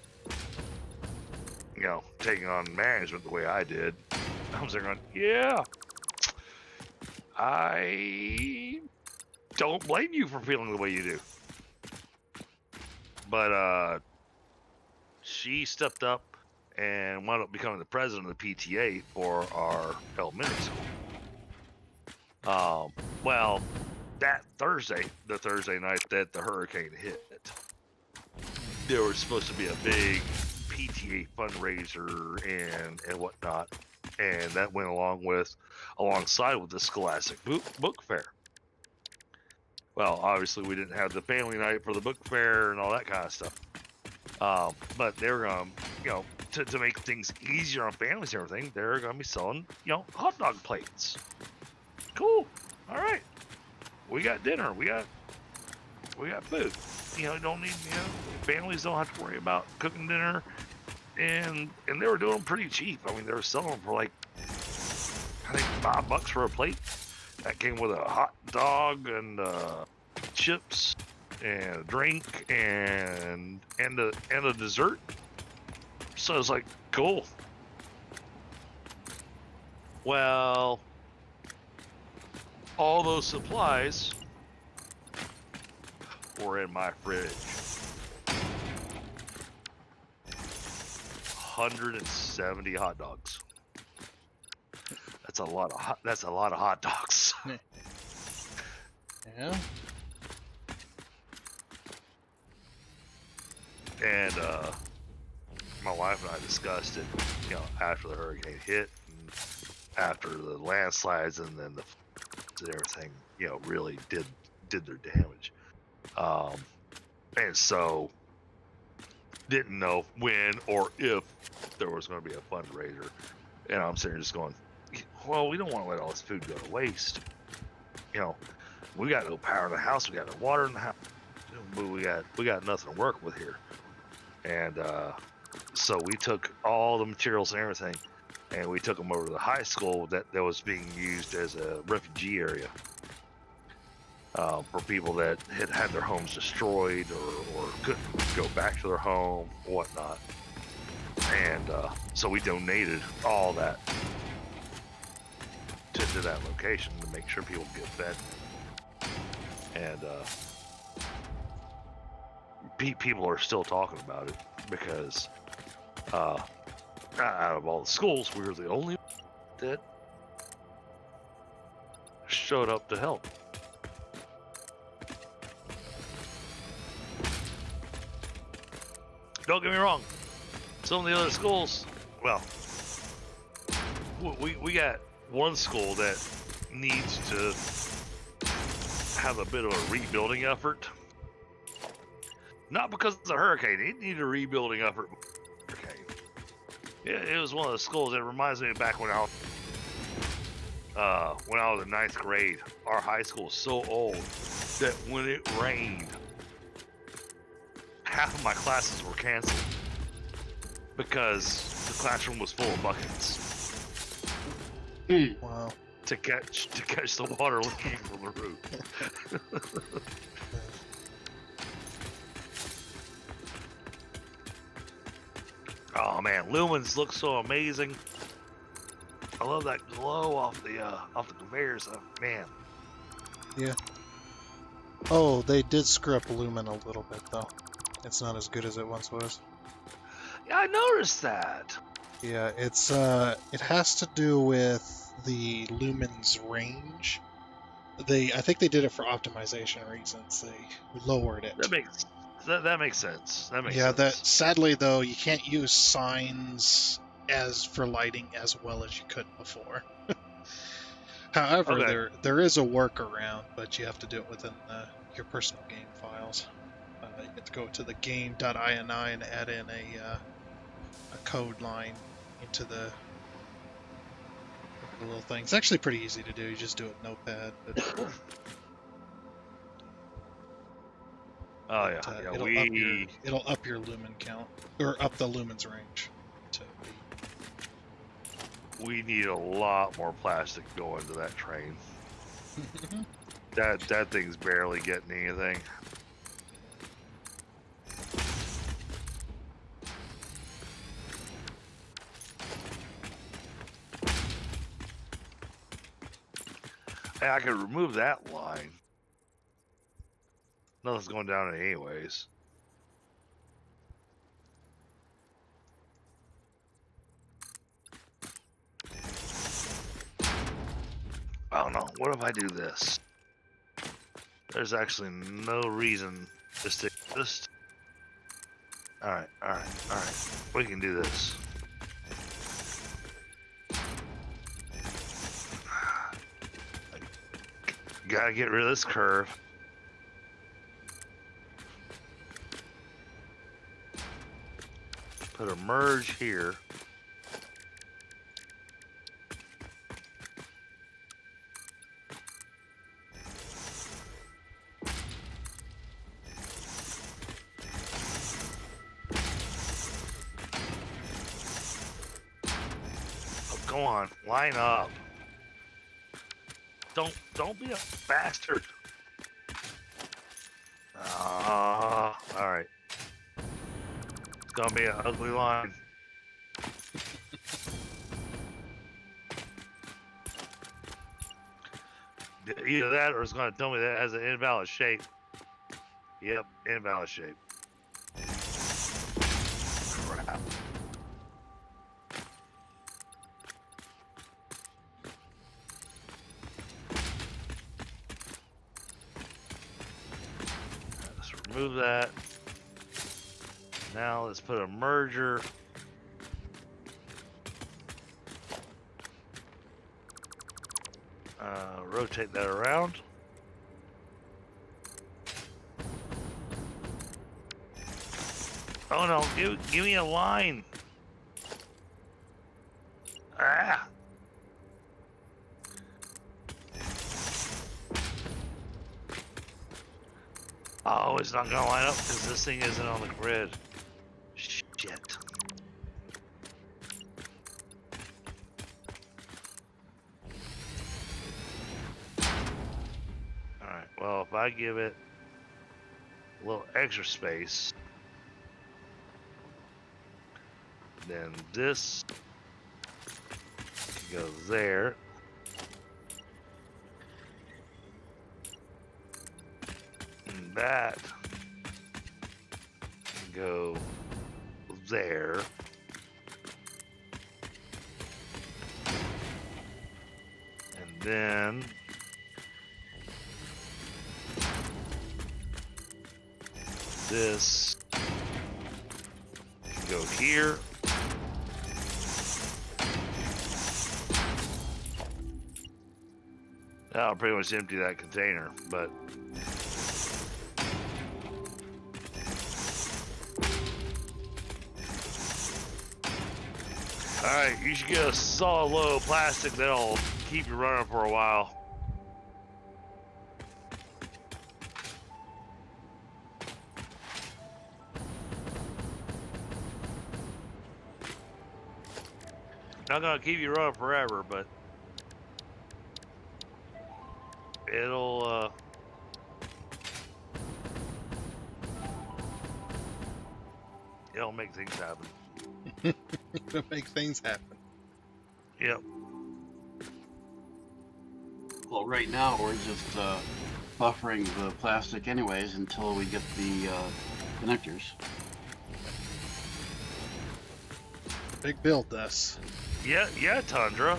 You know, taking on management the way I did. I'm sitting going, "Yeah, I don't blame you for feeling the way you do." But she stepped up and wound up becoming the president of the PTA for our elementary school. Well, that Thursday, the Thursday night that the hurricane hit, there was supposed to be a big PTA fundraiser and whatnot, and that went alongside with the Scholastic book fair. Well, obviously we didn't have the family night for the book fair and all that kind of stuff. But they're you know, to make things easier on families and everything, they're gonna be selling, you know, hot dog plates. Cool. All right. We got dinner. We got food. You know, don't need, you know, families don't have to worry about cooking dinner, and they were doing them pretty cheap. I mean, they were selling them for like, I think $5 for a plate. That came with a hot dog and chips and a drink and a dessert. So I was like, cool. Well, all those supplies were in my fridge. 170 hot dogs. That's a lot of hot dogs. Yeah. And my wife and I discussed it, you know, after the hurricane hit and after the landslides and then the and everything, you know, really did their damage. And so didn't know when or if there was going to be a fundraiser. And I'm sitting here just going, well, we don't want to let all this food go to waste. You know, we got no power in the house, we got no water in the house, but we got nothing to work with here. And so we took all the materials and everything, and we took them over to the high school that was being used as a refugee area for people that had their homes destroyed or couldn't go back to their home or whatnot. And so we donated all that to that location to make sure people get fed. And people are still talking about it because out of all the schools, we were the only that showed up to help. Don't get me wrong, some of the other schools, well, we got one school that needs to have a bit of a rebuilding effort. Not because of the hurricane, it needed a rebuilding effort. It was one of the schools that reminds me of back when I was in 9th grade. Our high school was so old that when it rained, half of my classes were canceled because the classroom was full of buckets. Wow. To catch the water leaking from the roof. Oh man, lumens look so amazing. I love that glow off the conveyors. Man. Yeah. Oh, they did screw up Lumen a little bit though. It's not as good as it once was. Yeah, I noticed that. Yeah, it's it has to do with the lumen's range. I think they did it for optimization reasons. They lowered it. That makes sense. That makes Yeah, sense. that sadly though you can't use signs as for lighting as well as you could before. However, Okay. there is a workaround, but you have to do it within your personal game files. You have to go to the game.ini and add in a code line into the The little thing. It's actually pretty easy to do. You just do it in Notepad. But, Oh yeah, it'll up your lumen count or up the lumens range. We need a lot more plastic going to that train. That thing's barely getting anything. Hey, I could remove that line. Nothing's going down it anyways. I don't know. What if I do this? There's actually no reason to stick this. Alright. We can do this. Gotta get rid of this curve. Put a merge here. Oh, go on, line up. Don't be a bastard. All right. It's gonna be an ugly line. Either that, or it's gonna tell me that it has an invalid shape. Yep, invalid shape. Crap. Let's remove that. Now let's put a merger. Rotate that around. Oh no, give me a line. Ah. Oh, it's not gonna line up because this thing isn't on the grid. Shit. Alright, well, if I give it a little extra space, then this can go there. And that can go there. And then this can go here. That'll pretty much empty that container, but alright, you should get a solid load of plastic that'll keep you running for a while. Not gonna keep you running forever, but it'll make things happen. It'll make things happen. Yep. Well, right now we're just buffering the plastic anyways until we get the connectors. Big build, this. Yeah, Tundra.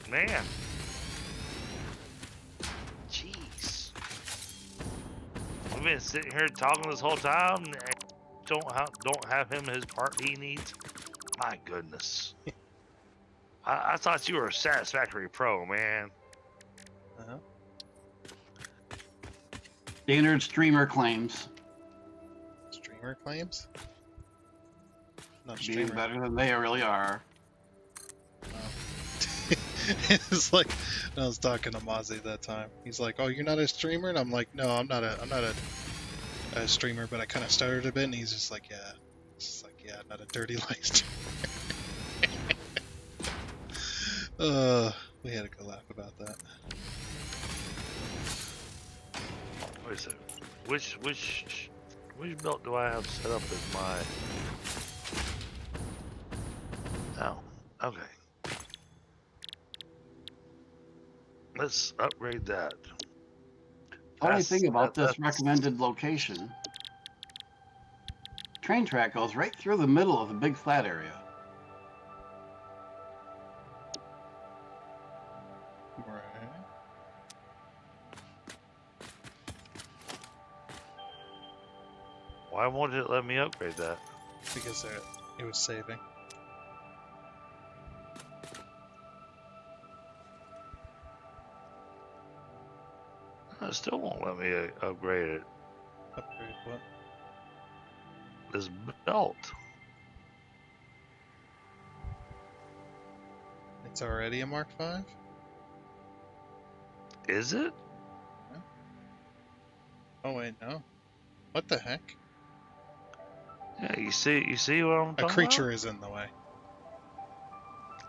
Man. Jeez. We've been sitting here talking this whole time and don't have him his part he needs. My goodness. I thought you were a Satisfactory Pro, man. Uh-huh. Standard streamer claims. Streamer claims? Not Being streamer. better than they really are. It's like I was talking to Mozzie that time. He's like, "Oh, you're not a streamer," and I'm like, "No, I'm not a streamer, but I kind of started a bit." And he's just like, "Yeah." It's just like, "Yeah, not a dirty live streamer." We had a good laugh about that. Wait a second. Which belt do I have set up as my? Oh, okay. Let's upgrade that. Funny thing about this That's recommended location, train track goes right through the middle of the big flat area. Right. Why won't it let me upgrade that? Because it was saving. It still won't let me upgrade it. Upgrade what? This belt. It's already a Mark V? Is it? Oh wait, no. What the heck? Yeah, you see what I'm A talking creature is in the way.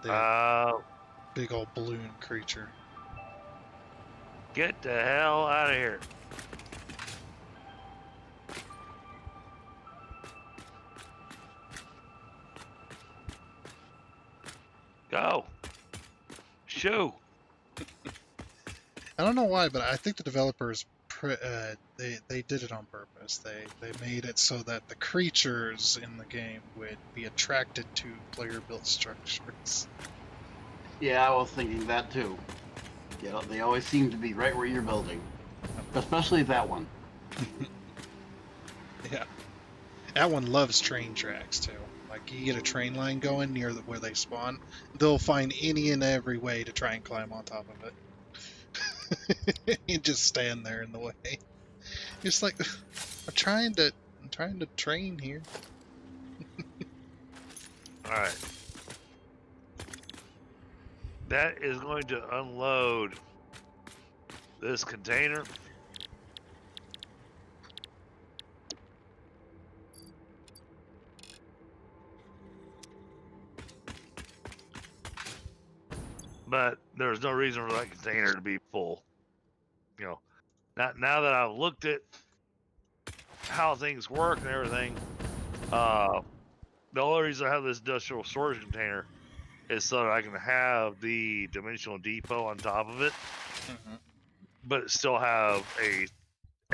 The about? big old balloon creature. Get the hell out of here. Go. Shoo. I don't know why, but I think the developers they did it on purpose. They made it so that the creatures in the game would be attracted to player-built structures. Yeah, I was thinking that too. Yeah, they always seem to be right where you're building, especially that one. Yeah, that one loves train tracks too. Like you get a train line going near where they spawn, they'll find any and every way to try and climb on top of it. And just stand there in the way. It's like I'm trying to train here. All right. That is going to unload this container. But there's no reason for that container to be full. You know, now that I've looked at how things work and everything, the only reason I have this industrial storage container is so that I can have the dimensional depot on top of it, but still have a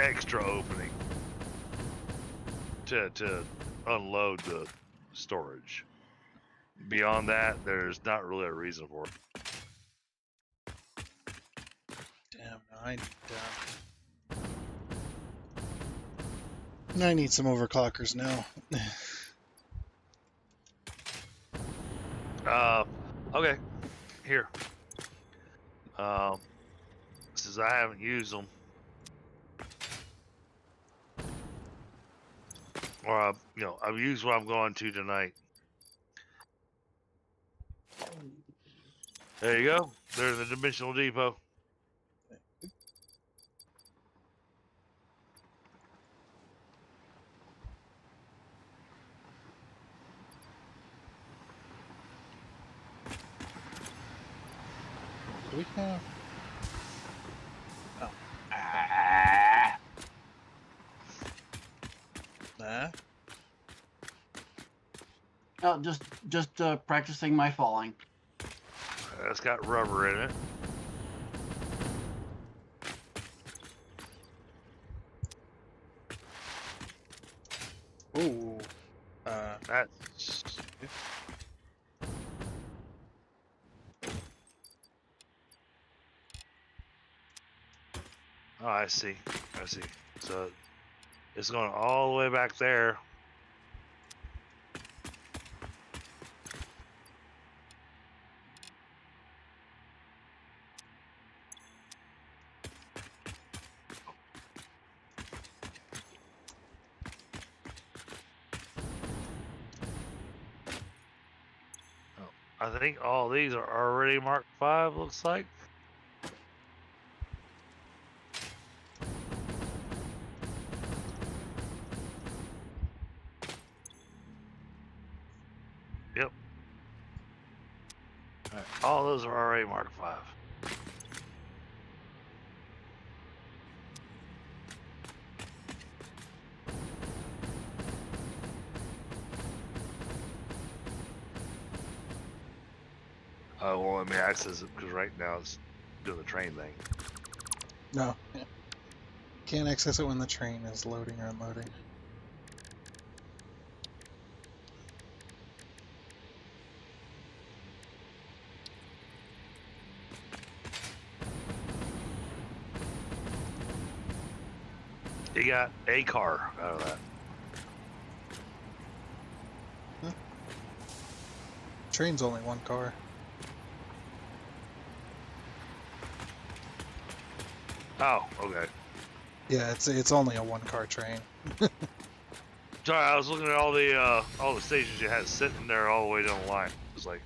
extra opening to unload the storage. Beyond that, there's not really a reason for it. Damn, I need some overclockers now. Okay, here. Since I haven't used them, or I've used what I'm going to tonight. There you go. There's the dimensional depot. Do we have? Oh, nah. Oh, just practicing my falling. It's got rubber in it. Ooh. That's oh, I see. So it's going all the way back there. I think all these are already Mark 5, looks like. Yep. Alright. All those are already Mark 5. Well, let me access it because right now it's doing the train thing. No. Can't access it when the train is loading or unloading. You got a car out of that. Train's only one car. Oh, okay. Yeah, it's only a one-car train. Sorry, I was looking at all the stations you had sitting there all the way down the line. It was like,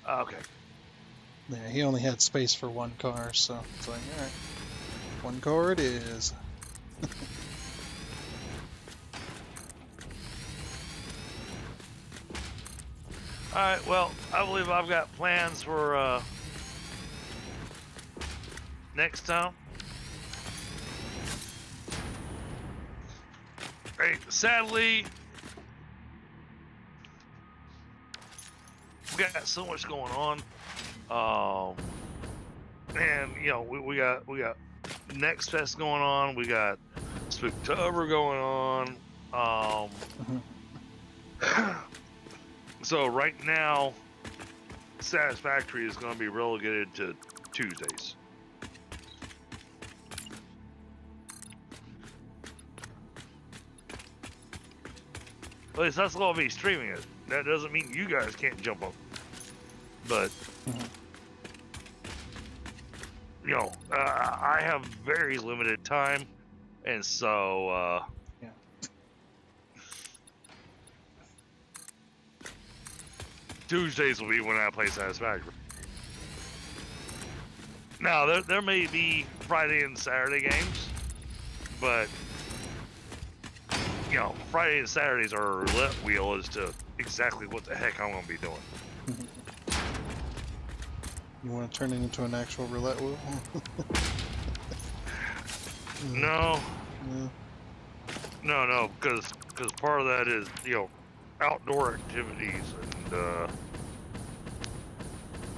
okay. Yeah, he only had space for one car, so it's like, alright. One car it is. Alright, well, I believe I've got plans for next time. Hey, sadly, we got so much going on. And you know, we got Next Fest going on, we got Spooktober going on. So right now, Satisfactory is going to be relegated to Tuesdays. At least that's going to be streaming it. That doesn't mean you guys can't jump on. But, you know, I have very limited time. And so, yeah. Tuesdays will be when I play Satisfactory. Now, there may be Friday and Saturday games, but, you know, Friday and Saturdays are a roulette wheel as to exactly what the heck I'm going to be doing. You want to turn it into an actual roulette wheel? No. Yeah. No, because part of that is, you know, outdoor activities and,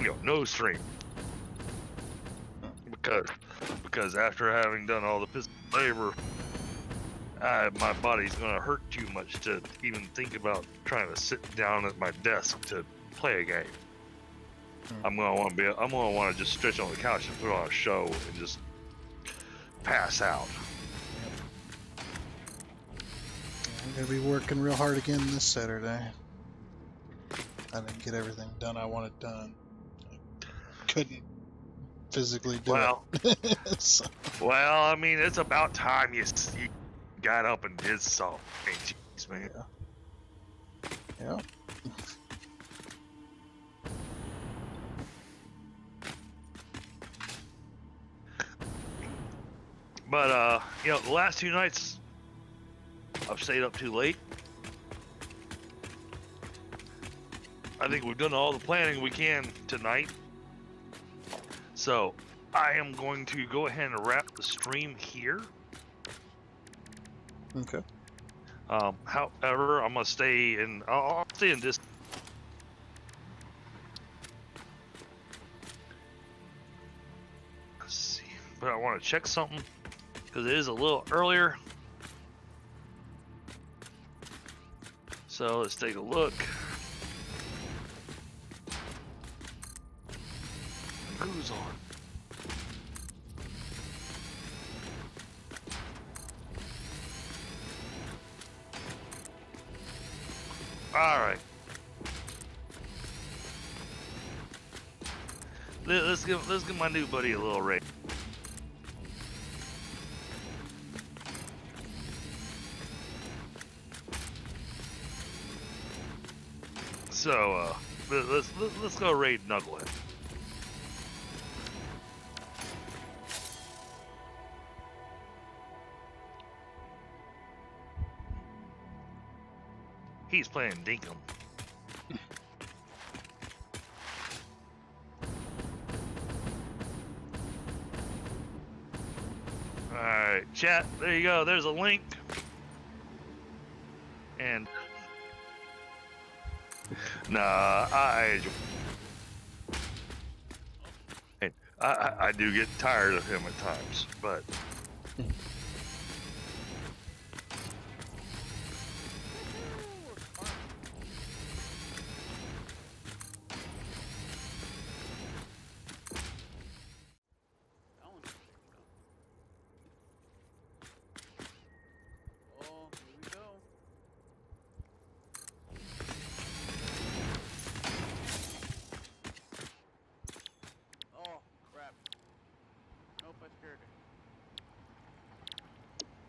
you know, no stream. Because after having done all the physical labor, my body's going to hurt too much to even think about trying to sit down at my desk to play a game. I'm going to want to just stretch on the couch and put on a show and just pass out. I'm going to be working real hard again this Saturday. I didn't get everything done I wanted done. I couldn't physically do it. So. Well, I mean, it's about time you got up and did something. Jeez, man. Yeah. But, you know, the last 2 nights, I've stayed up too late. I think we've done all the planning we can tonight. So, I am going to go ahead and wrap the stream here. Okay. However, I'm going to stay in... I'll stay in this... Let's see. But I want to check something, because it is a little earlier. So, let's take a look. Who's on? All right. Let's give my new buddy a little rate. So Let's go raid Knucklehead. He's playing Dinkum. Alright, chat, there you go. There's a link. And nah, I do get tired of him at times, but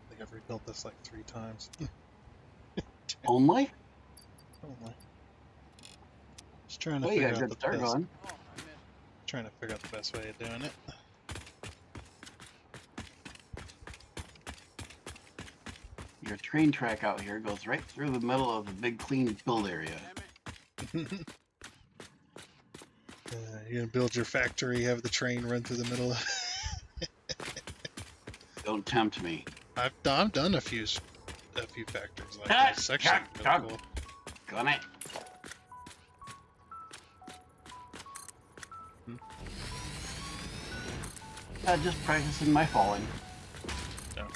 I think I've rebuilt this like 3 times. Only? Only. Just trying to Well, you figure got a out good the start best. going. Trying to figure out the best way of doing it. Your train track out here goes right through the middle of the big clean build area. You're gonna build your factory, have the train run through the middle of Don't tempt me. I've done a few factories like Ah, that. It's actually really cool. Gun it. Just practicing my falling. No.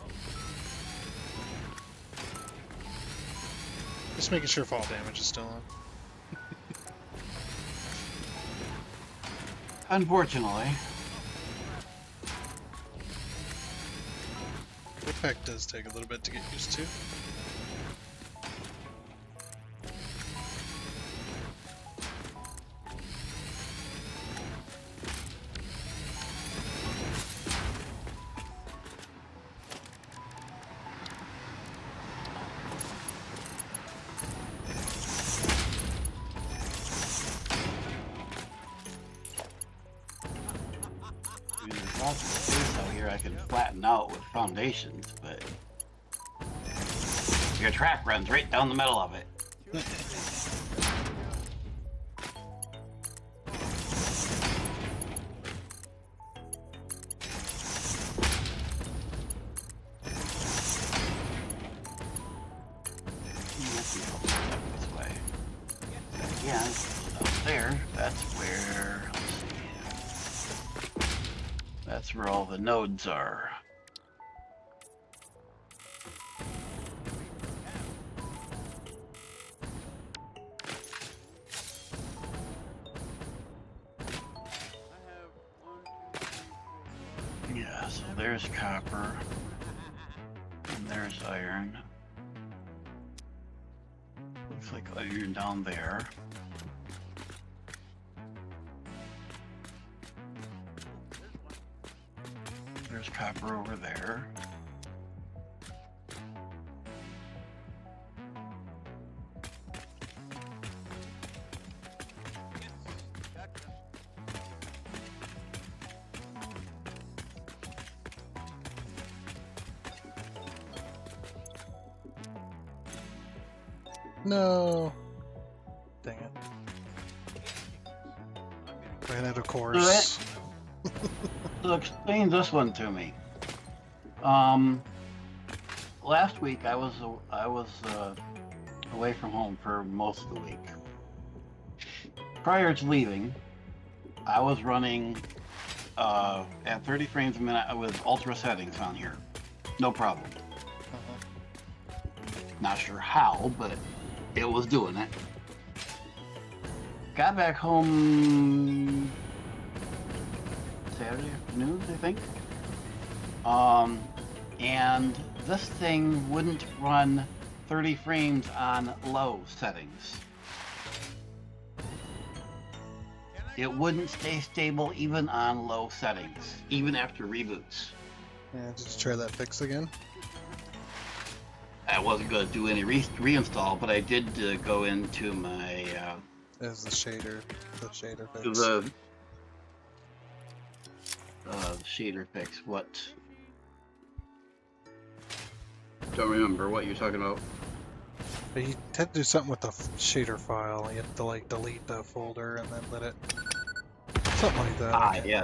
Just making sure fall damage is still on. Unfortunately. The pack does take a little bit to get used to. There's lots of space out here I can flatten out with foundations, but your track runs right down the middle of it. This way. Again, up there, that's where, let's see, that's where all the nodes are. Yeah, so there's copper, and there's iron. Looks like iron down there. There's copper over there. No. Dang it. Ran out of course. So explain this one to me. Last week I was away from home for most of the week. Prior to leaving, I was running at 30 frames a minute with ultra settings on here. No problem. Not sure how, but it was doing it. Got back home Saturday afternoon, I think. And this thing wouldn't run 30 frames on low settings. It wouldn't stay stable even on low settings, even after reboots. Yeah, just try that fix again. I wasn't going to do any reinstall, but I did go into my Is the shader fix. The shader fix. What? Don't remember what you're talking about. But you had to do something with the shader file. You have to like delete the folder and then let it. Something like that. I can't yeah.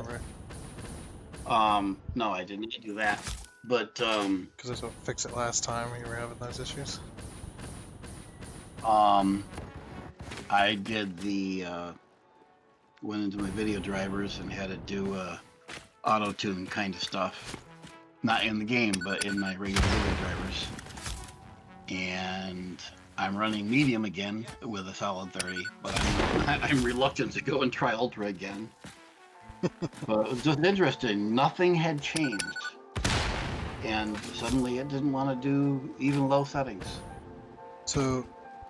remember. No, I did not do that. But Because that's what fixed it last time when you were having those issues. I did the went into my video drivers and had it do auto tune kind of stuff. Not in the game, but in my regular video drivers. And I'm running medium again with a solid 30, but I'm reluctant to go and try ultra again. But it was just interesting. Nothing had changed, and suddenly it didn't want to do even low settings. So,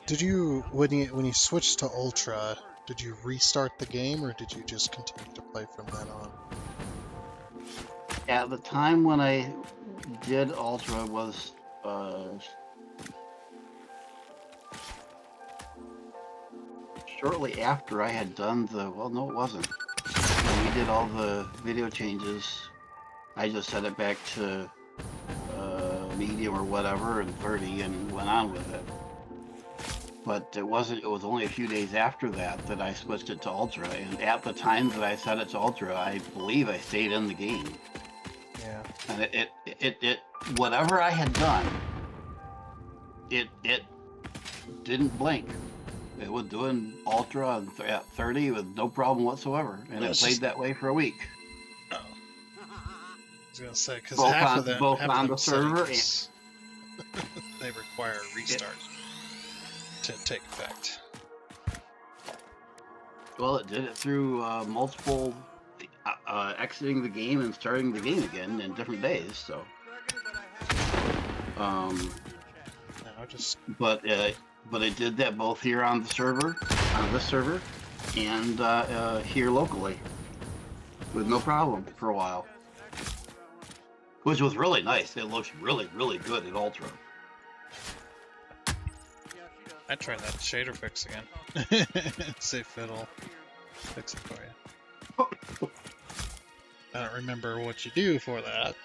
did you when you switched to ultra? Did you restart the game, or did you just continue to play from then on? At the time when I did ultra was shortly after I had done the, well, no, it wasn't. When we did all the video changes, I just set it back to medium or whatever and 30 and went on with it. But it was only a few days after that I switched it to ultra, and at the time that I set it to ultra, I believe I stayed in the game. Yeah. And it whatever I had done, it didn't blink. It was doing ultra at 30 with no problem whatsoever, and it played that way for a week. Oh. I was gonna say because Both half on, of them, both half on of the them server settings, they require a restart to take effect. Well, it did it through multiple exiting the game and starting the game again in different days. So, No, just but it did that both here on the server, on this server, and here locally, with no problem for a while, which was really nice. It looks really, really good in ultra. I'd try that shader fix again. See if it'll fix it for you. I don't remember what you do for that.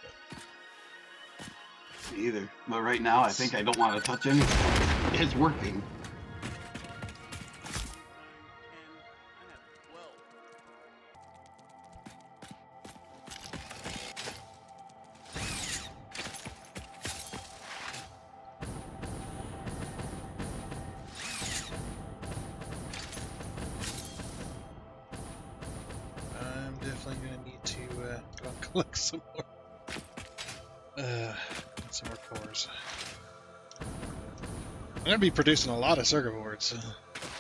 Me either. But right now, I think I don't want to touch anything. It's working. I'm definitely gonna need to go and collect some more. Some more cores. I'm gonna be producing a lot of circuit boards.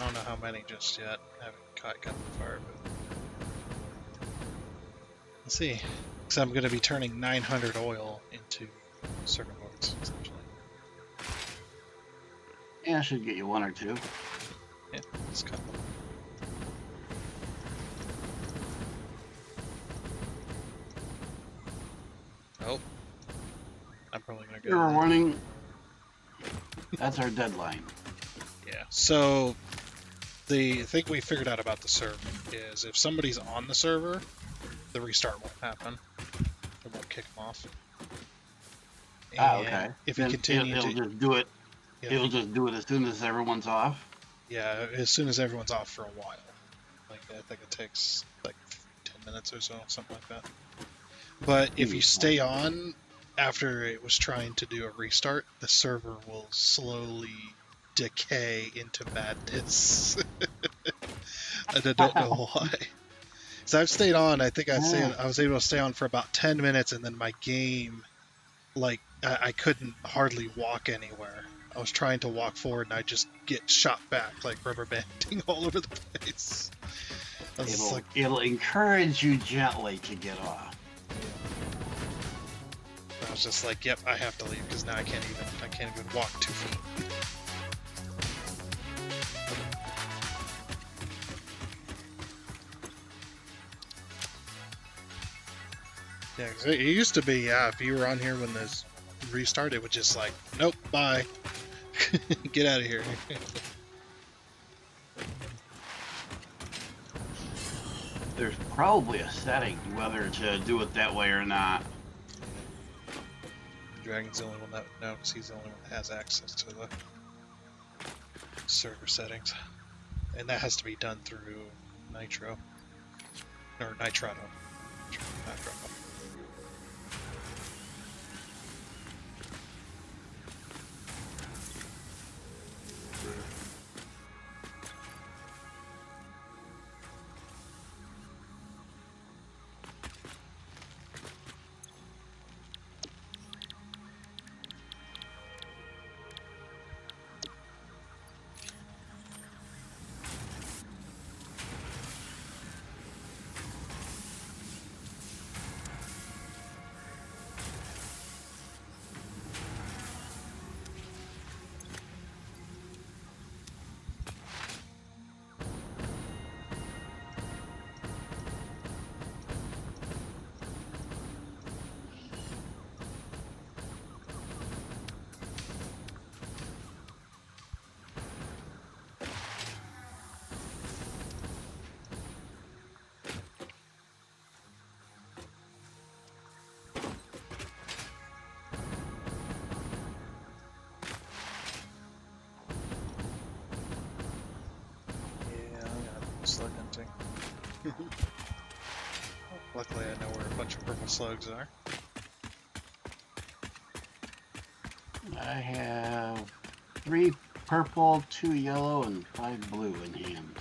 I don't know how many just yet. I haven't caught gun fire, but let's see. Because I'm gonna be turning 900 oil into circuit boards essentially. Yeah, I should get you one or two. Yeah, let's cut them. Oh, I'm probably gonna go. You're warning. That's our deadline. Yeah. So the thing we figured out about the server is if somebody's on the server, the restart won't happen. It won't kick them off. And okay. if you Then continue it'll to just do it. yeah, It'll just do it as soon as everyone's off. yeah, as soon as everyone's off for a while. Like I think it takes like 10 minutes or so, something like that. But if you stay on after it was trying to do a restart, the server will slowly decay into madness. And I don't know why. So I've stayed on. I think I was able to stay on for about 10 minutes, and then my game, like, I couldn't hardly walk anywhere. I was trying to walk forward, and I just get shot back, like rubber banding all over the place. It'll encourage you gently to get off. I was just like, yep, I have to leave because now I can't even walk 2 feet. Yeah, 'cause it used to be, if you were on here when this restart, it would just like, nope, bye. Get out of here. there's probably a setting whether to do it that way or not. Dragon's the only one that would know because he's the only one that has access to the server settings. And that has to be done through Nitro. Or Nitrado. Nitro. Yeah, I'm gonna slug hunting. Luckily I know where a bunch of purple slugs are. I have 3 purple, 2 yellow, and 5 blue in hand.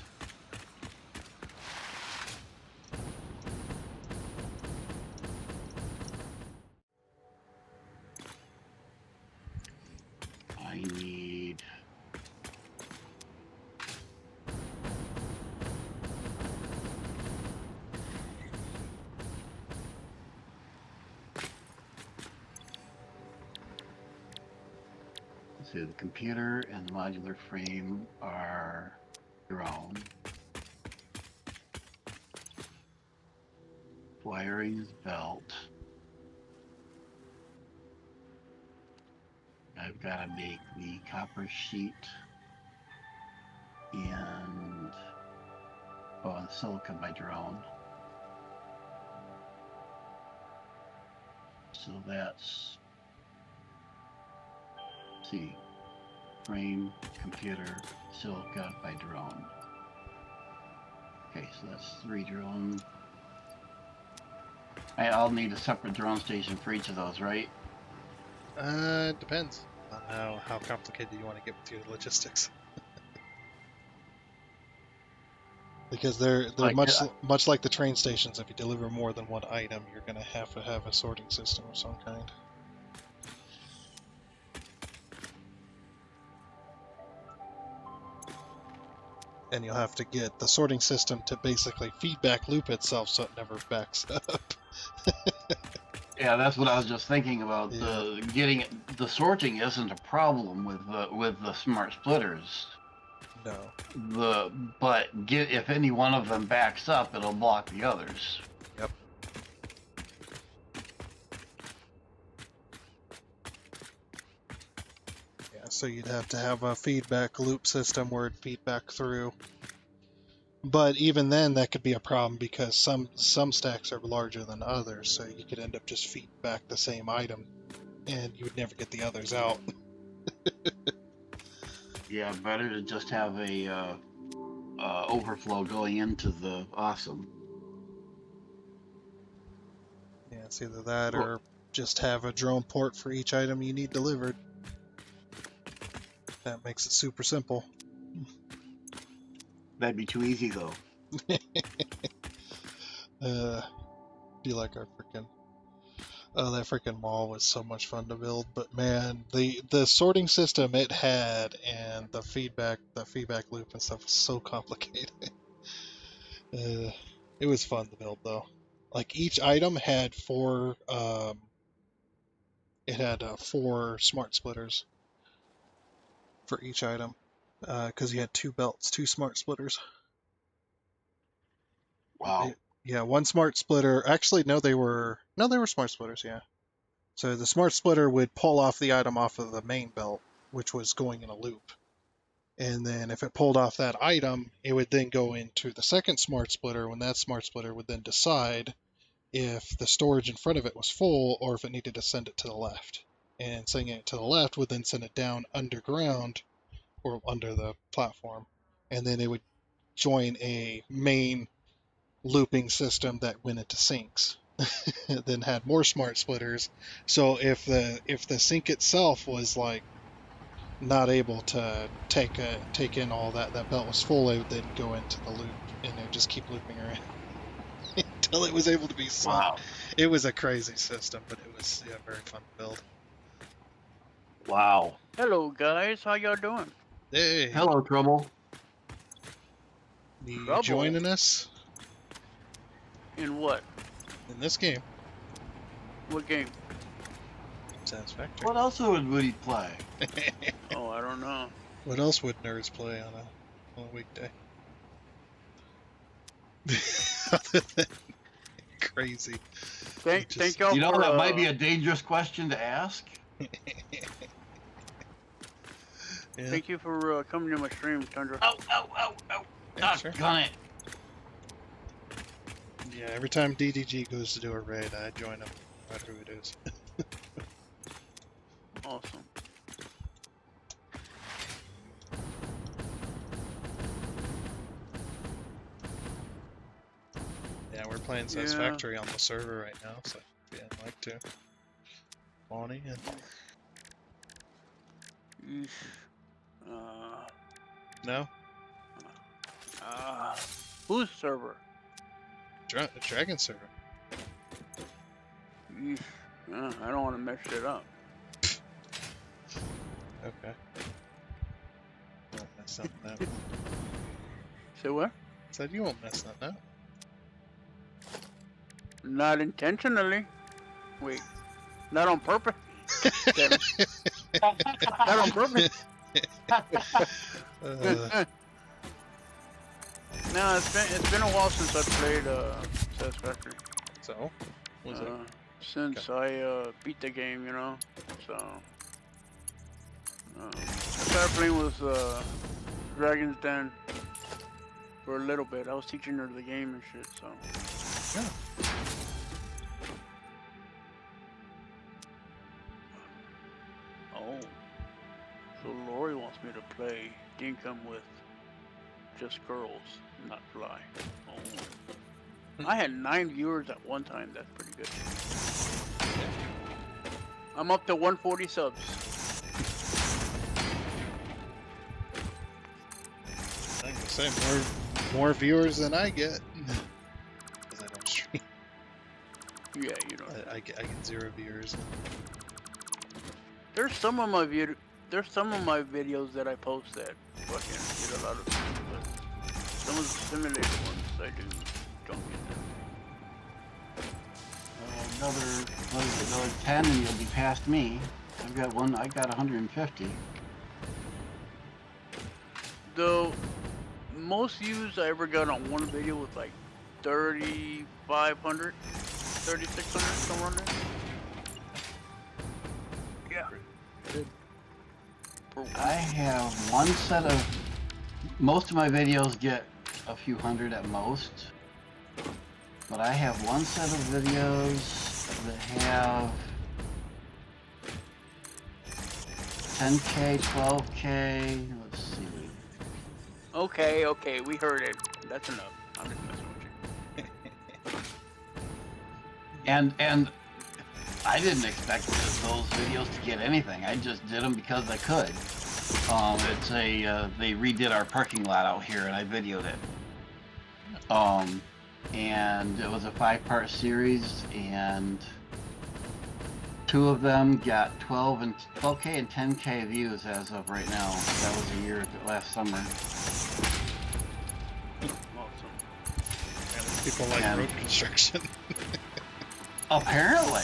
I need... So the computer and the modular frame are drone. Wiring is belt. I've got to make the copper sheet and the silicon by drone. So that's, let's see, frame, computer, silicon by drone. Okay, so that's 3 drone. I'll need a separate drone station for each of those, right? It depends on how complicated you want to get with your logistics. Because they're Like, much like the train stations. If you deliver more than one item, you're going to have a sorting system of some kind. And you'll have to get the sorting system to basically feedback loop itself so it never backs up. yeah, that's what I was just thinking about. Yeah. The sorting isn't a problem with the smart splitters. No. If any one of them backs up, it'll block the others. Yep. Yeah, so you'd have to have a feedback loop system where it'd feedback through. But even then, that could be a problem because some stacks are larger than others, so you could end up just feeding back the same item, and you would never get the others out. Yeah, better to just have a overflow going into the awesome. Yeah, it's either that or just have a drone port for each item you need delivered. That makes it super simple. That'd be too easy, though. Be like our freaking... Oh, that freaking mall was so much fun to build, but man, the sorting system it had and the feedback loop and stuff was so complicated. It was fun to build though. Like each item had 4 4 smart splitters for each item, because you had 2 belts, 2 smart splitters. Wow. Yeah, one smart splitter. Actually, no, they were smart splitters. Yeah. So the smart splitter would pull off the item off of the main belt, which was going in a loop. And then if it pulled off that item, it would then go into the second smart splitter, when that smart splitter would then decide if the storage in front of it was full or if it needed to send it to the left. And sending it to the left would then send it down underground or under the platform. And then it would join a main looping system that went into sinks. Then had more smart splitters. So if the sink itself was like not able to take in all that belt was full, it would then go into the loop and it would just keep looping around until it was able to be sunk. Wow. It was a crazy system, but it was very fun to build. Wow. Hello, guys. How y'all doing? Hey, Hello, Trouble. you Trouble. joining us In what? in this game? What game? Satisfactory. What else would we play? Oh, I don't know. What else would nerds play on a weekday? Other than crazy. Thank Just- y'all You know, for, that might be a dangerous question to ask. Yeah, Thank you for coming to my stream, Tundra. Ow, ow, ow, ow. yeah, sure. Gun it. Yeah, every time DDG goes to do a raid, I join him, no matter who it is. Awesome. Yeah, we're playing Satisfactory on the server right now, so if you'd like to. Bonnie and Yeesh. no, Whose server? Dragon server. Yeesh. I don't want to mess it up. Okay. Won't mess something up. Say what? Said you won't mess nothing up. Not intentionally. Wait. Not on purpose. Damn it. Not on purpose. No, it's been a while since I played Satisfactory. So, was it? Since I beat the game, you know. So I started playing with Dragon's Den for a little bit. I was teaching her the game and shit. So. Yeah. Oh. So Lori wants me to play Dinkum with just girls, not fly. Oh. I had 9 viewers at one time. That's pretty good. I'm up to 140 subs. I can say more viewers than I get. Because I don't stream. Yeah, you know. I get 0 viewers. There's some of my videos that I post that fucking get a lot of views, but some of the simulated ones I don't get them. Another 10 and you'll be past me. I got 150. The most views I ever got on one video was like 3,500, 3,600, somewhere around there. Yeah. Good. I have one set of... Most of my videos get a few hundred at most. But I have one set of videos that have 10K, 12K, let's see. Okay, we heard it. That's enough. I'm just messing with you. And I didn't expect those videos to get anything. I just did them because I could. They redid our parking lot out here and I videoed it. And it was a 5-part series, and 2 of them got 12K and 10K views as of right now. That was last summer. Awesome. People like road construction. Apparently.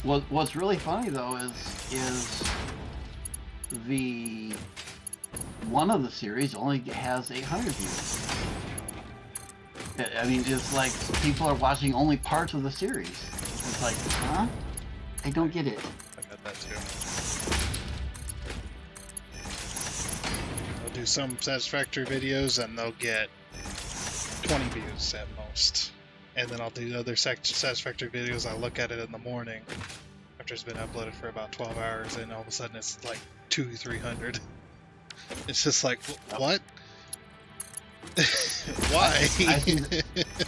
What's really funny though is the one of the series only has 800 views. I mean, it's like people are watching only parts of the series. It's like, huh? I don't get it. I got that too. do some Satisfactory videos and they'll get 20 views at most. And then I'll do other Satisfactory videos. I look at it in the morning after it's been uploaded for about 12 hours, and all of a sudden it's like 200-300. It's just like, what? Why?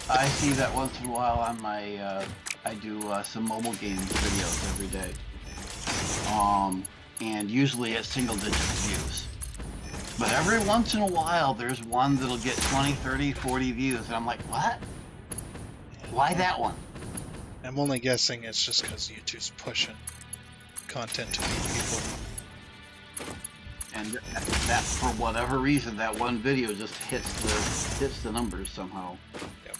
I see that once in a while on my. I do some mobile game videos every day. And usually it's single-digit views. But every once in a while, there's one that'll get 20, 30, 40 views, and I'm like, what? Why that one? I'm only guessing it's just because YouTube's pushing content to new people. And that, for whatever reason, that one video just hits the numbers somehow. Yep.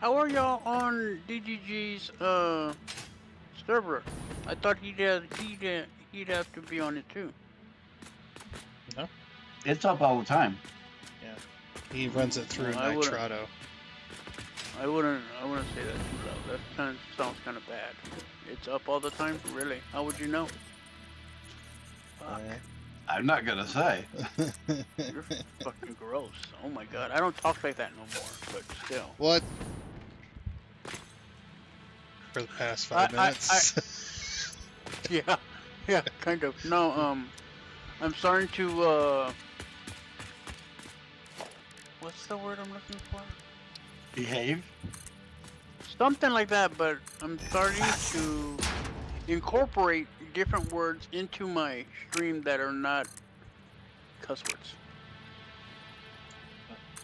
How are y'all on DGG's server? I thought he'd have to be on it too. No? It's up all the time. Yeah. He runs it through I wouldn't- Nitrado. I wouldn't say that too loud. That sounds kind of bad. It's up all the time? Really? How would you know? Fuck. I'm not gonna say. You're fucking gross. Oh my god. I don't talk like that no more, but still. What? For the past 5 minutes? Yeah, kind of. No, I'm starting to, what's the word I'm looking for? Behave. Something like that, but I'm starting to incorporate different words into my stream that are not cuss words.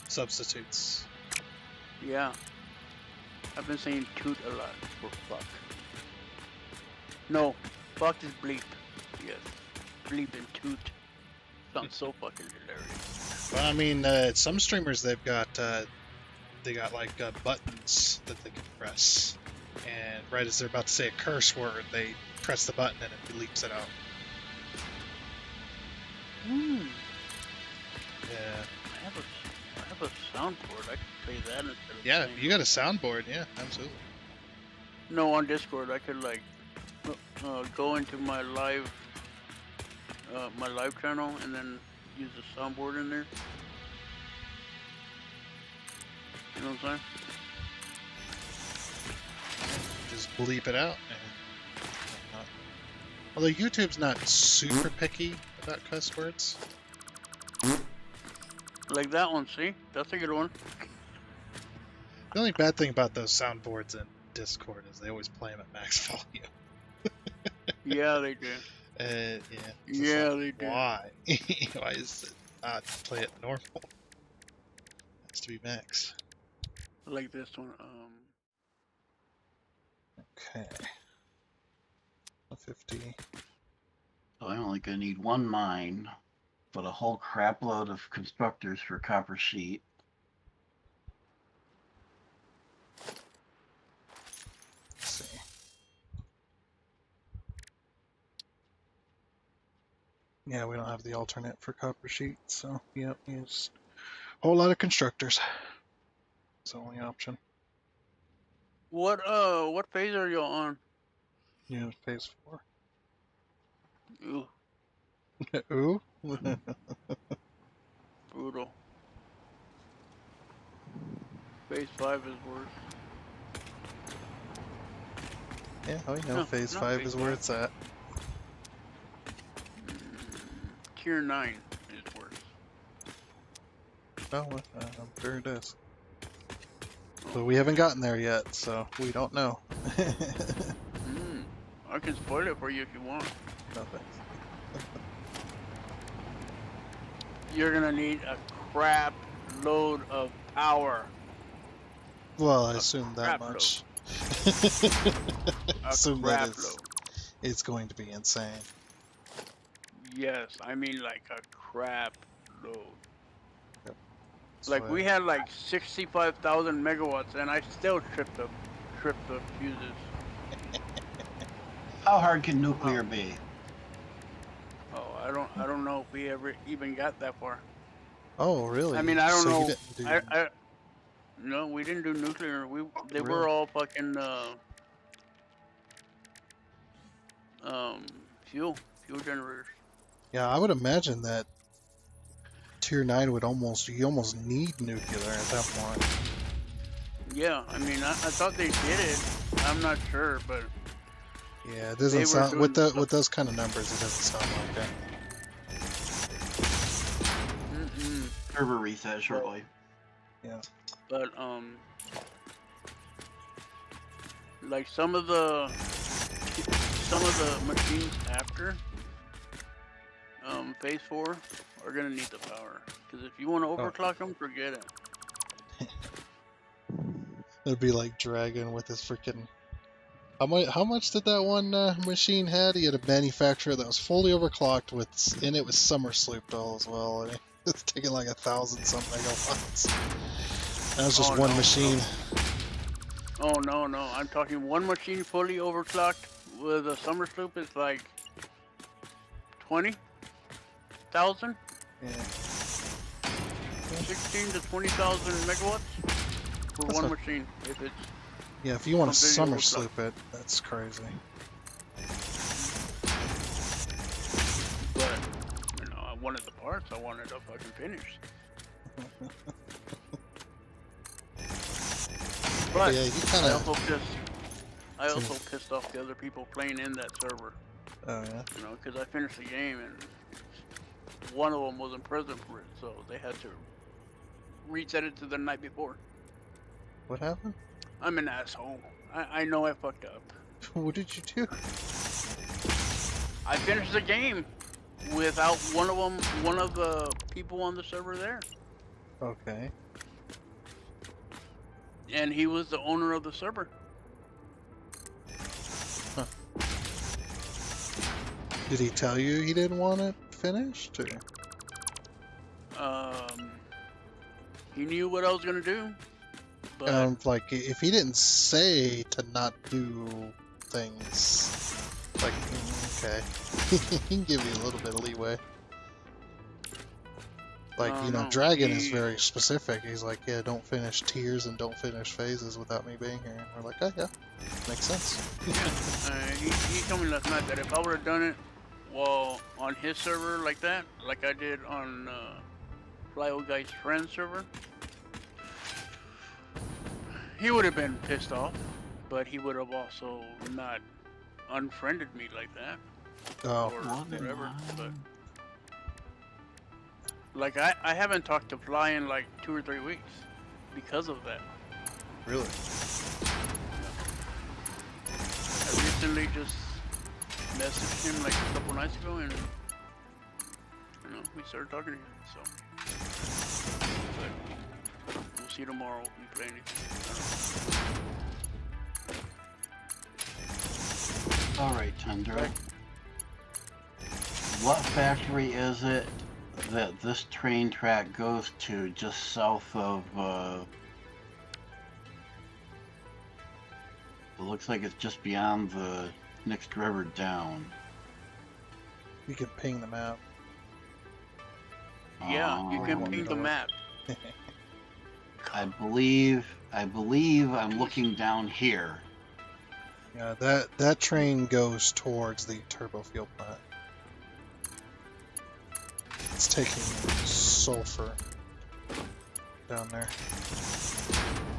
Substitutes. Yeah. I've been saying toot a lot for fuck. No, fuck is bleep. Yes. Bleep and toot. Sounds so fucking hilarious. Well, I mean, some streamers, they got like buttons that they can press. And right as they're about to say a curse word, they press the button and it bleeps it out. Hmm. Yeah. I have a soundboard. I could play that instead of Yeah, saying- you got a soundboard. Yeah, absolutely. No, on Discord, I could like go into my live channel and then use the soundboard in there. You know what I'm saying? Just bleep it out. Although YouTube's not super picky about cuss words. Like that one, see? That's a good one. The only bad thing about those soundboards in Discord is they always play them at max volume. Yeah, they do. Yeah. Yeah, like, they do. Why? Why is it not play it normal? It has to be max. Like this one. Okay. 50. So I'm only gonna need one mine, but a whole crap load of constructors for copper sheet. Let's see. Yeah, we don't have the alternate for copper sheet, so yep, use a whole lot of constructors. It's the only option. What phase are you on? Yeah, phase 4. Ooh, Ooh. brutal. Phase 5 is worse. Yeah, oh, you know, No, phase not 5 phase is where 5. it's at. Tier 9 is worse. Oh, well, there it is. But we haven't gotten there yet, so we don't know. I can spoil it for you if you want. No thanks. You're gonna need a crap load of power. Well, I assume that crap load. much. A Assume crap that load. it's going to be insane. Yes, I mean like a crap load. That's Like why- we had like 65,000 megawatts, and I still tripped the fuses. How hard can nuclear be? Oh, I don't know if we ever even got that far. Oh, really? I mean, I don't So you know. didn't do- No, we didn't do nuclear. They Really? were all fucking fuel generators. Yeah, I would imagine that Tier 9 you almost need nuclear at that point. Yeah, I mean, I thought they did it. I'm not sure, but Yeah, it they doesn't were sound doing with stuff. with those kind of numbers. It doesn't sound like that. Server reset shortly. Yeah. But like some of the machines after phase 4 are gonna need the power, because if you want to overclock them, forget it. It'd be like Dragon with his freaking. How much did that one machine had? He had a manufacturer that was fully overclocked and it was summer slooped all as well. And it's taking like 1,000 some megawatts. That was just one machine. Oh no, I'm talking one machine fully overclocked with a summer sloop is like 20,000. Yeah. 16 to 20,000 megawatts for That's one not- machine. If it's Yeah, if you want to completely summer overclocked. sloop it, that's crazy. But I wanted the parts. I wanted to fucking finish. But Yeah, you kind of. I also pissed off the other people playing in that server. Oh yeah. Because I finished the game and one of them wasn't present for it, so they had to reset it to the night before. What happened? I'm an asshole. I know I fucked up. What did you do? I finished the game without one of the people on the server there. Okay. And he was the owner of the server. Huh. Did he tell you he didn't want it finished? Or? He knew what I was gonna do. But Like, if he didn't say to not do things, like, okay, he can give you a little bit of leeway. Like, no, Dragon is very specific. He's like, yeah, don't finish tiers and don't finish phases without me being here. And we're like, oh, yeah, makes sense. he told me last night that if I would have done it, well, on his server like that, like I did on Fly Old Guy's friend server, he would have been pissed off, but he would have also not unfriended me like that. Oh, Or whatever. But like I haven't talked to Fly in like 2 or 3 weeks because of that. really? I recently just messaged him like a couple nights ago, and we started talking again. So, but we'll see tomorrow if we play anything. All right, Tundra. What factory is it that this train track goes to just south of, it looks like it's just beyond the next river down. You can ping the map. Yeah, you can ping the map. I believe I'm looking down here. Yeah, that train goes towards the turbo fuel plant. It's taking sulfur down there.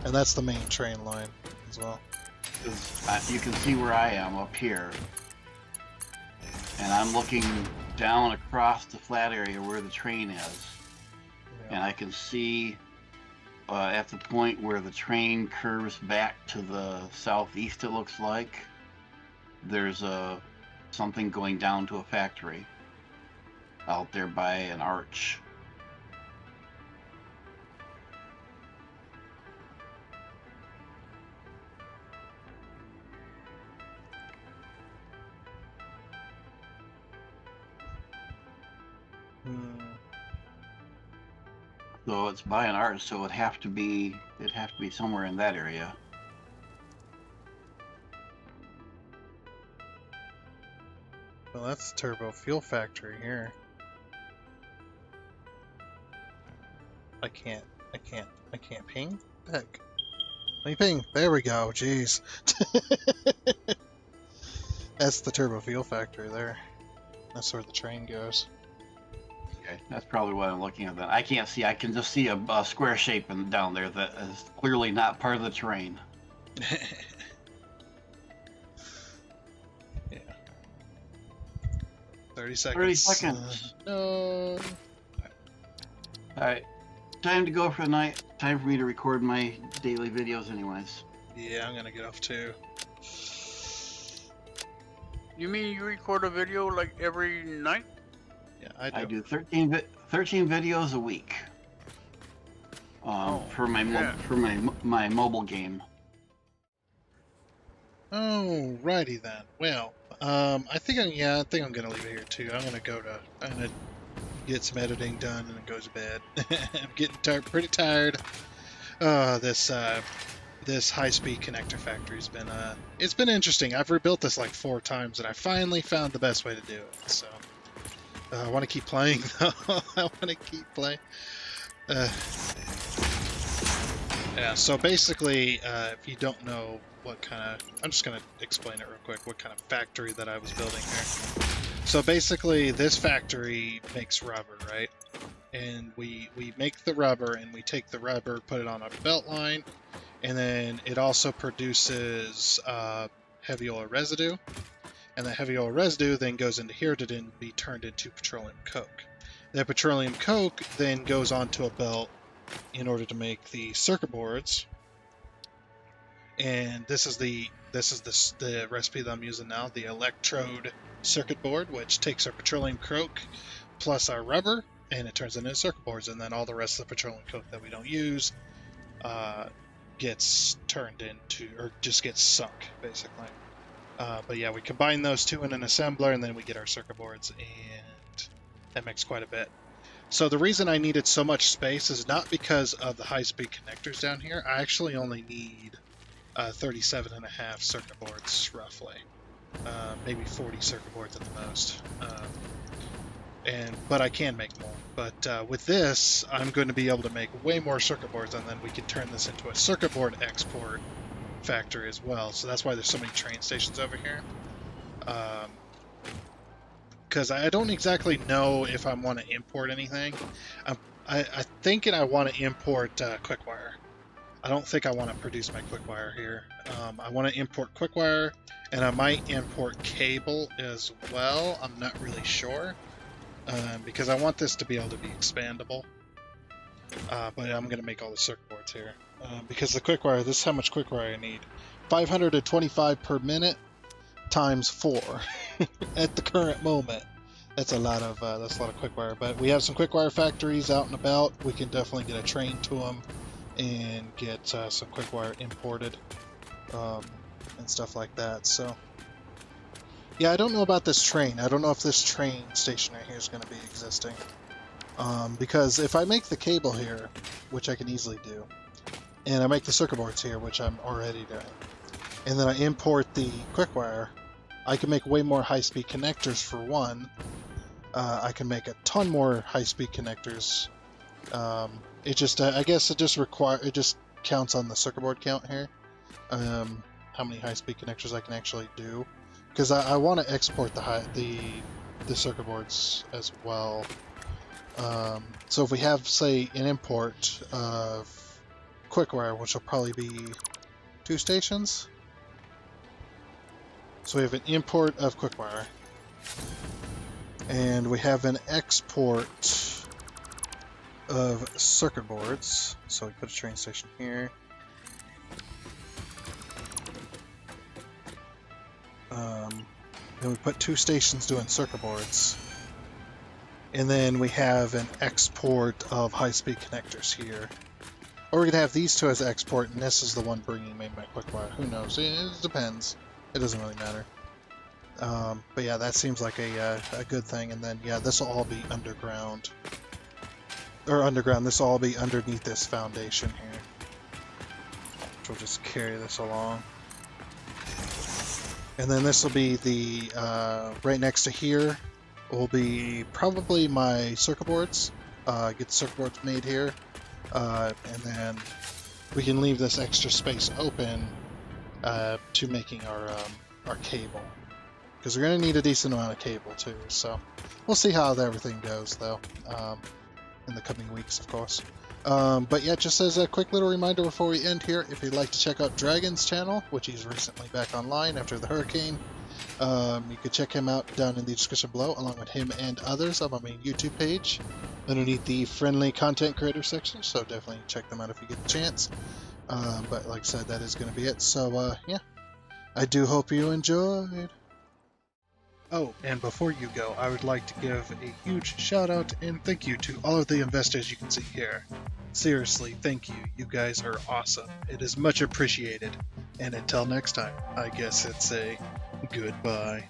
And that's the main train line as well. 'Cause you can see where I am up here. And I'm looking down across the flat area where the train is. Yeah. And I can see at the point where the train curves back to the southeast, it looks like, there's something going down to a factory out there by an arch. So it's by an arch, so it'd have to be somewhere in that area. Well, that's the turbo fuel factory here. I can't ping? Heck. Let me ping. There we go. Jeez. That's the turbo fuel factory there. That's where the train goes. That's probably what I'm looking at. Then I can't see. I can just see a square shape down there that is clearly not part of the terrain. Yeah. 30 seconds. 30 seconds. No. All right. Time to go for the night. Time for me to record my daily videos, anyways. Yeah, I'm gonna get off too. You mean you record a video like every night? Yeah, I do 13 videos a week. For my mobile game. Alrighty then. Well, I think I'm gonna leave it here too. I'm gonna get some editing done and then go to bed. I'm getting pretty tired. This high-speed connector factory's been it's been interesting. I've rebuilt this like 4 times and I finally found the best way to do it. So I want to keep playing though. I want to keep playing. Yeah, so basically, if you don't know what kind of... I'm just going to explain it real quick, what kind of factory that I was building here. So basically, this factory makes rubber, right? And we make the rubber, and we take the rubber, put it on a belt line, and then it also produces heavy oil residue. And that heavy oil residue then goes into here to then be turned into petroleum coke. That petroleum coke then goes onto a belt in order to make the circuit boards, and this is the recipe that I'm using now, the electrode circuit board, which takes our petroleum coke plus our rubber and it turns into circuit boards, and then all the rest of the petroleum coke that we don't use gets turned into, or just gets sunk basically. But yeah, we combine those two in an assembler and then we get our circuit boards, and that makes quite a bit. So the reason I needed so much space is not because of the high-speed connectors down here. I actually only need 37.5 circuit boards, roughly. Maybe 40 circuit boards at the most. But I can make more. But with this, I'm going to be able to make way more circuit boards, and then we can turn this into a circuit board export factory as well. So that's why there's so many train stations over here. Because I don't exactly know if I want to import anything. I thinking I want to import QuickWire. I don't think I want to produce my QuickWire here. I want to import QuickWire, and I might import cable as well. I'm not really sure, because I want this to be able to be expandable. But I'm going to make all the circuit boards here. Because the QuickWire, this is how much QuickWire I need. 525 per minute. Times 4 at the current moment. That's a lot of QuickWire. But we have some QuickWire factories out and about. We can definitely get a train to them and get some QuickWire imported and stuff like that. So yeah, I don't know about this train. I don't know if this train station right here is going to be existing. Because if I make the cable here, which I can easily do, and I make the circuit boards here, which I'm already doing, and then I import the QuickWire, I can make way more high-speed connectors for one. I can make a ton more high-speed connectors. It just, I guess it just counts on the circuit board count here. How many high-speed connectors I can actually do. Because I want to export the circuit boards as well. So if we have, say, an import of QuickWire, which will probably be 2 stations. So we have an import of QuickWire, and we have an export of circuit boards. So we put a train station here. Then we put 2 stations doing circuit boards. And then we have an export of high-speed connectors here. Or we could have these 2 as export, and this is the one bringing me my QuickWire. Who knows? It depends. It doesn't really matter. But yeah, that seems like a good thing. And then, yeah, this will all be underground. Or underground, this will all be underneath this foundation here. Which will just carry this along. And then this will be the, right next to here, will be probably my circuit boards. Get the circuit boards made here. And then we can leave this extra space open to making our cable. because we're going to need a decent amount of cable too. So we'll see how everything goes, though, in the coming weeks, of course. But yeah, just as a quick little reminder before we end here, if you'd like to check out Dragon's channel, which he's recently back online after the hurricane, you could check him out down in the description below, along with him and others on my main YouTube page underneath the friendly content creator section. So definitely check them out if you get the chance. But like I said, that is going to be it. So yeah, I do hope you enjoyed. Oh, and before you go, I would like to give a huge shout out and thank you to all of the investors you can see here. Seriously, thank you. You guys are awesome. It is much appreciated. And until next time, I guess it's a goodbye.